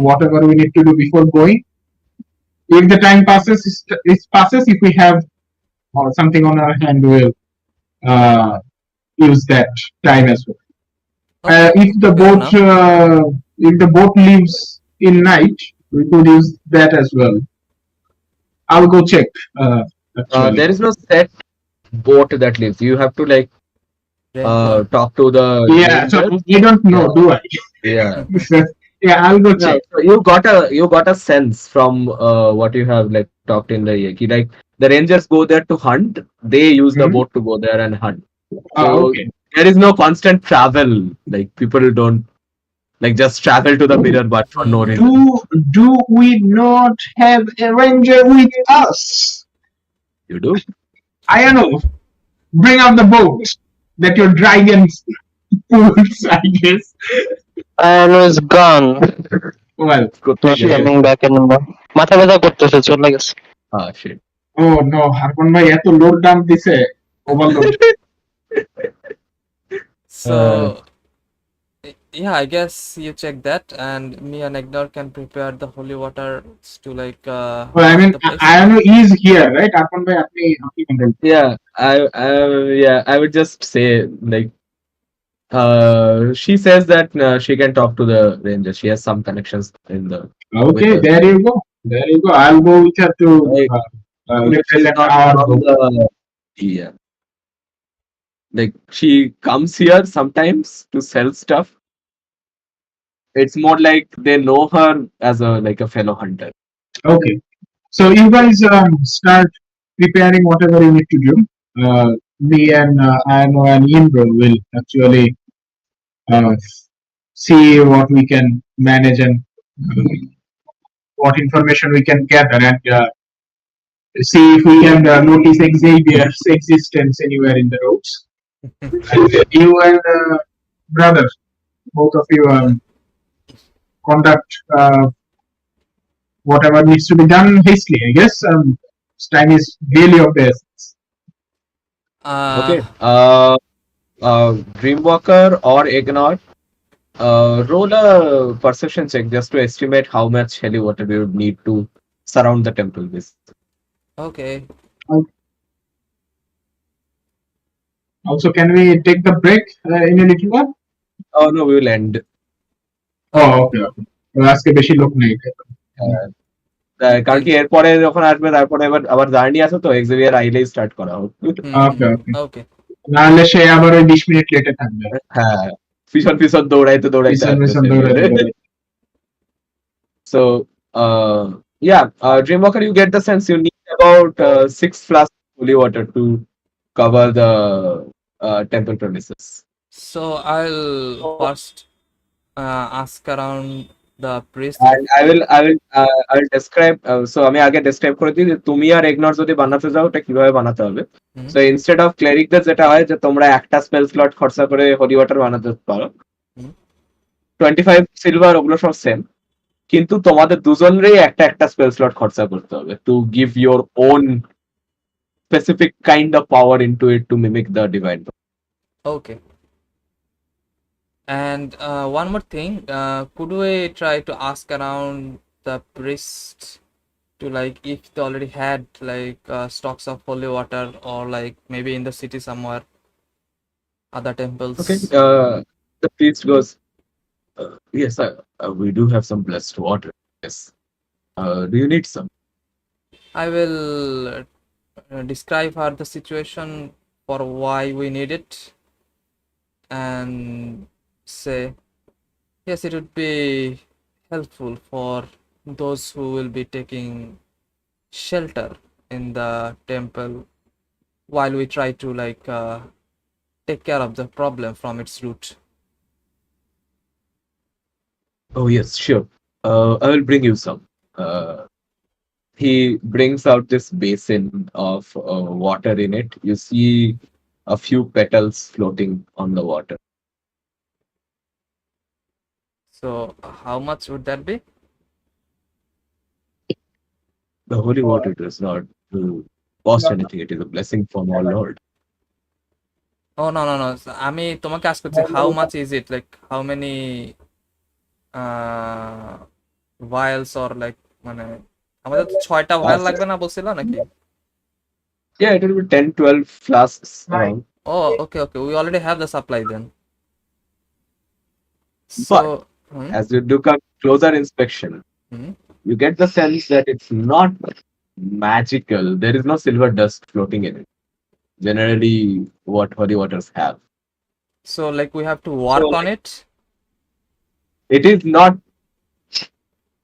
whatever we need to do before going. If the time passes, it passes. If we have something on our hand, we will use that time as well. okay, If the boat leaves in night, we could use that as well. I'll go check. Actually. There is no set boat that leaves. You have to like rent one. talk to the Yeah, so ranger. I don't know, do I? Yeah. Yeah, I'll go No, check. so you got a sense from what you have like talked in the Yaki. Like the rangers go there to hunt. They use the Mhm. boat to go there and hunt. Ah, So okay. there is no constant travel. Like people don't like just travel to the mirror, but for no reason. Do we not have a ranger with us? You do. I don't know. Bring out the boat that your dragons pulls, I guess. And is gone. Well, Good Not thing. coming back anymore. মাথা ব্যথা করতেছে চলে গেছে। Ah, shit. oh no, Harpan bhai এত load dump দিছে, overload. So, yeah, I guess you check that, and me and Ignore can prepare the holy water to like. Well, I mean, the place. I know he's here, right? Harpan bhai, আপনি control. Yeah, I would just say like she says that she can talk to the ranger. She has some connections in the. Okay, with there you go. There you go. I'll go with her to Like, she's represent not our from boat. the. Yeah, like she comes here sometimes to sell stuff. It's more like they know her as a like a fellow hunter. Okay. So you guys start preparing whatever you need to do. Me and Ano and Indra will actually uh, see what we can manage and what information we can gather and see if we can notice Xavier's existence anywhere in the roads. And you and brother, both of you conduct whatever needs to be done hastily. I guess time is really of the essence. Okay. Dreamwalker or Ignore. Roll a perception check just to estimate how much holy water we would need to surround the temple with. Okay. Also, can we take the break in a little while? Oh no, we will end. Oh, Okay. okay, okay. আজকে বেশি লোক নেই। কারণ কি Thank. এরপরে যখন আসবে তারপরে এবার আবার জার্নি আছে তো এক্সিভিয়ার আইলেই স্টার্ট করা হোক। ওকে, ওকে। Okay. নাহলে সে আবার ওই 20 মিনিট লেটে থাকবে। হ্যাঁ, পিছন পিছন দৌড়াইতে দৌড়াইতে পিছন আসবে পিছন সে দৌড়াতে ভিউরে। দৌড়াতে। So, yeah, Dreamwalker, you get the sense you need about 6 flasks of holy water to cover the temple premises. So I'll first ask around the priest if. And I will describe, so আমি আগে describe করে দিই যে তুমি আর ignore যদি বানাতে যাও এটা কিভাবে বানাতে হবে। হুম, So instead of ক্লেরিকদের যেটা হয় যে তোমরা একটা স্পেল স্লট খরচা করে হোলি ওয়াটার বানাতে পারো, হুম। 25 সিলভার ওগুলো সব সেম, কিন্তু তোমাদের দুজনেরই একটা একটা স্পেল স্লট খরচা করতে হবে to give your own specific kind of power into it to mimic the divine. Okay. And one more thing, could we try to ask around the priest to like if they already had like stocks of holy water or like maybe in the city somewhere, other temples. Okay, the priest goes, yes, we do have some blessed water. Yes. Do you need some? I will describe her the situation for why we need it and say yes, it would be helpful for those who will be taking shelter in the temple while we try to like take care of the problem from its root. Oh, yes, sure. I will bring you some. He brings out this basin of water in it. You see a few petals floating on the water. So how much would that be? The holy water does not cost anything. It is a blessing from our Lord. Oh no. আমি তোমাকে ask করছি how much is it, like how many vials or like মানে আমাদের তো 6টা vial লাগবে না বলছিল নাকি? Yeah, it will be 10, 12 flasks around. Oh, okay, we already have the supply then. But So as you do a closer inspection, hmm, you get the sense that it's not magical. There is no silver dust floating in it. Generally, what holy waters have. so like we have to work on it. It is not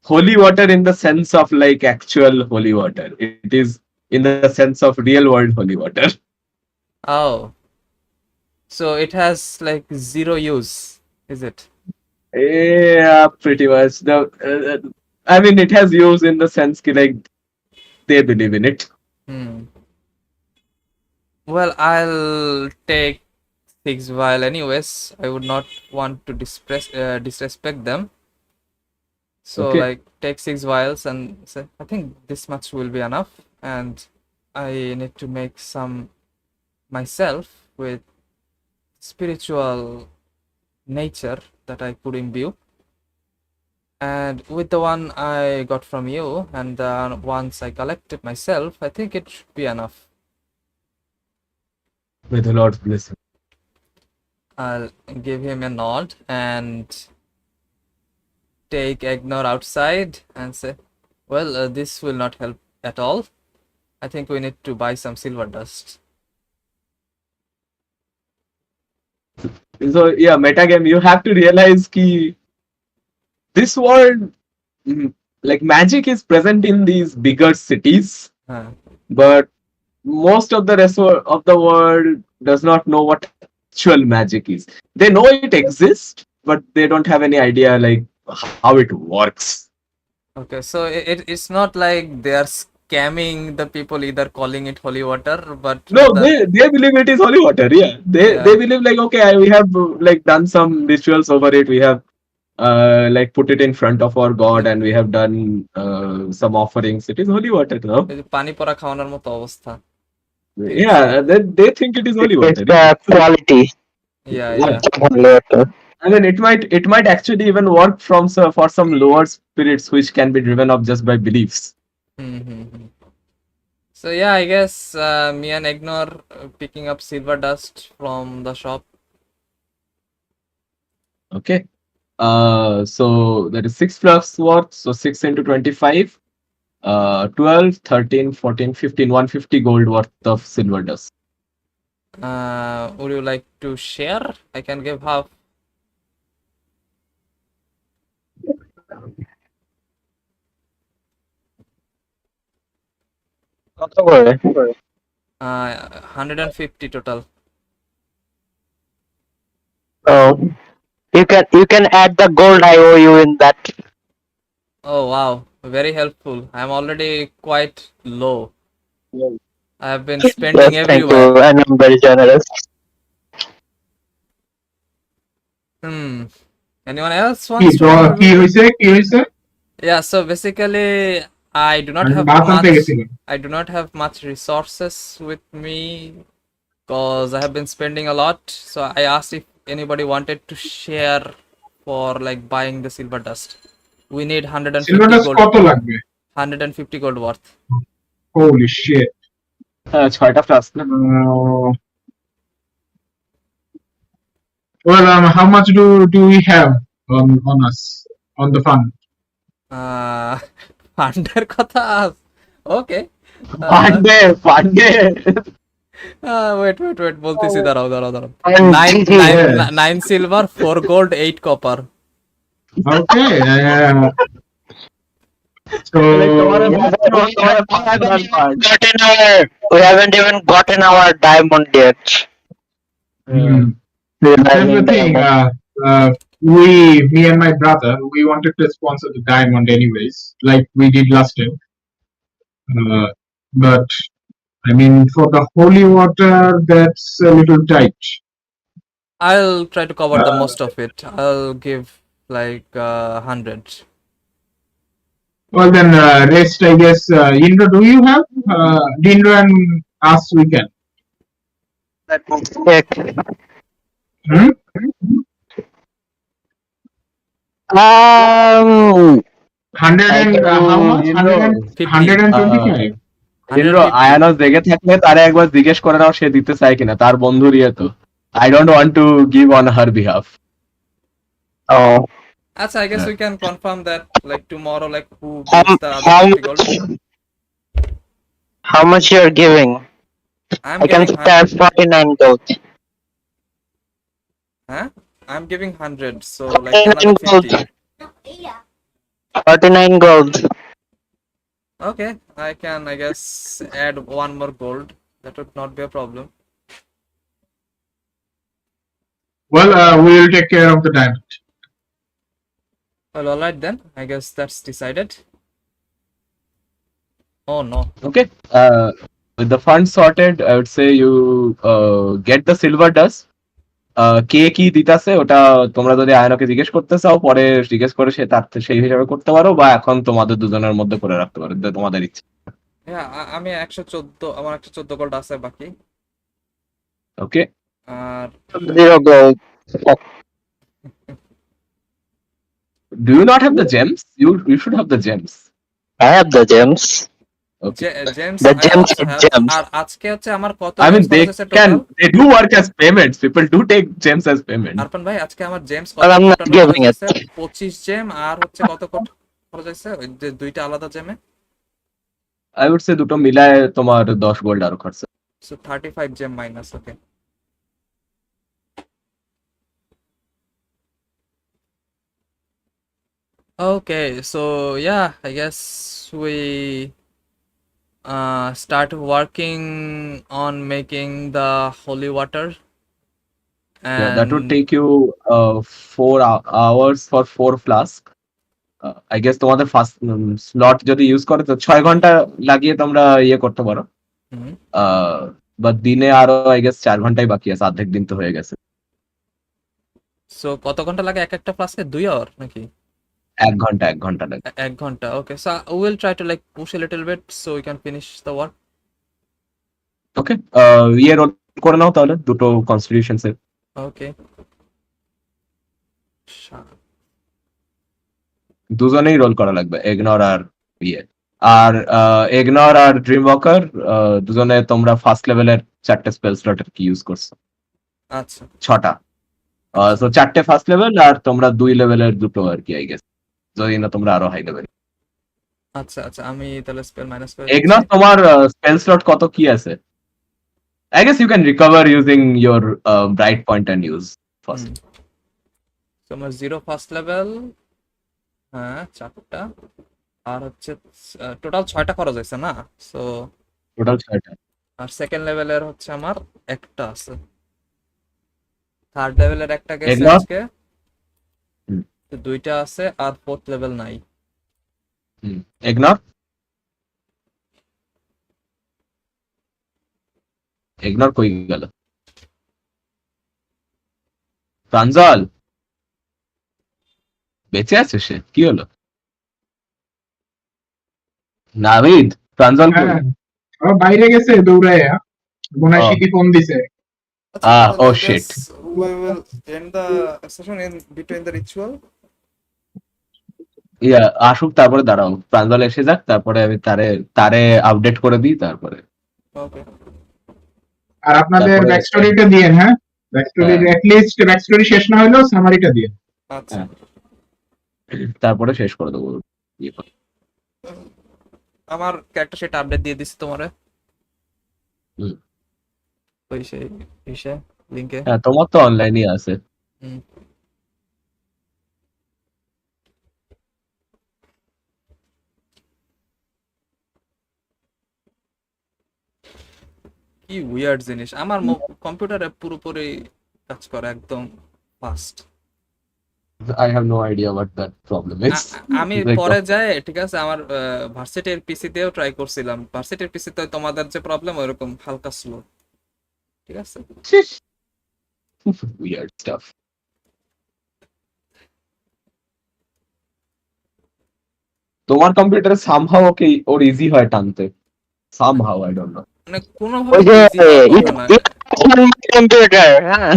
holy water in the sense of like actual holy water. It is in the sense of real world holy water. Oh, so it has like zero use, is it? Yeah, pretty much. I mean, it has use in the sense that like they believe in it. Well, I'll take 6 vial anyways. I would not want to disrespect them. So Okay. like take 6 vials and say, I think this much will be enough, and I need to make some myself with spiritual nature that I could imbue. And with the one I got from you and the ones I collected myself, I think it should be enough. May the Lord bless him. I'll give him a nod and take Egnor outside and say, well, this will not help at all. I think we need to buy some silver dust. So yeah, metagame, you have to realize ki this world, like magic is present in these bigger cities, but most of the rest of the world does not know what actual magic is. They know it exists, but they don't have any idea like how it works. Okay, so it's not like they are scamming the people either calling it holy water, but No, rather they believe it is holy water. Yeah, they believe like okay, we have like done some rituals over it. We have like put it in front of our god, and we have done some offerings. It is holy water now. এই যে পানি পড়া খাওয়ানোর মতো অবস্থা। Yeah, they think it is holy water. It's quality. Yeah. Holy water. I mean, it might actually even work from for some lower spirits which can be driven up just by beliefs. So yeah, I guess me and Ignore picking up silver dust from the shop. Okay. So that is 6 plus worth. So 6 into 25. 12, 13, 14, 15, 150 gold worth of silver dust. Would you like to share? I can give half. কত করে? 150 total. Oh, you can add the gold I owe you in that. Oh wow, very helpful. I'm already quite low. I have been spending Yes, thank you, everywhere. and I'm very generous. Anyone else কি wants to share কি with me? হয়েছে কি হয়েছে Yeah, so basically I do not আমি have বাস আনতে much গেছিলাম I do not have much resources with me because I have been spending a lot. So I asked if anybody wanted to share for like buying the silver dust. We need silver 150 dust gold, কত লাগবে 150 gold worth. holy shit 6টা flask না? well how much do we have on us on the fund Under কথা okay. ফান্ডে ফান্ডে Wait, বলতেছি দাঁড়াও And nine GG. nine Yes. nine silver, 4 gold, 8 copper. okay so Like, তোমার We তোমার personal fund. we haven't even gotten our diamond yet. hmm, We are that's the having thing diamond. me and my brother we wanted to sponsor the diamond anyways like we did last time but I mean for the holy water that's a little tight I'll try to cover the uh, most of it. I'll give like 100. well then rest I guess Indra do you have Indra and us we can Let me check. hmm? Um, 100 and how much Indra 50. 125 Indra 150. আয়ানস দেখে থাকলে তারে একবার জিজ্ঞেস করে নাও সে দিতে চায় কিনা, তার বন্ধুর ইয়ে তো। I don't want to give on her behalf. oh, I guess Yeah. we can confirm that like tomorrow, like who how, gives the other how, 50 gold. how much you're giving? I'm I can giving spare 49 gold. huh? I'm giving 100, so like 49 another gold. 50. 49 gold. Okay, I can, I guess, add one more gold. That would not be a problem. well we will take care of the diamond Well, alright then. I guess that's decided. Oh no. Okay. With the funds sorted, I would say you get the silver dust. কে কি দিতাছে ওটা তোমরা যদি আয়নকে জিজ্ঞেস করতে চাও পরে জিজ্ঞেস করে সে তার সেই হিসাবে করতে পারো, বা এখন তোমাদের দুজনের মধ্যে করে রাখতে পারো, তোমাদের ইচ্ছে। Yeah, আমি 114, আমার 114 গোল্ড আছে বাকি। ওকে। আর 0 gold. Do you not have the gems? You should have the gems. I have the gems. James The I gems also are have. gems. আর আজকে হচ্ছে আমার কত I mean, জেমস খরচ হচ্ছে total? they do work as payments. People do take gems as payment. Arpan ভাই আজকে আমার James But কত I'm not টোটাল giving খরচ it. হচ্ছে? 25 জেম আর হচ্ছে কত খরচ হচ্ছে ওই যে দুইটা আলাদা জেমে? I would say দুটো মিলায় তোমার 10 গোল্ড আরো খরচ। So 35 gem minus, okay. Okay, so yeah, I guess we start working on making the holy water. Yeah, that would And take you 4 hours for 4 flask. I guess তোমাদের first slot যদি use করে তো 6 ঘন্টা লাগিয়ে তোমরা ইয়ে করতে পারো। হুম, বাট দিনে আরো আই গেস 4 ঘন্টাই বাকি আছে, অর্ধেক দিন তো হয়ে গেছে। so কত ঘন্টা লাগে এক একটা ফ্লাস্কে? 2 আওয়ার নাকি? 1 ঘন্টা লাগে। 1 ঘন্টা, okay. So we'll try to like push a little bit so we can finish the work. ওকে, ইয়ে রোল করে নাও তাহলে দুটো কনস্টিটিউশনস এর। Okay. দুজনেই রোল করা লাগবে, ইগনোর আর ইয়ে আর ইগনোর আর ড্রিম ওয়াকার দুজনে তোমরা ফার্স্ট লেভেলের 4টে স্পেল স্লটের কি ইউজ করছো, আচ্ছা 6টা। সো 4টে ফার্স্ট লেভেল আর তোমরা 2 লেভেলের দুটো আর কি আই গেস, যদি না তোমরা আরো হাই লেভেল। আচ্ছা আচ্ছা, আমি তাহলে স্পেল মাইনাস করে দিচ্ছি। ইগনোর তোমার স্পেল স্লট কত কি আছে? I guess you can recover using your bright point and use first. তো আমার 0 ফার্স্ট লেভেল, হ্যাঁ 4টা, আর হচ্ছে টোটাল 6টা খরচ হয়েছে না? সো Total 6টা। আর সেকেন্ড লেভেলের হচ্ছে আমার একটা আছে, থার্ড লেভেলের একটা গেছে ইগনোর আজকে, তো 2টা আছে, আর ফোর্থ লেভেল নাই। ইগনোর ইগনোর কই গেল? প্রাঞ্জল বেঁচে আছে সে? কি হলো? নাভিদ, প্রাঞ্জল কই? হ্যাঁ ও বাইরে গেছে দৌড়ায়, মনে হয় ও সিটি ফোন দিছে। আচ্ছা oh I shit. guess we will end the session in between the ritual. ইয়া আসুক, তারপরে দাঁড়াও, প্রাঞ্জল এসে যাক, তারপরে আমি তারে তারে আপডেট করে দিই, তারপরে ওকে আর আপনাদের তারপরে ব্যাক স্টোরিটা দিয়েন, হ্যাঁ ব্যাক স্টোরি হ্যাঁ অ্যাট লিস্ট ব্যাক স্টোরি শেষ না হলেও সামারিটা দিয়েন। আচ্ছা, তারপরে শেষ করে দেবো ইয়ে করে। আমার ক্যারেক্টার সেটা আপডেট দিয়ে দিছি তোমারে হুম। ওই সেই ইসে লিংকে। হ্যাঁ তোমার তো অনলাইনই আছে। কি উইয়ার্ড জিনিস, আমার কম্পিউটারে পুরোপুরি কাজ করে একদম fast. I have no idea what that problem is. আমি Like, পরে যাই, ঠিক আছে, আমার ভার্সিটির পিসি দিয়েও ট্রাই করছিলাম, ভার্সিটির পিসিতে তোমাদের যে প্রবলেম ওইরকম হালকা স্লো, ঠিক আছে। weird stuff. তোমার কম্পিউটারে সামহাও ওকে ওর ইজি হয় টানতে, সামহাও আই ডোন্ট নো। মানে কোনোভাবে ওই যে ইজি হওয়ার কথা না, কম্পিউটার, হ্যাঁ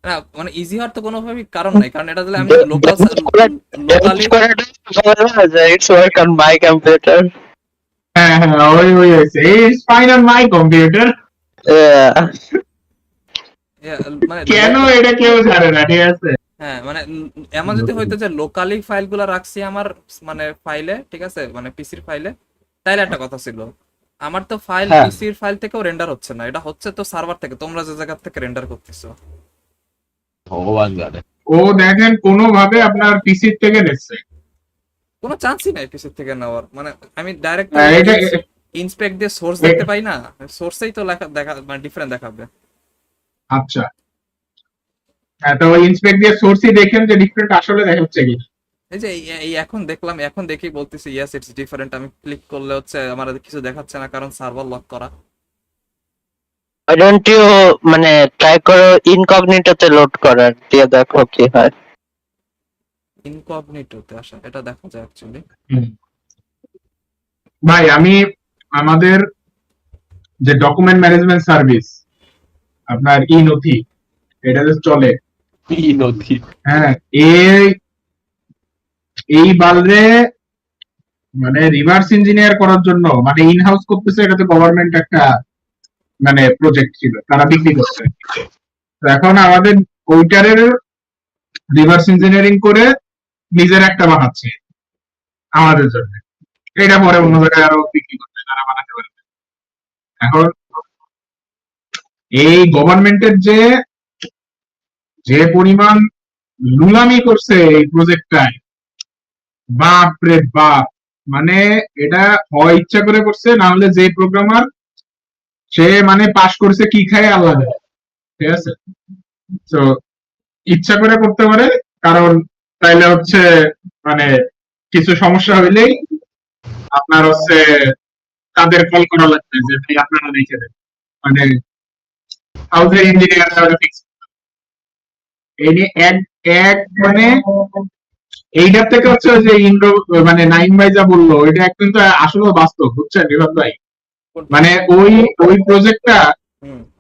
না মানে ইজি হওয়ার তো কোনোভাবেই কারণ নাই, কারণ এটা দিলে আমি locally it's work on my computer. হ্যাঁ হ্যাঁ ওই হয়েছে, it's fine on my computer. মানে কেন এটা কেউ জানে না, ঠিক আছে। হ্যাঁ মানে এমন যদি হইতো যে লোকালি ফাইলগুলো রাখছি আমার মানে ফাইলে, ঠিক আছে, মানে পিসির ফাইলে, তাইলে একটা কথা ছিল। আমার তো ফাইল হ্যাঁ পিসির ফাইল থেকেও রেন্ডার হচ্ছে না, এটা হচ্ছে তো সার্ভার থেকে, তোমরা যে জায়গা থেকে রেন্ডার করতেছো। ভগবান জানে। ও দেখেন কোনোভাবে আপনার পিসির থেকে নিচ্ছে, কোনো চান্সই নাই পিসির থেকে নেওয়ার, মানে আমি ডাইরেক্ট এটা ইন্সপেক্ট দিয়ে সোর্স দেখতে পাই না, সোর্সেই তো লেখা দেখা মানে ডিফারেন্ট দেখাবে। আচ্ছা হ্যাঁ, তো ওই ইন্সপেক্ট দিয়ে সোর্সই দেখেন যে ডিফারেন্ট আসলে দেখাচ্ছে কি। এই যে এই এখন দেখলাম, এখন দেখি বলতেছি ইয়েস ইটস ডিফারেন্ট, আমি ক্লিক করলে হচ্ছে আমার কিছু দেখাচ্ছে না, কারণ সার্ভার লক করা। আই ডোন্ট ইউ মানে ট্রাই করো ইনকগনিটোতে লোড করার, দিয়ে দেখো কি হয়। ইনকগনিটোতে আসা এটা দেখা যায় অ্যাকচুয়ালি। ভাই আমি আমাদের যে ডকুমেন্ট ম্যানেজমেন্ট সার্ভিস আপনার ই নথি, এটা যে চলে, কি নথি? হ্যাঁ এই এই বালরে মানে রিভার্স ইঞ্জিনিয়ার করার জন্য মানে ইন হাউস করতেছে, এটা তো গভর্নমেন্ট একটা মানে প্রজেক্ট ছিল, তারা বিক্রি করছে। তো এখন আমাদের ওইটারের রিভার্স ইঞ্জিনিয়ারিং করে নিজের একটা বানাচ্ছে আমাদের জন্য, এটা পরে অন্য জায়গায় আরো বিক্রি করতে তারা বানাতে পারবে। এখন এই গভর্নমেন্টের যে যে পরিমাণ লুলামি করছে এই প্রজেক্টটায়, বাপ রে বাপ, মানে এটা হয় ইচ্ছা করে করছে, না হলে যে প্রোগ্রামার সে মানে পাশ করছে কি খায় আল্লাহ জানে, ঠিক আছে। তো ইচ্ছা করে করতে পারে, কারণ তাইলে হচ্ছে মানে কিছু সমস্যা হইলেই আপনার হচ্ছে তাদের কল করা লাগবে যে ভাই আপনারা দেখে দেন, মানে হাউসের ইঞ্জিনিয়ার ফিক্স। এই নিয়ে এক এক মানে এইটার থেকে হচ্ছে যে ইন্দ্র মানে নাইম ভাই যা বললো এটা কিন্তু আসলে বাস্তব, বুঝছেন রিভাব ভাই। মানে ওই ওই প্রজেক্টটা,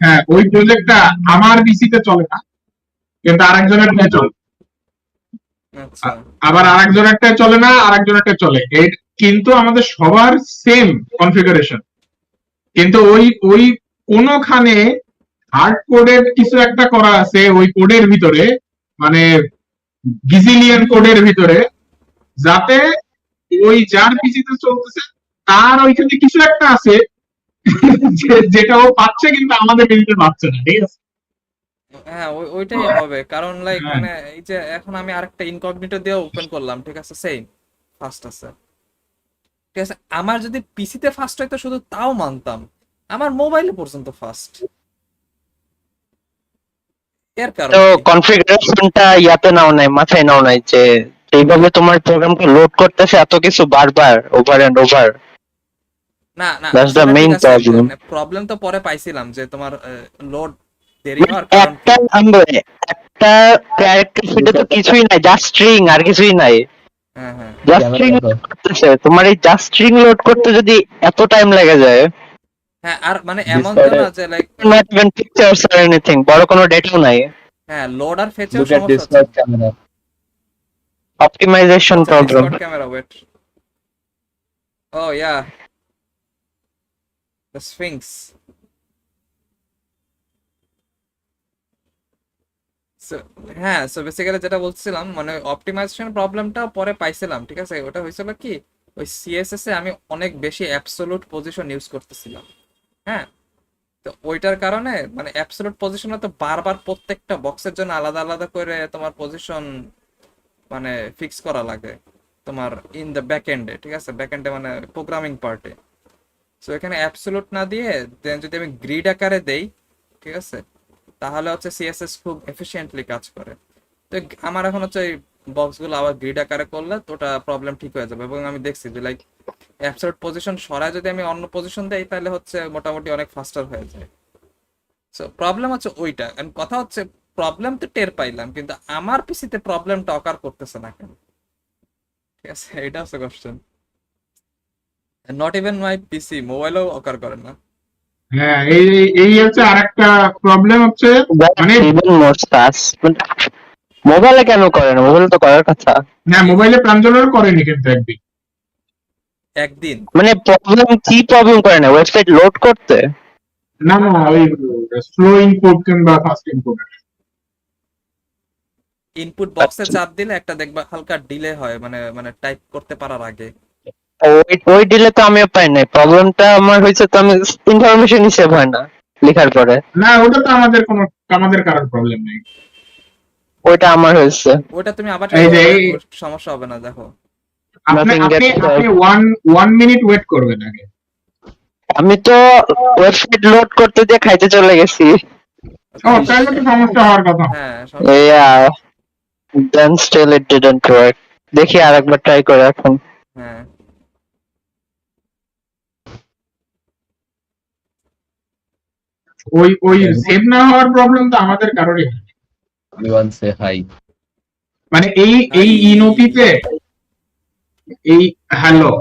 হ্যাঁ ওই প্রজেক্টটা আমার পিসিতে চলে না, কিন্তু আরেকজনের চলে, আচ্ছা আবার আরেকজনেরটা চলে না, আরেকজনেরটা চলে। কিন্তু আমাদের সবার সেম কনফিগারেশন, কিন্তু ওই ওই কোনখানে হার্ড কোডের কিছু একটা করা আছে ওই কোডের ভিতরে, মানে গিজিলিয়ন কোডের ভিতরে, যাতে ওই যার পিসিতে চলতেছে তার ওইখানে কিছু একটা আছে যেটা ও পাচ্ছে কিন্তু আমাদের পিসিতে পাচ্ছে না, ঠিক আছে? হ্যাঁ ওইটাই হবে, কারণ লাইক হ্যাঁ মানে এই যে এখন আমি আরেকটা ইনকগনিটো দিয়ে ওপেন করলাম, ঠিক আছে, সেম ফার্স্ট আছে, ঠিক আছে। আমার যদি পিসিতে ফার্স্ট হয়তো শুধু তাও মানতাম, আমার মোবাইলে পর্যন্ত ফার্স্ট, এর কারণ তো কি? কনফিগারেশনটা ইয়াতে নাও নাই, মাথায় নাও নাই যে এইভাবে তোমার প্রোগ্রামকে লোড করতেছে এত কিছু বারবার, ওভার এন্ড ওভার। না না, দ্যাটস দ্য সেটা ঠিক মেইন আছে, প্রবলেম। প্রবলেম তো পরে পাইছিলাম যে তোমার লোড দেরি হওয়ার কারণ কি। একটা একটা ক্যারেক্টার ফিটে তো কিছুই নাই, জাস্ট স্ট্রিং আর কিছুই নাই। হ্যাঁ হ্যাঁ জাস্ট ক্যামেরা স্ট্রিং দেখো, করতেছে, তোমার এই জাস্ট স্ট্রিং লোড করতে যদি এত টাইম লেগে যায়, হ্যাঁ, আর মানে এমন তো ডিসকর্ডে না যে like, not even pictures or anything, বড় কোনো ডেটাও নাই। হ্যাঁ লোড আর ফেচেও লুক এট সমস্যা হচ্ছে। Discord camera. অপটিমাইজেশন আচ্ছা problem. Discord camera, wait, oh yeah, the sphinx. হ্যাঁ, সো বেসিক্যালি যেটা বলছিলাম, মানে অপটিমাইজেশন প্রবলেমটা পরে পাইছিলাম, ঠিক আছে। ওটা হয়েছিল কি, ওই সিএসএস এ আমি অনেক বেশি অ্যাবসোলুট পজিশন ইউজ করতেছিলাম, হ্যাঁ। তো ওইটার কারণে মানে অ্যাবসোলুট পজিশনে তো বারবার প্রত্যেকটা বক্সের জন্য আলাদা আলাদা করে তোমার পজিশন মানে ফিক্স করা লাগে তোমার ইন দ্য ব্যাক এন্ডে, ঠিক আছে, ব্যাক এন্ডে মানে প্রোগ্রামিং পার্টে। সো এখানে অ্যাবসোলুট না দিয়ে দেন যদি আমি গ্রিড আকারে দেই, ঠিক আছে, তাহলে হচ্ছে সিএসএস খুব এফিসিয়েন্টলি কাজ করে। তো আমার এখন হচ্ছে এই বক্সগুলো আবার গ্রিড আকারে করলে তো ওটা প্রবলেম ঠিক হয়ে যাবে, এবং আমি দেখছি যে লাইক অ্যাবসোলুট পজিশন সরায় যদি আমি অন্য পজিশন দেই তাহলে হচ্ছে মোটামুটি অনেক ফাস্টার হয়ে যায়। সো প্রবলেম হচ্ছে ওইটা, এন্ড কথা হচ্ছে প্রবলেম তো টের পাইলাম, কিন্তু আমার পিসিতে প্রবলেমটা অকার করতেছে না কেন, ঠিক আছে, এটা হচ্ছে কোশ্চেন। নট ইভেন মাই পিসি, মোবাইলেও অকার করে না। হ্যাঁ, এই এই হচ্ছে আরেকটা প্রবলেম হচ্ছে, মানে ইভেন মোর স্টাস মোবাইলে কেন করে না? মোবাইলে তো করার কথা। হ্যাঁ মোবাইলে প্রাঞ্জলের করেনি কিন্তু একদিন। একদিন মানে প্রবলেম কি, প্রবলেম করে না ওয়েবসাইট লোড করতে? না না, ওই স্লো ইনপুট কিংবা ফাস্ট ইনপুট। ইনপুট বক্সে চাপ দিলে একটা দেখবা হালকা ডিলে হয়, মানে মানে টাইপ করতে পারার আগে। ওই ওই ডিলে তো আমিও পাই নাই। প্রবলেমটা আমার হয়েছে তো আমি ইনফরমেশনই সেভ হয় না লেখার পরে। না ওটা তো আমাদের কারোর প্রবলেম নেই। ওইটা আমার হয়েছে। ওটা তুমি আবার ট্রাই এই যে করো, ওর সমস্যা হবে না, দেখো। আপনি Nothing আপনি gets আপনি solved. ওয়ান মিনিট ওয়েট করবেন আগে। আমি তো ওয়েবসাইট লোড করতে দিয়ে খাইতে চলে গেছি। ও তাহলে তো সমস্যা হওয়ার কথা। হ্যাঁ Yeah, then still it didn't work. দেখি আরেকবার ট্রাই করে এখন। হ্যাঁ ওই ওই সেভ না হওয়ার প্রবলেম তো আমাদের কারোরই হয়। এভরিওয়ান সে হাই। মানে এই এই ইনতিতে এই hello,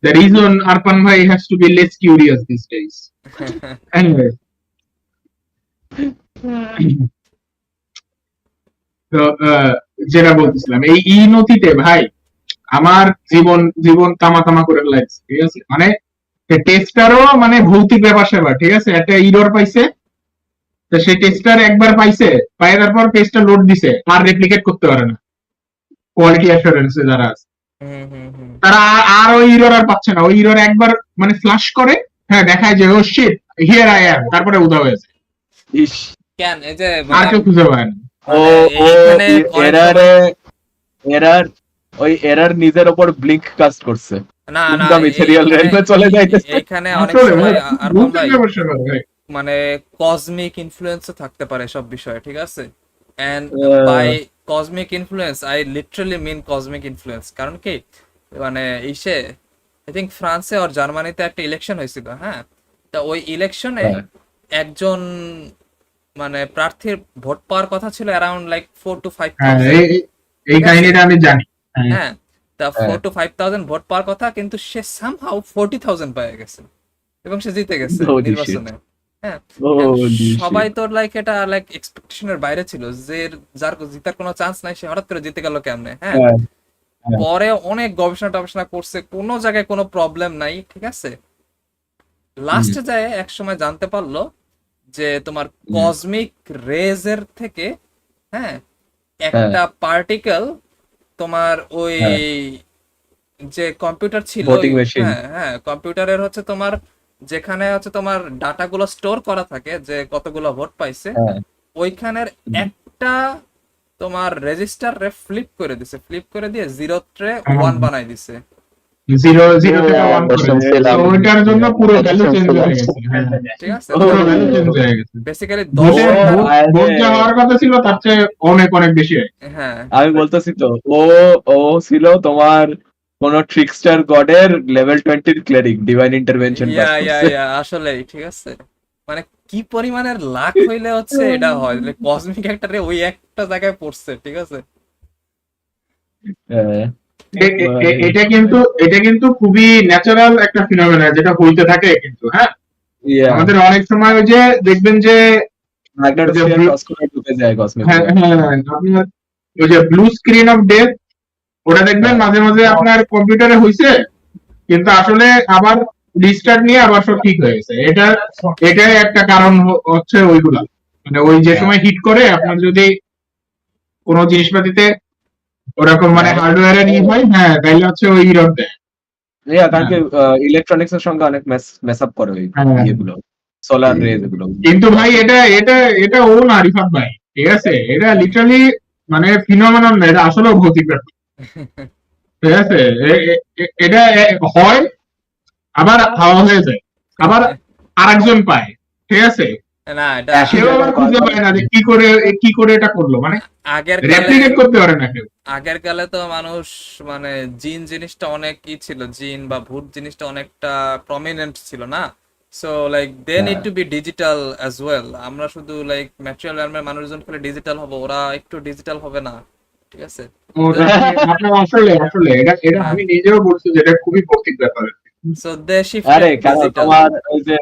the reason Arpan bhai has to be less curious these days. Anyway, তো যেটা বলতেছিলাম, এই ই নথিতে ভাই আমার জীবন জীবন তামা তামা করে লাগছে, ঠিক আছে। মানে টেস্টারও মানে ভৌতিক ব্যাপার স্যাপার, ঠিক আছে। একটা ইরর পাইছে, তো সেই টেস্টার একবার পাইছে, পাই তারপর পেজটা লোড দিছে, আর রেপ্লিকেট করতে পারে না কোয়ালিটি অ্যাসুরেন্সে যারা আছে, তারা আর ওই ইরর আর পাচ্ছে না। ওই ইরর একবার মানে ফ্লাশ করে, হ্যাঁ দেখায় যে ও শিট হিয়ার আই অ্যাম, তারপরে উদা হয়েছে, ইস, কেন এই যে আর মানে কেউ খুঁজে পায় না। ও ও এখানে অনেক এরারে এরার ওই এরার নিজের উপর ব্লিঙ্ক কাজ করছে। না না উল্টা মেটেরিয়াল রেলওয়ে চলে যাইতেছে। এখানে অনেক আসলে সময় আর ভৌতিক ভাই ব্যাপার স্যাপার ভাই। মানে কসমিক ইনফ্লুয়েন্সও থাকতে পারে সব বিষয়ে, ঠিক আছে। And by cosmic influence I literally mean cosmic influence, কারণ কি মানে ইসে আই থিঙ্ক ফ্রান্সে আর জার্মানিতে একটা ইলেকশন হয়েছিল, হ্যাঁ। তা ওই ইলেকশনে হ্যাঁ। একজন মানে প্রার্থীর ভোট পাওয়ার কথা ছিল অ্যারাউন্ড লাইক 4 to 5 হ্যাঁ thousand, এই কাহিনীটা আমি জানি। হ্যাঁ। তা 4 to 5 thousand ভোট পাওয়ার কথা, কিন্তু সে সামহাউ 40,000 পেয়ে গেছে এবং সে জিতে গেছে Holy shit. নির্বাচনে, হ্যাঁ। Holy সবাই shit. তো লাইক এটা লাইক এক্সপেকটেশনের বাইরে ছিল যে যার জিতার কোনো চান্স নাই, সে হঠাৎ করে জিতে গেল কেমনে, হ্যাঁ। হ্যাঁ, পরে অনেক গবেষণা টবেষণা করছে, কোনো জায়গায় কোনো প্রবলেম নাই, ঠিক আছে। লাস্টে যায় এক সময় জানতে পারলো যে তোমার কসমিক রেজের থেকে, হ্যাঁ, একটা পার্টিকেল তোমার ওই যে কম্পিউটার ছিল, ভোটিং মেশিন। হ্যাঁ হ্যাঁ, কম্পিউটারের হচ্ছে তোমার যেখানে হচ্ছে তোমার ডাটাগুলো স্টোর করা থাকে যে কতগুলো ভোট পাইছে, ওইখানের একটা তোমার রেজিস্টার রে ফ্লিপ করে দিছে, ফ্লিপ করে দিয়ে জিরো ট্রে ওয়ান বানাই দিছে। জিরো জিরো থেকে হ্যাঁ, 1 করে দিছে। শুনছিলাম। তো ওইটার জন্য পুরো ভ্যালু চেঞ্জ হয়ে গেছে। হ্যাঁ, ঠিক আছে, পুরো ভ্যালু চেঞ্জ হয়ে গেছে। বেসিক্যালি ভোটের 10 ভোট ভোট যা হওয়ার কথা ছিল তার চেয়ে অনেক অনেক বেশি হয়ে গেছে। হ্যাঁ আমি বলতেছি তো, ও ও ছিল তোমার কোন trickster গডের level 20 cleric, divine intervention ইয়া পাস ইয়া করছে। ইয়া আসলেই ঠিক আছে, মানে কি পরিমাণের লাখ হইলে হচ্ছে এটা হয়, কসমিক একটা রে ওই একটা জায়গায় পড়ছে, ঠিক আছে। হ্যাঁ, এটা কিন্তু খুবই ন্যাচারাল একটা ফিনোমেনা যেটা হইতে থাকে কিন্তু। হ্যাঁ, ইয়া আমাদের অনেক সময় ওই যে দেখবেন যে ম্যাগনেটোস্ফিয়ার ক্রস করে ঢুকে যায় কসমিক হ্যাঁ রে। হ্যাঁ আপনার ওই যে ব্লু স্ক্রিন অফ ডেথ, ওটা দেখবেন মাঝে মাঝে আপনার কম্পিউটারে হইছে, কিন্তু আসলে আবার রিস্টার্ট নিয়ে আবার সব ঠিক হয়ে গেছে। এটাই একটা কারণ হচ্ছে ওইগুলা, মানে ওই যে সময় হিট করে আপনার যদি কোনো জিনিসপাতিতে ওরকম মানে হার্ডওয়্যারের ই হয়, হ্যাঁ, তাইলে হচ্ছে ওই ইরর দেয়। ইয়া কারণ কি ইলেকট্রনিক্স এর সঙ্গে অনেক মেস আপ করে ওই হ্যাঁ। ইয়েগুলো, সোলার রেজ এগুলো। কিন্তু ভাই এটা ও না রিফাত ভাই, ঠিক আছে, এটা লিটারালি মানে ফিনোমেনন না, এটা আসলে ভৌতিক ব্যাপার। ঠিক আছে, এটা হয় আবার হাওয়া হয়ে যায়, আবার আরেকজন পায়, ঠিক আছে, না এটা সেও আবার খুঁজে পায় না যে কি করে এটা করলো, মানে আগের রেপ্লিকেট করতে পারে না কেউ। আগের কালে তো মানুষ মানে জিন জিনিসটা অনেক ই ছিল, জিন বা ভূত জিনিসটা অনেকটা প্রমিনেন্ট ছিল না, so like they need to be digital as well. আমরা শুধু লাইক ম্যাটেরিয়াল আর্মের মানুষজন খেলে ডিজিটাল হবে, ওরা একটু ডিজিটাল হবে না, ঠিক আছে। আপনার আসলে আসলে এটা আমি নিজেও বলছি যে এটা খুবই ভৌতিক ব্যাপার। সো দে আরে শিফটেড কেন ডিজিটাল। তোমার ওই যে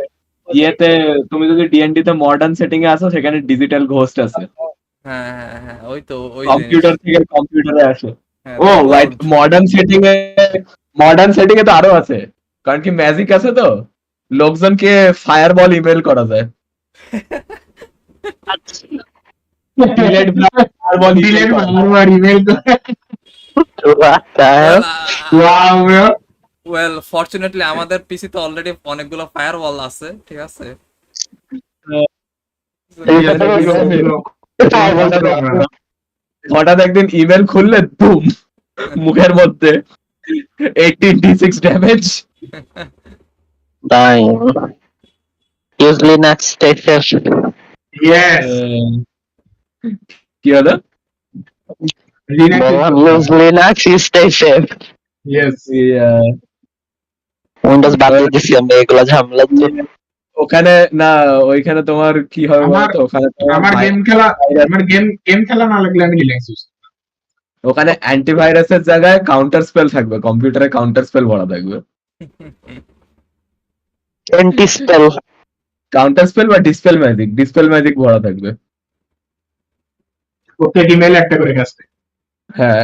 ইয়েতে তুমি যদি ডিএনডি তে মডার্ন সেটিং এ আসো, সেখানে ডিজিটাল ঘোস্ট আছে, হ্যাঁ হ্যাঁ হ্যাঁ, ওই তো ওই জিনিস। কম্পিউটার থেকে কম্পিউটারে আসে। হ্যাঁ, ও they ভাই, evolved. মডার্ন সেটিং এ তো আরো আছে, কারণ কি ম্যাজিক আছে তো, লোকজনকে ফায়ারবল ইমেল করা যায়। ডিলেট ফায়ারবল ডিলেট ইমেল বারবার ইমেল করে। What the hell? Wow bro. Well fortunately আমাদের পিসি তো অলরেডি অনেকগুলো ফায়ারওয়াল আছে, ঠিক আছে। হঠাৎ একদিন ইমেল খুললে ধুম, মুখের মধ্যে 18d6 damage. Dying. Use Linux, stay safe. Yes, কি হলো? বললাম, use Linux, you stay safe. Yes. Windows বাদ দিয়ে দিছি আমি এগুলা ঝামেলার জন্য। ওখানে না, ওইখানে তোমার কি হবে বলতো, ওখানে আমার গেম খেলা না লাগলে আমি রিল্যাক্স হই। ওখানে অ্যান্টিভাইরাসের জায়গায় কাউন্টার স্পেল থাকবে, কম্পিউটারে কাউন্টার স্পেল ভরা থাকবে, এন্টি স্পেল। কাউন্টার স্পেল বা ডিসপেল ম্যাজিক ভরা থাকবে। প্রত্যেক ইমেল একটা করে কাজ করে। হ্যাঁ,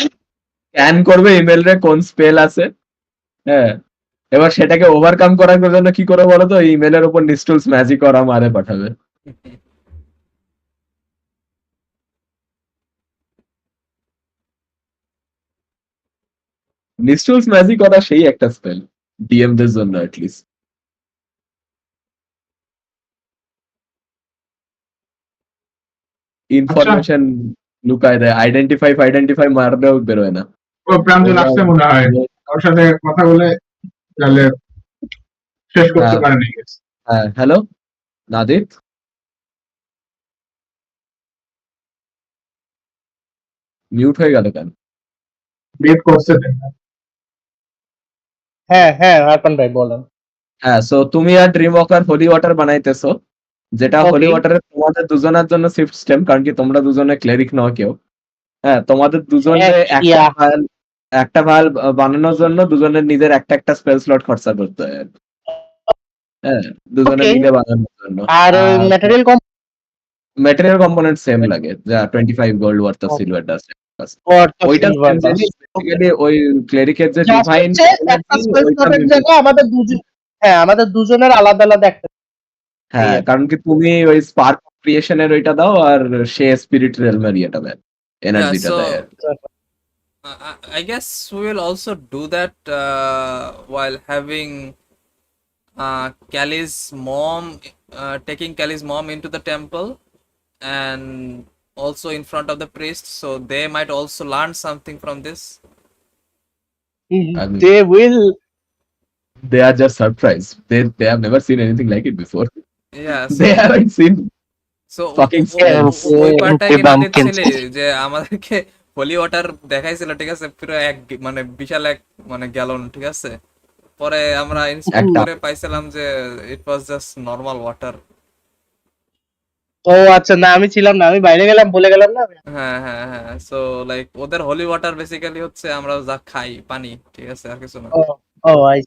স্ক্যান করবে ইমেল রে কোন স্পেল আছে। হ্যাঁ, এবার সেটাকে ওভারকাম করার জন্য কি করে বলো তো, ইমেলের উপর নিস্টুলস ম্যাজিক করা মারে পাঠাবে। নিস্টুলস ম্যাজিক করা সেই একটা স্পেল, ডিএম দের জন্য অ্যাটলিস্ট। ইনফরমেশন লুকায় দেয়, আইডেন্টিফাই মারলেও বেরোয় না। ও প্রাঞ্জল আসছে মনে হয়, ওর সাথে কথা বলে তাহলে শেষ করতে পারে নাই। হ্যাঁ, হ্যালো নাদিত, মিউট হয়ে গেল কেন? ব্রেক করছে। হ্যাঁ হ্যাঁ আরপান ভাই বলেন। হ্যাঁ, সো তুমি আর ড্রিম ওয়াকার হোলি ওয়াটার বানাইতেছো, যেটা হোলি Okay. ওয়াটারে তোমাদের দুজনের জন্য সিস্টেম, কারণ কি তোমরা দুজনে ক্লেরিক নও কেউ। হ্যাঁ, তোমাদের দুজনে Yeah. একটা ভাল বানানোর জন্য দুজনের নিজের একটা একটা স্পেল স্লট খরচা করতে হয়। হ্যাঁ, দুজনে Okay. মিলে বানানোর জন্য। আর ম্যাটেরিয়াল ম্যাটেরিয়াল কম্পোনেন্ট সেম লাগে, যা 25 gold worth of silver dust Or the ওইটা silver সেম dust. জিনিস, বেসিক্যালি ওই ক্লেরিকের যে জাস্ট ডিভাইন হচ্ছে একটা এনার্জি স্পেস ওইটা স্লটের maintain- জায়গা আমাদের দুজনের আলাদা আলাদা একটা এই হ্যাঁ, আর কি। কারণ কি তুমি ওই স্পার্ক ক্রিয়েশনের ওইটা দাও আর সে স্পিরিট রেলমের ইয়েটা দেয়, Yeah, এনার্জিটা so দেয় আর কি। I guess we will also do that while having Callie's mom, taking Callie's mom into the temple, and also in front of the priest, so they might also learn something from this. And They will. they are just surprised. They have never seen anything like it before. Yeah, They so haven't seen so fucking Yes, spells. ওই পার্টটাই কি নদীর Pumpkins. ছিলে যে আমাদেরকে Holi water দেখাইছিল, ঠিক আছে, পুরো এক মানে বিশাল এক মানে গ্যালন, ঠিক আছে, পরে আমরা ইন্সপেক্ট একটা করে পাইছিলাম যে ইট ওয়াজ জাস্ট নর্মাল ওয়াটার। ও আচ্ছা, না আমি ছিলাম না, আমি বাইরে গেলাম, বলে গেলাম না। হ্যাঁ হ্যাঁ হ্যাঁ, সো লাইক ওদের হোলি ওয়াটার বেসিক্যালি হচ্ছে আমরা যা খাই পানি, ঠিক আছে, আর কিছু না। ও ও I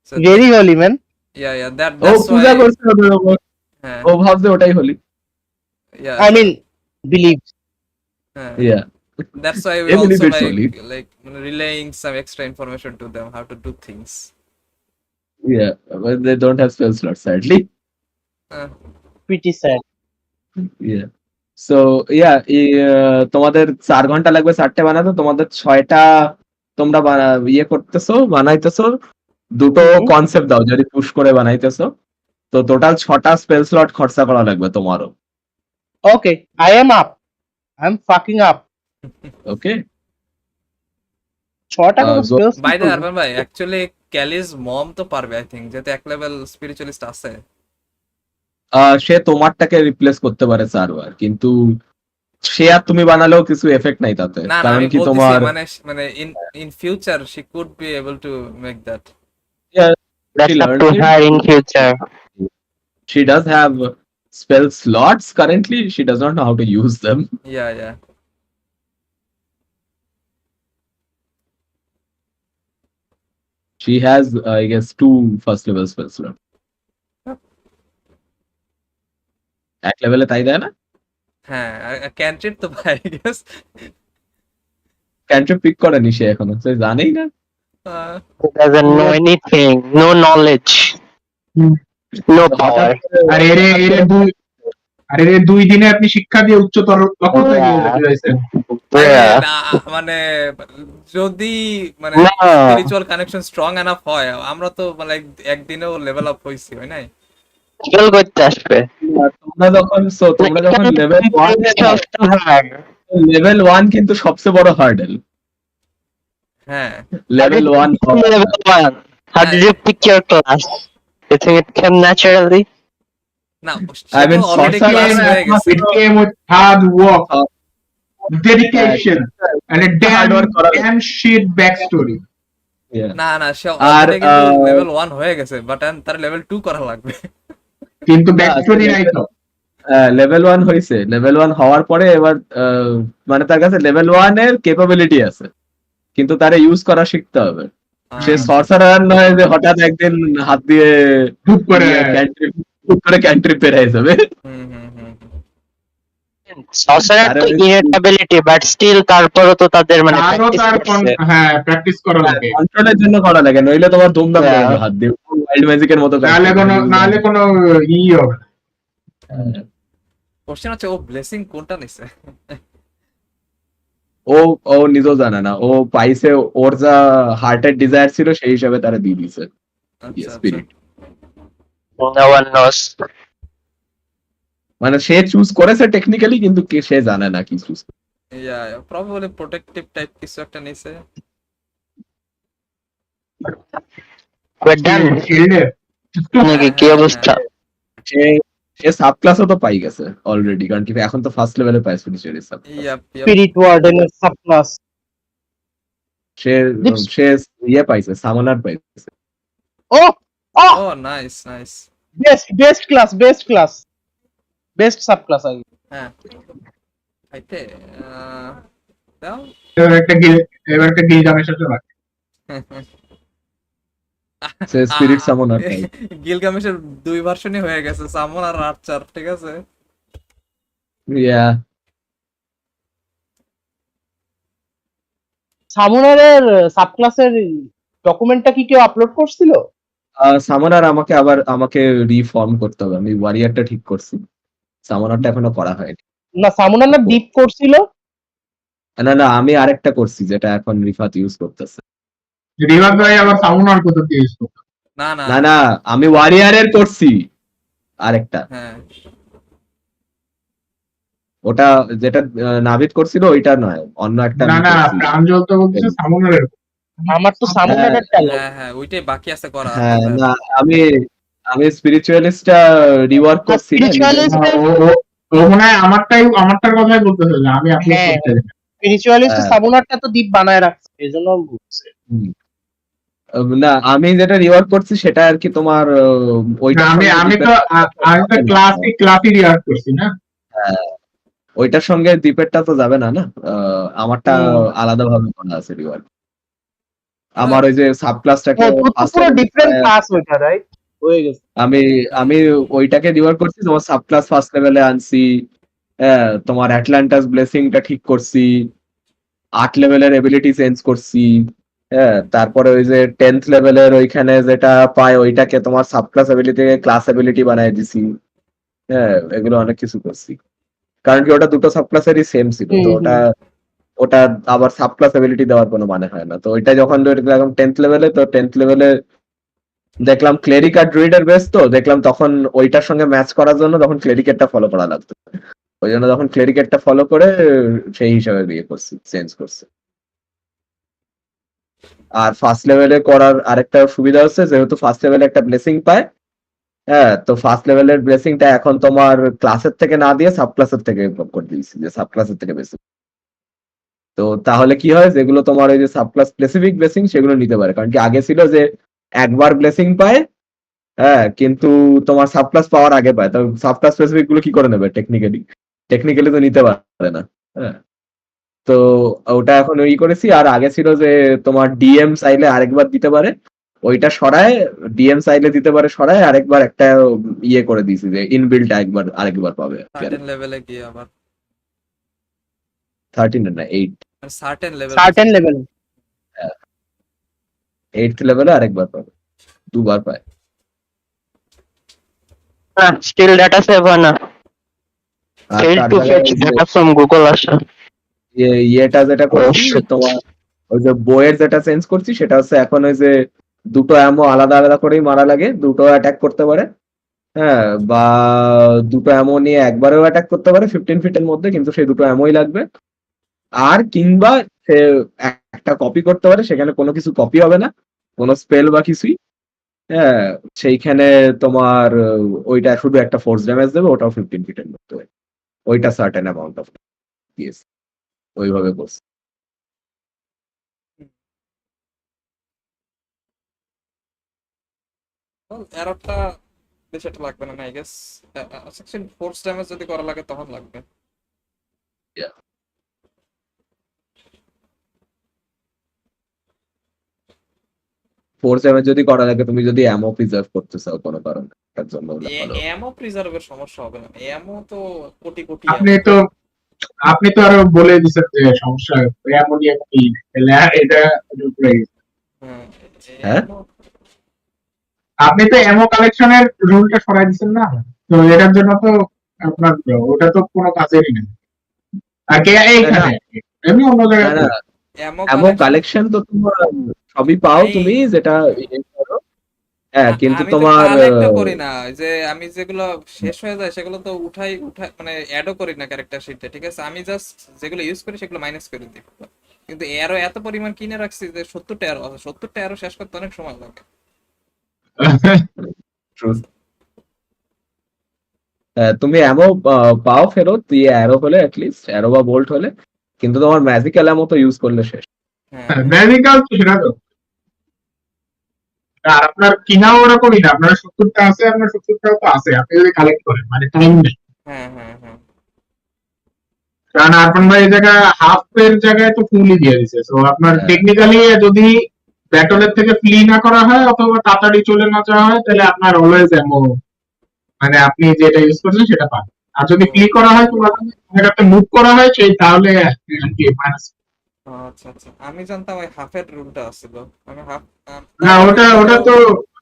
So very holy man. yeah, yeah, ও that's why. পূজা করছে ওদের ওপর, হ্যাঁ ও ভাবছে ওটাই holy. yeah, I so mean believe. হ্যাঁ, Yeah, that's why we they believe also it's holy. like relaying some extra information to them how to do things. Yeah, but they don't have spell slots sadly. Uh, pretty sad. Yeah. So yeah, তোমাদের 4 ঘন্টা লাগবে 4টে বানাতে, তোমাদের 6টা তোমরা ইয়ে করতেছো, বানাইতেছো। দুটো কনসেপ্ট দাও যদি পুশ করে বানাইতেছো, তো টোটাল 6টা স্পেল স্লট খরচা করা লাগবে তোমারও। Okay, I am up, I am fucking up. Okay, 6টা করে go. Spells by the way, ভাই অ্যাকচুয়ালি ক্যালিস মম তো পারবে আই থিংক, যেহেতু এক লেভেল স্পিরিচুয়ালিস্ট আছে। সে তোমারটাকে রিপ্লেস করতে পারে 4 বার, কিন্তু সে আর তুমি বানালেও কিছু এফেক্ট নাই তাতে, না না, কারণ আমি কি বলতেছি তোমার মানে মানে in future she could be able to make that. yeah, she that's up learns to it. Her in future. She does have spell slots currently, she does not know how to use them. Yeah, yeah. She has I guess 2 first level spell slots. এক লেভেলে তাই দেয় না? হ্যাঁ, ক্যান্ট্রিপ তো ভাই guess ক্যান্ট্রিপ pick করেনি সে এখনো, সে জানেই না। He doesn't know anything, no knowledge, no power. আর এর 2 দিনে আপনি শিক্ষা দিয়ে উচ্চতর লক্ষ্যে Yeah. রয়েছেন। Yeah. মানে যদি মানে না। স্পিরিচুয়াল কানেকশন স্ট্রং এনাফ হয়, আমরা তো মানে একদিনেও লেভেল আপ হইছি, হয় নাই? Skill করতে আসবে। তোমরা যখন লেভেল 1 কিন্তু সবচেয়ে বড় হার্ডেল। হ্যাঁ level 1 Level 1. How did you pick your class? You think it came naturally? না, I সে তো mean, অলরেডি sorcerer ক্লাস হয়ে গেছে। It came with hard work, dedication, and a hard work করা লাগে। damn shit backstory. না না, সে আর already কিন্তু level 1 হয়ে গেছে, বাট তার লেভেল 2 করা লাগবে। কিন্তু backstory নাই তো। লেভেল 1 হইছে, লেভেল 1 হওয়ার পরে এবার মানে তার কাছে লেভেল 1 এর ক্যাপাবিলিটি আছে, কিন্তু তারে ইউজ করা শিখতে হবে। সে সর্সারার নয় যে হঠাৎ একদিন হাত দিয়ে হুপ করে ক্যান্ট্রিপ পেরাই যাবে। হুম হুম হুম হুম। Sorcerer তো innate ability, but still তারপরও তো তাদের মানে আরো practice তার করছে। প্র্যাকটিস করা লাগে। কন্ট্রোলের জন্য করা লাগে, নইলে তোমার দুমদাম Yeah. করে যাবে হাত দিয়ে, ওয়াইল্ড ম্যাজিকের মতো কাজ নাহলে করে। কোনো হবে না। কোশ্চেন হচ্ছে ও ব্লেসিং কোনটা নিছে? ও ও নিজেও জানে না, ও পাইছে ওর যা হার্টের ডিজায়ার ছিল সেই হিসাবে তারা দিয়ে দিছে আচ্ছা আচ্ছা, স্পিরিট। No one knows. মানে সে চুজ করেছে টেকনিক্যালি, কিন্তু সে জানে না কি চুজ। ইয়া প্রবাবলি প্রোটেক্টিভ টাইপ কিছু একটা নিছে। We're done. শিল্ডের নাকি কি অবস্থা? সে সে সাব ক্লাসও তো পাই গেছে অলরেডি, কারণ কি এখন তো ফার্স্ট লেভেলে পায় spiritually sub. Yup yup. Spirit Warden এর সাবক্লাস। সে সে ইয়ে পাইছে, সামনার পাইছে। ও ও nice nice. Best class. Best subclass আই। হ্যাঁ আইতে দাও। এবার একটা গিলগামেশ আছে বাকি। সে স্পিরিট সামনার পাই। গিলগামেশের 2 ভার্সনই হয়ে গেছে, সামন আর আর্চার, ঠিক আছে। ইয়া সামুনারের সাবক্লাসের ডকুমেন্টটা কি কেউ আপলোড করছিল? সামনার আমাকে রিফর্ম করতে হবে। আমি ওয়ারিয়ারটা ঠিক করছি, সামনারটা এখনো করা হয়নি। না সামুনার না ডিপ করছিল। না আমি আরেকটা করছি যেটা এখন রিফাত ইউজ করতেছে। রিভার ভাই আবার সামুনার কোথা দিয়ে ইউজ করতো? না না না আমি ওয়ারিয়ারের করছি আরেকটা। হ্যাঁ ওটা যেটা নাভিদ করছিল ওইটা নয়, অন্য একটা না আমি না করছি। প্রাঞ্জল তো বলতেছে সামুনারের। আমার তো হ্যাঁ সামুনারেরটা নেই। হ্যাঁ ওইটাই বাকি আছে করা হ্যাঁ, তবে না আমি আমি স্পিরিচুয়ালিস্টটা রিওয়ার্ক না করছি না নিজে। স্পিরিচুয়ালিস্ট ও মনে হয় আমারটার কথাই বলতেছে যে আমি আপলোড হ্যাঁ করতে জানি। স্পিরিচুয়ালিস্ট হ্যাঁ, সামুনারটা তো ডিপ বানায় রাখছে এজন্য আমি বলছি। হুম। না আমি যেটা রিওয়ার্ক করছি সেটা আর কি তোমার না, ওইটার আমি সঙ্গে আমি দ্বীপের তো আমি তো ক্লাসি রিয়াক্ট করছি না। হ্যাঁ, ওইটার সঙ্গে দ্বীপেরটা তো যাবে না না। আমারটা হুম। আলাদাভাবে করা আছে রিওয়ার্ক। মানে আমার ওই যে সাব ক্লাসটাকে ও তোর তো ফার্স্ট পুরো ডিফারেন্ট ক্লাস ওইটা রাইট হয়ে গেছে। আমি আমি ওইটাকে রিওয়ার্ক করছি, তোমার সাব ক্লাস ফার্স্ট লেভেলে আনছি। হ্যাঁ, তোমার অ্যাটলান্টাস ব্লেসিংটা ঠিক করছি, 8 লেভেলের এবিলিটি চেঞ্জ করছি। হ্যাঁ, তারপরে ওই যে 10th লেভেলের ওইখানে যেটা পায় ওইটাকে তোমার সাব ক্লাস এবিলিটি থেকে ক্লাস এবিলিটি বানায় দিছি। হ্যাঁ, এগুলো অনেক কিছু করছি, কারণ কি ওটা দুটো সাব ক্লাসেরই সেম ছিল, তো ওটা হুম। ওটা আবার সাব ক্লাস এবিলিটি দেওয়ার কোনো মানে হয় না। তো ওইটা যখন দেখলাম 10th লেভেলে, তো 10th লেভেলে দেখলাম ক্লেরিক আর ড্রুইডের বেস, তো দেখলাম তখন ওইটার সঙ্গে ম্যাচ করার জন্য তখন ক্লেরিকেটটা ফলো করা লাগতো। ওই জন্য তখন ক্লেরিকেটটা ফলো করে সেই হিসাবে বিয়ে করছি, চেঞ্জ করছি। আর ফার্স্ট লেভেলে করার আরেকটা সুবিধা হচ্ছে যেহেতু ফার্স্ট লেভেলে একটা ব্লেসিং পায়। হ্যাঁ, তো ফার্স্ট লেভেলের ব্লেসিংটা এখন তোমার ক্লাসের থেকে না দিয়ে সাব ক্লাসের থেকে করে দিয়েছি, যে সাব ক্লাসের থেকে বেশি। তো তাহলে কি হয়, যেগুলো তোমার ওই যে সাব ক্লাস স্পেসিফিক ব্লেসিং সেগুলো নিতে পারে, কারণ কি আগে ছিল যে একবার ব্লেসিং পায়। হ্যাঁ, কিন্তু তোমার সাব ক্লাস পাওয়ার আগে পায়, তো সাব ক্লাস স্পেসিফিক গুলো কি করে নেবে, টেকনিক্যালি তো নিতে পারে না। হ্যাঁ, তো ওটা এখন ওই করেছি। আর আগে ছিল যে তোমার ডিএম চাইলে আরেকবার দিতে পারে, ওইটা সরায় ডিএম চাইলে দিতে পারে সরায় আরেকবার একটা ইয়ে করে দিয়েছি যে ইনবিল্ট আরেকবার পাবে। সার্টেন লেভেলে গিয়ে আবার 13 না 8, certain level certain level 8th লেভেলে আরেকবার পাবে, দুবার পায়। স্টিল ডেটা সেভ হয় না। আর ফেল তার টু জায়গায় ফেচ ওই যে ডেটা ফ্রম গুগল আসে। ইয়েটা যেটা করছি shit. তোমার ওই যে বইয়ের যেটা চেঞ্জ করছি সেটা হচ্ছে এখন ওই যে দুটো অ্যামো আলাদা আলাদা করেই মারা লাগে, দুটো অ্যাটাক করতে পারে। হ্যাঁ, বা দুটো অ্যামো নিয়ে একবারেও অ্যাটাক করতে পারে 15 ফিটের মধ্যে, কিন্তু সেই দুটো অ্যামোই লাগবে। আর কিংবা সে একটা কপি করতে পারে, সেখানে কোনো কিছু কপি হবে না, কোনো স্পেল বা কিছুই। হ্যাঁ, সেইখানে তোমার ওইটা শুধু একটা ফোর্স ড্যামেজ দেবে, ওটাও 15 ফিটের মধ্যে, ওইটা সার্টেন অ্যামাউন্ট অফ ইয়েস, ওইভাবে করছে। এররটা বেশি একটা লাগবে না I guess. Section force damage যদি করা লাগে তখন লাগবে। ফোর্স ড্যামেজ যদি করা লাগে, তুমি যদি অ্যামো প্রিজার্ভ করতে চাও কোনো কারণে, তার জন্য হলে ভালো। এমও প্রিজার্ভের সমস্যা হবে না, এমও তো কোটি কোটি আপনি ammo। তো আপনি তো আরো বলে দিচ্ছেন যে সমস্যা অ্যামোনিয়া কি, তাহলে এটা উপরে গেছে। হ্যাঁ হ্যাঁ, ammo আপনি তো অ্যামো কালেকশনের রুলটা সরাই দিচ্ছেন না, তো এটার জন্য তো আপনার ওটা তো কোনো কাজেরই না। আর কে না এইখানে এমনি অন্য না জায়গায় না, ammo এমন কালেকশন। কালেকশন তো তোমার সবই পাও এই তুমি যেটা ইয়ে করো। হ্যাঁ, কিন্তু আমি তো তোমার কালেক্টও করি না, ওই যে আমি যেগুলো শেষ হয়ে যায় সেগুলো তো উঠাই উঠাই মানে অ্যাডও করি না ক্যারেক্টার শিটে, ঠিক আছে, আমি জাস্ট যেগুলো ইউজ করি সেগুলো মাইনাস করে দিই। কিন্তু এরও এত পরিমাণ কিনে রাখছি যে 70টা এরো আছে, 70টা এরো শেষ করতে অনেক সময় লাগে। Truth। তুমি অ্যামো পাও ফেরত দিয়ে, অ্যারো হলে অ্যাটলিস্ট অ্যারো বা বোল্ট হলে, কিন্তু তোমার ম্যাজিক্যাল অ্যামো তো ইউজ করলে শেষ। হ্যাঁ ম্যাজিক্যাল তো সেটা তো, আর আপনার কিনাও ওরকমই না, আপনার 70টা আছে, আপনার 70টাও তো আছে, আপনি যদি কালেক্ট করেন মানে টাইম নেই। হ্যাঁ হ্যাঁ হ্যাঁ কারণ আরফান ভাই এই জায়গায় হাফ এর জায়গায় তো ফুলই দিয়ে দিছে, তো আপনার হ্যাঁ, টেকনিক্যালি যদি ব্যাটলের থেকে ফ্লি না করা হয় অথবা তাড়াতাড়ি চলে না যাওয়া হয়, তাহলে আপনার অলওয়েজ এমন মানে আপনি যেটা ইউজ করছেন সেটা পান। আর যদি ও ক্লিক করা হয় তোমার জায়গাতে মুভ করা হয় সেই, তাহলে আর কি মাইনাস। আচ্ছা আচ্ছা, আমি জানতাম ওই হাফের রুলটা আছিল। আমি হাফ না, তাও আমি ওটা ধরো ওটা তো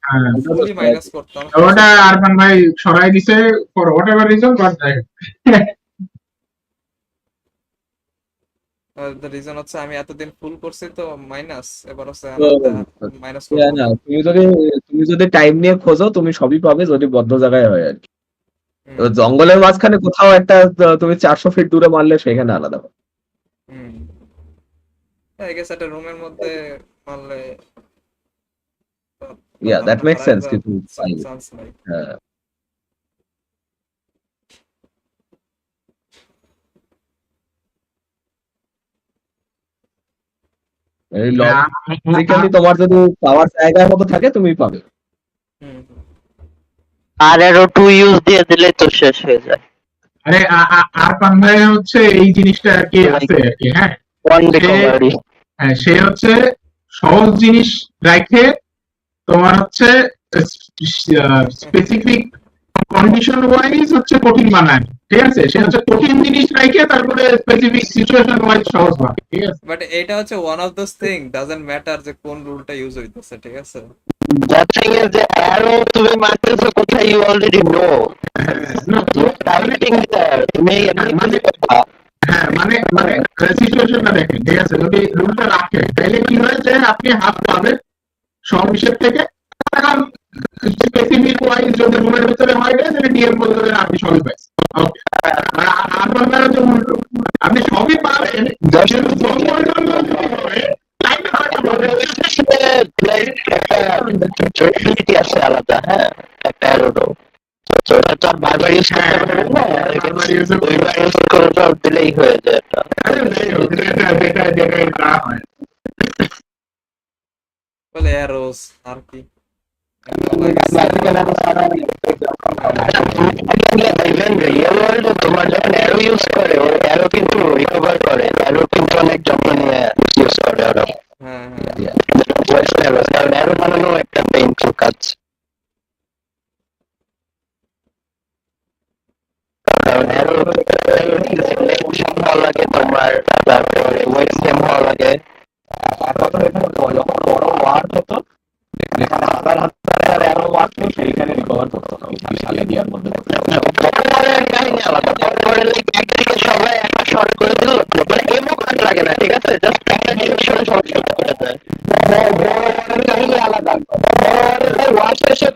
হ্যাঁ, ওটা তো ফুললি সবাই মাইনাস করতাম ওটা সমস্যা নাই। আরফান ভাই সরাই দিছে for what ever reason, but the reason হচ্ছে আমি এতদিন ফুল করছি তো মাইনাস, এবার হচ্ছে তো আনারটা মাইনাস করবো না, না। তুমি যদি টাইম নিয়ে খোঁজো তুমি সবই পাবে যদি বদ্ধ জায়গায় হয় আর কি। তো হুম জঙ্গলের মাঝখানে কোথাও একটা তুমি 400 ফিট দূরে মারলে সেখানে আলাদা হবে। হুম, আই গেস একটা রুমের মধ্যে মারলে ইয়া দ্যাট তারপর মেক হারায় সেন্স যাওয়ার কিন্তু fine, চান্স নাই। হ্যাঁ। এই লজিক্যালি তোমার যদি পাওয়ার জায়গার মতো থাকে তুমি পাবে। হুম হুম। আর আরো 2 ইউজ দিয়ে দিলে তো শেষ হয়ে যায়। আরে আরফান ভাই হচ্ছে এই জিনিসটা আর কি লাইক আছে আর কি, হ্যাঁ। ওয়ান সে রিকভারি। হ্যাঁ, সে হচ্ছে সহজ জিনিস রাখে, তোমার হচ্ছে স্পেসিফিক কন্ডিশন ওয়াইজ হচ্ছে কঠিন বানায়, ঠিক আছে। সে হচ্ছে কঠিন জিনিস রাখে তারপরে স্পেসিফিক সিচুয়েশন ওয়াইজ সহজ বানায়, ঠিক আছে। বাট এটা হচ্ছে one of those thing doesn't matter যে কোন রুলটা ইউজ হইতেছে, ঠিক আছে। দ্য থিং ইজ যে অ্যারো তুমি মারতেছো কোথায় ইউ অলরেডি নো। না, ইউ আর মানে টার্গেটিং দেয়ার, তুমি এমনি মানে খুঁজে পাবা। হ্যাঁ, মানে সিচুয়েশনটা দেখেন, ঠিক আছে। যদি রুলটা রাখে তাহলে কি হয় যে আপনি হাফ পাবেন সব হিসেব থেকে। এখন স্পেসিফিক ওয়াইজ যদি রুমের ভিতরে হয় না তাহলে ডিএম বলতে পারেন আপনি সবই পাইছেন। ওকে, আর বলতে হচ্ছে উল্টো, আপনি সবই পাবেন জাস্ট কিন্তু জঙ্গল যদি হয় তাইলে হয়তো পাবেন। একটা ability আছে আলাদা, হ্যাঁ, একটা অ্যারোরও। তো ওটা তো আর বারবার ইউজ করতে হ্যাঁ, পারবে না, বারবার ইউজ দুইবার ইউজ করে তো দিলেই হয়ে যায় এটা। যাই হোক, যেটা হয়। বলে অ্যারোস আর কি, এমনিও লাগে সিম্বল। ইভেন রিয়েল ওয়ার্ল্ডে তোমার যখন অ্যারো ইউজ করে, ওই অ্যারো কিন্তু রিকভার করে, অ্যারো কিন্তু অনেক যত্ন নিয়ে ইউজ করে ওরা। হ্যাঁ হ্যাঁ হ্যাঁ। কারণ অ্যারো বানানো একটা পেইনফুল কাজ। কারণ অ্যারো হওয়া লাগে তোমার, তারপরে ওয়েট সেম হওয়া লাগে। আর কথা এখানে যখন বড় ওয়ার্ড হতো যেখানে হাজার হাজার অ্যারো ওয়ার্ড হতো সেইখানে রিকভার করতো না, ওই বিশাল এরিয়ার মধ্যে করতো। পকেমনের কাহিনী আলাদা। পকেমনের লাইক একদিকে সবাই একটা শর্ট করে দিল, মানে এমও কাজ লাগে না, ঠিক আছে, জাস্ট একটা ডিরেকশনে শর্ট করে দেয়। বড় কাহিনী আলাদা। বড় ওয়ার্ড শেষে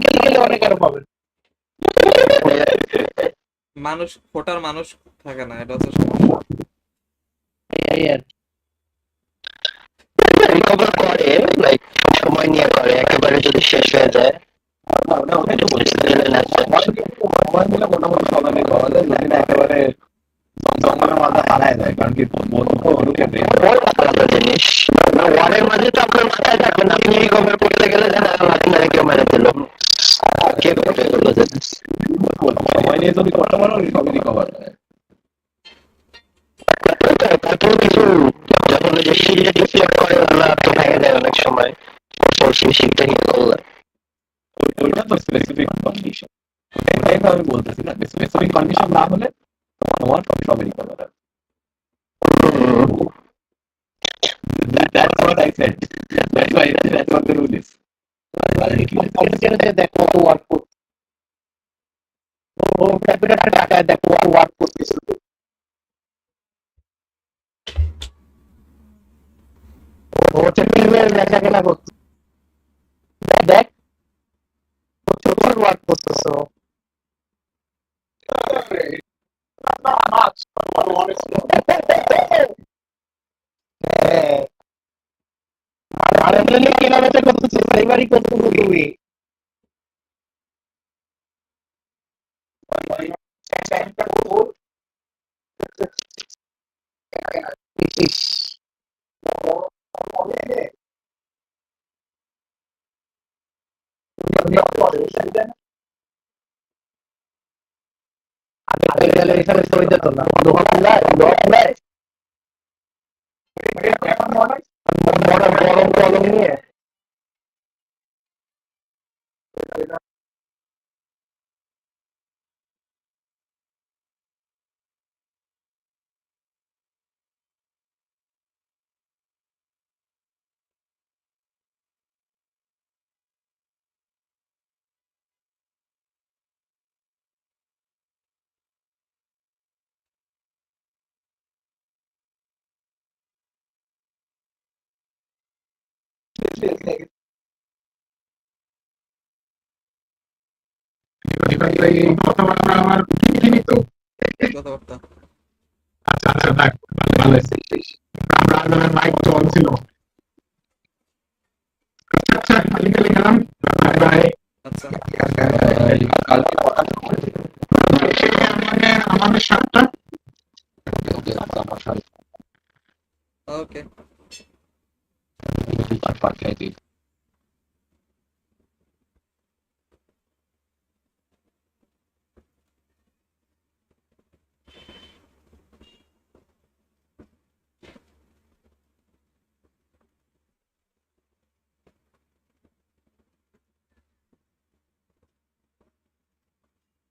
গেলে গেলে অনেক আরো পাবে। মানুষ ফোটার মানুষ থাকে না, এটা হচ্ছে সমস্যা। এই আর রিকভার করে, লাইক সময় নিয়ে করে, একেবারে যদি শেষ হয়ে যায় ওটাই তো বলছি যে দিলে না। সময় মিলে মোটামুটি সবাই রিকভার যায় যদি না একেবারে জঙ্গলের মাঝে হারায় যায়, কারণ কি বন্ধু অনুকে ব্রেন ওর আলাদা জিনিস। ওয়ারের মাঝে তো আপনার মাথায় থাকবে না, আপনি রিকভার করতে গেলে যেন আপনারা কেউ মেরে দিল, কে করে এগুলো জিনিস। সময় নিয়ে যদি করতে পারো সবই রিকভার হয়। তারপরে কিছু যখন ওই যে শিল্ডে ডিফ্লেক্ট করে ওগুলা তো ভেঙে যায় অনেক সময়, সেই শিল্ডটা হিট করলে। ওইটা তো স্পেসিফিক কন্ডিশন, এটাই তো আমি বলতেছি না, স্পেসিফিক কন্ডিশন না হলে তোমার সবই রিকভার হয়। That's what I said. That's what the rule is. দেখো তো ওয়ার্ক করতে, ও ক্যাপিটালটা টাকায় দেখো ওয়ার্ক করতেছে। ও হচ্ছে টিমের বেচা কেনা করতে, দেখ ছোট ওয়ার্ক করতেছো। হ্যাঁ, আর এমনি কেনা বেচা করতেছো, সাইবারই করতেছো তুমি। আগে গেলে এখানে সরে যেত না, লোহা খুলায় বড় গরম কলম নিয়ে এবার এই কথাবার্তা আমার ঠিকই তো। কথাবার্তা আচ্ছা আচ্ছা দেখ ভালো হয়েছে আমরা মাইক তো অন ছিল। আচ্ছা কালকে গেলাম বাই বাই। আচ্ছা আমাদের 7টা ওকে